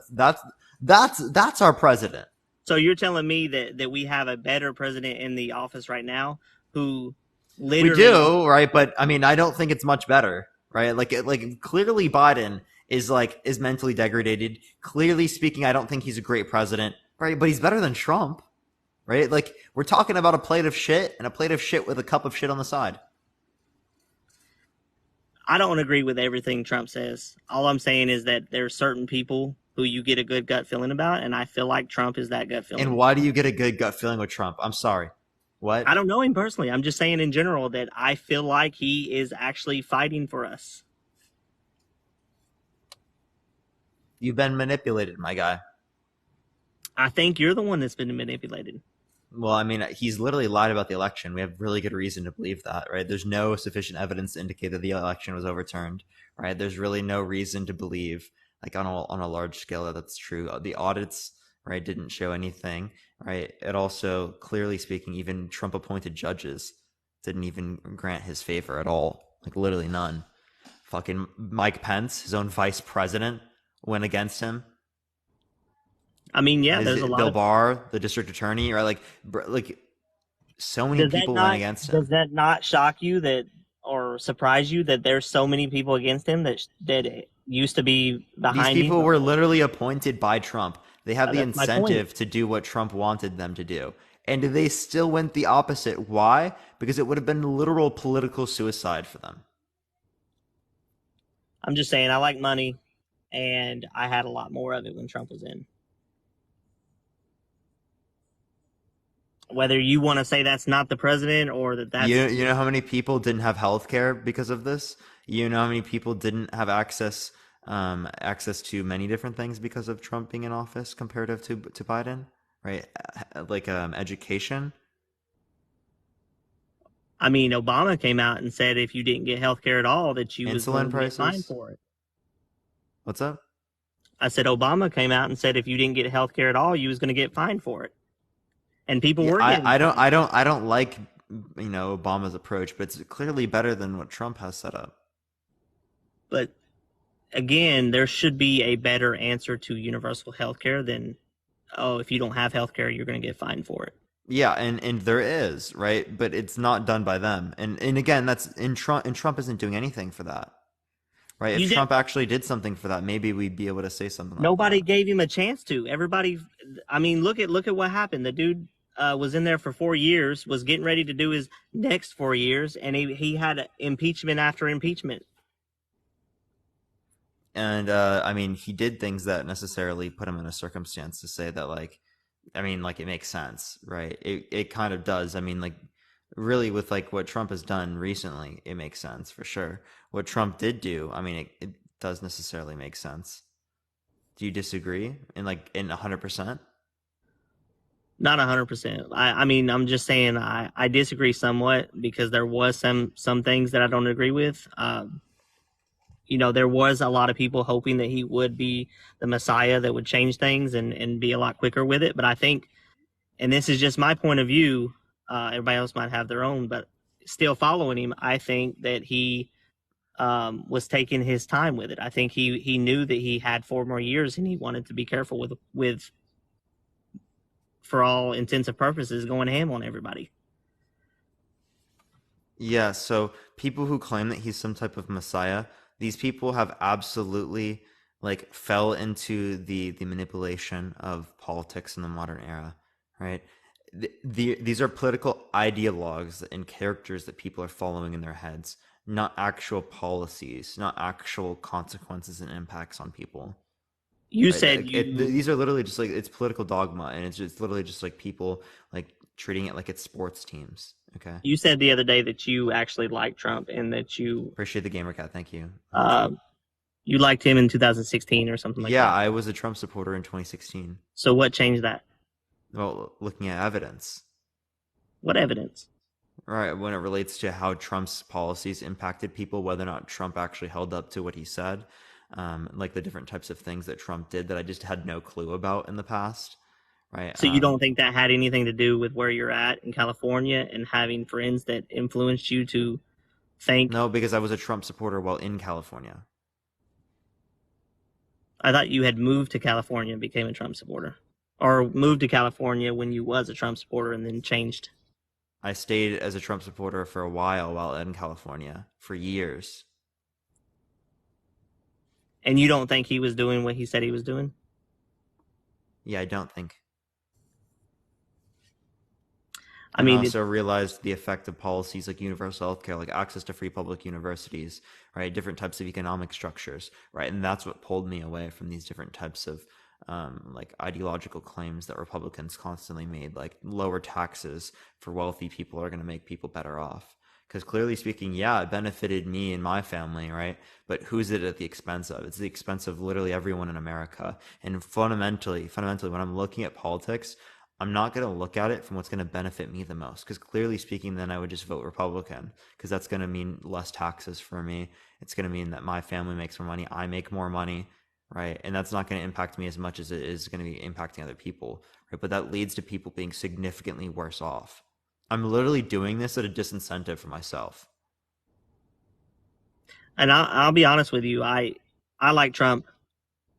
That's our president. So you're telling me that we have a better president in the office right now who literally we do, right? But I mean, I don't think it's much better, right? Like clearly Biden is mentally degraded. Clearly speaking, I don't think he's a great president, right? But he's better than Trump, right? Like we're talking about a plate of shit and a plate of shit with a cup of shit on the side. I don't agree with everything Trump says. All I'm saying is that there are certain people who you get a good gut feeling about, and I feel like Trump is that gut feeling. And why do you get a good gut feeling with Trump? I'm sorry. What? I don't know him personally. I'm just saying in general that I feel like he is actually fighting for us. You've been manipulated, my guy. I think you're the one that's been manipulated. Well, I mean, he's literally lied about the election. We have really good reason to believe that, right? There's no sufficient evidence to indicate that the election was overturned, right? There's really no reason to believe, like on a large scale, that that's true. The audits, right, didn't show anything, right? It also, clearly speaking, even Trump-appointed judges didn't even grant his favor at all, like literally none. Fucking Mike Pence, his own vice president, went against him. I mean, yeah, there's a lot Bill of Barr, the district attorney, right? Like so many people went against him. Does that not shock you that, or surprise you that there's so many people against him that used to be behind him? These people were literally appointed by Trump. They have the incentive to do what Trump wanted them to do. And they still went the opposite. Why? Because it would have been literal political suicide for them. I'm just saying, I like money, and I had a lot more of it when Trump was in. Whether you want to say that's not the president or that's... You know how many people didn't have health care because of this? You know how many people didn't have access to many different things because of Trump being in office comparative to Biden, right? Like education. I mean, Obama came out and said if you didn't get health care at all, that you was going insulin to prices. get fined for it. What's up? I said Obama came out and said if you didn't get health care at all, you was going to get fined for it. And people were getting I don't like, you know, Obama's approach, but it's clearly better than what Trump has set up. But again, there should be a better answer to universal health care than, oh, if you don't have health care, you're going to get fined for it. Yeah, and there is, right? But it's not done by them. And again, that's in Trump, and Trump isn't doing anything for that. Right? If Trump actually did something for that, maybe we'd be able to say something like Nobody that. gave him a chance to. Everybody, I mean, look at what happened. The dude was in there for 4 years, was getting ready to do his next 4 years, and he had impeachment after impeachment. And I mean, he did things that necessarily put him in a circumstance to say that, like, I mean, like, it makes sense, right? It kind of does. I mean, like, really, with like what Trump has done recently, it makes sense for sure. What Trump did do, I mean, it does necessarily make sense. Do you disagree in 100%? Not 100%. I mean, I'm just saying I disagree somewhat because there was some things that I don't agree with. You know, there was a lot of people hoping that he would be the Messiah that would change things and be a lot quicker with it. But I think, and this is just my point of view, everybody else might have their own, but still following him, I think that he was taking his time with it. I think he knew that he had 4 more years and he wanted to be careful with for all intents and purposes, going ham on everybody. Yeah, so people who claim that he's some type of Messiah, these people have absolutely fell into the manipulation of politics in the modern era, right? These are political ideologues and characters that people are following in their heads. not actual policies, not actual consequences and impacts on people. You Right? said These are literally just like, it's political dogma, and it's just literally just like people like treating it like it's sports teams. Okay. you said the other day that you actually liked Trump and that you Appreciate the gamer cat. Thank you. you liked him in 2016 or something like Yeah, that. I was a Trump supporter in 2016. So what changed that? Well, looking at evidence. What evidence? Right, when it relates to how Trump's policies impacted people, whether or not Trump actually held up to what he said, like the different types of things that Trump did that I just had no clue about in the past, right? So you don't think that had anything to do with where you're at in California and having friends that influenced you to think? No, because I was a Trump supporter while in California. I thought you had moved to California and became a Trump supporter, or moved to California when you was a Trump supporter and then changed. I stayed as a Trump supporter for a while in California, for years. And you don't think he was doing what he said he was doing? Yeah, I don't think. I mean, also realized the effect of policies like universal healthcare, like access to free public universities, right? Different types of economic structures, right? And that's what pulled me away from these different types of like ideological claims that Republicans constantly made, like lower taxes for wealthy people are going to make people better off. Because clearly speaking, yeah, it benefited me and my family, right? But who's it at the expense of? It's the expense of literally everyone in America. And fundamentally, when I'm looking at politics, I'm not going to look at it from what's going to benefit me the most, because clearly speaking, then I would just vote Republican, because that's going to mean less taxes for me. It's going to mean that my family makes more money, I make more money, right? And that's not going to impact me as much as it is going to be impacting other people, right? But that leads to people being significantly worse off. I'm literally doing this at a disincentive for myself. And I'll be honest with you, I like Trump,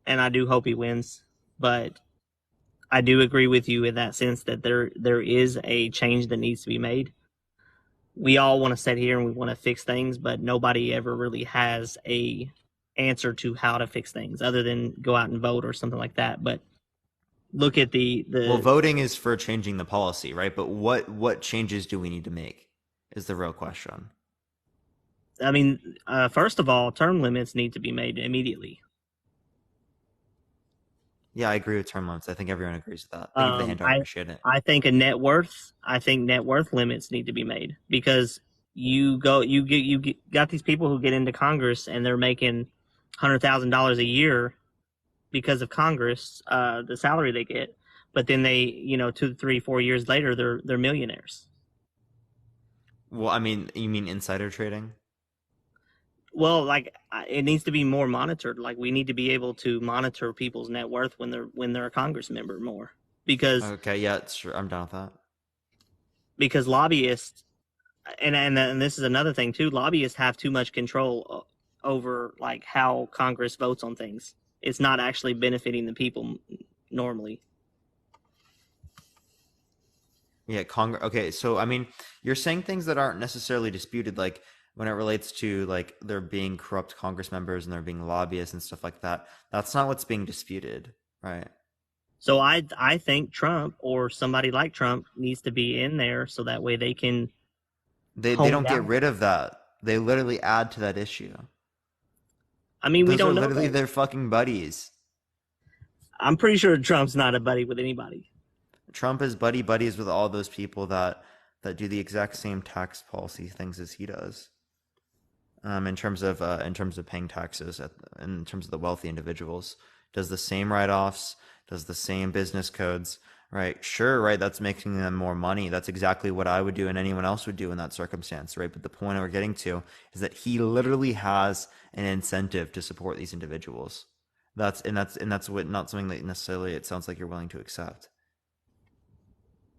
and I do hope he wins, but I do agree with you in that sense that there is a change that needs to be made. We all want to sit here and we want to fix things, but nobody ever really has a answer to how to fix things other than go out and vote or something like that. But look at the well, voting is for changing the policy, right? But what changes do we need to make is the real question. I mean, first of all, term limits need to be made immediately. Yeah, I agree with term limits. I think everyone agrees with that. Thank you for the handout. I appreciate it. I think net worth limits need to be made, because you got these people who get into Congress and they're making $100,000 a year because of Congress, the salary they get, but then they, 2, 3, 4 years later, they're millionaires. Well, I mean, you mean insider trading? Well, like, it needs to be more monitored. Like, we need to be able to monitor people's net worth when they're a Congress member more, because okay, yeah, sure, I'm down with that. Because lobbyists, and this is another thing too, lobbyists have too much control over like how Congress votes on things. It's not actually benefiting the people normally. Yeah, Congress. Okay, so I mean, you're saying things that aren't necessarily disputed, like when it relates to like there being corrupt Congress members and there being lobbyists and stuff like that. That's not what's being disputed, right? So I think Trump or somebody like Trump needs to be in there so that way they can. They don't get rid of that. They literally add to that issue. I mean, we don't know. Those are literally their fucking buddies. I'm pretty sure Trump's not a buddy with anybody. Trump is buddies with all those people that do the exact same tax policy things as he does. In terms of paying taxes, in terms of the wealthy individuals, does the same write-offs, does the same business codes, right? Sure, right? That's making them more money. That's exactly what I would do and anyone else would do in that circumstance, right? But the point we're getting to is that he literally has an incentive to support these individuals. That's what, not something that necessarily it sounds like you're willing to accept.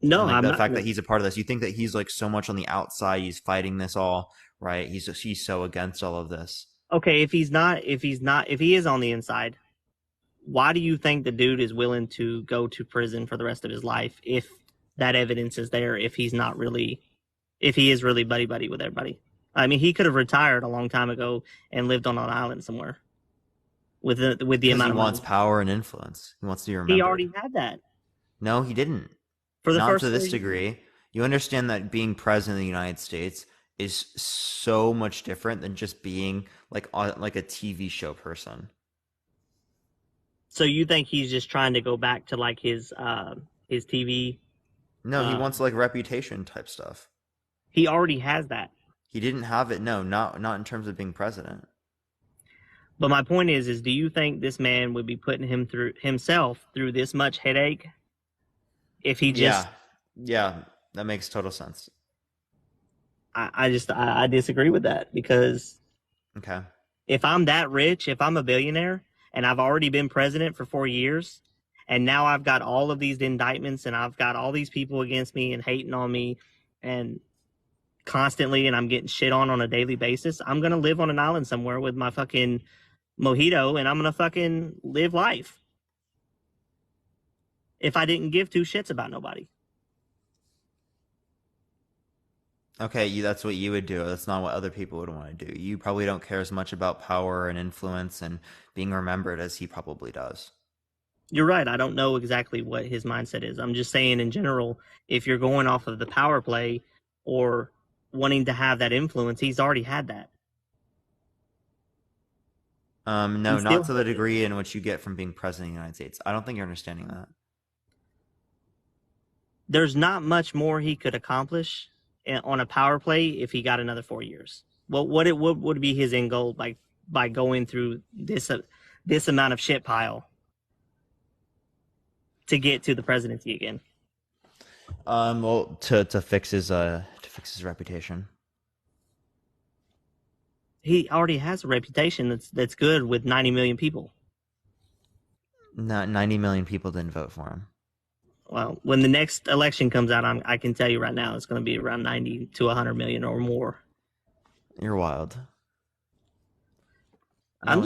No, like I'm the not. fact that he's a part of this. You think that he's like so much on the outside, he's fighting this all, right? He's so against all of this. Okay, if he is on the inside, why do you think the dude is willing to go to prison for the rest of his life if that evidence is there, if he is really buddy with everybody? I mean, he could have retired a long time ago and lived on an island somewhere with the amount of money. He wants power and influence. He wants to be remembered. He already had that. No, he didn't. For the Not first to this degree. You understand that being president of the United States is so much different than just being like a TV show person. So you think he's just trying to go back to like his TV? No, he wants like reputation type stuff. He already has that. He didn't have it. No, not in terms of being president. But my point is do you think this man would be putting himself through this much headache if he just? Yeah, that makes total sense. I disagree with that, because Okay. if I'm that rich, if I'm a billionaire and I've already been president for 4 years, and now I've got all of these indictments and I've got all these people against me and hating on me and constantly, and I'm getting shit on a daily basis, I'm going to live on an island somewhere with my fucking mojito and I'm going to fucking live life if I didn't give two shits about nobody. Okay, that's what you would do. That's not what other people would want to do. You probably don't care as much about power and influence and being remembered as he probably does. You're right. I don't know exactly what his mindset is. I'm just saying in general, if you're going off of the power play or wanting to have that influence, he's already had that. No, not to the degree in which you get from being president of the United States. I don't think you're understanding that. There's not much more he could accomplish on a power play if he got another 4 years. Well, what would be his end goal by going through this amount of shit pile to get to the presidency again? Well, to fix his reputation. He already has a reputation that's good with 90 million people. Not 90 million people didn't vote for him. Well, when the next election comes out, I can tell you right now, it's going to be around 90 to 100 million or more. You're wild. I'm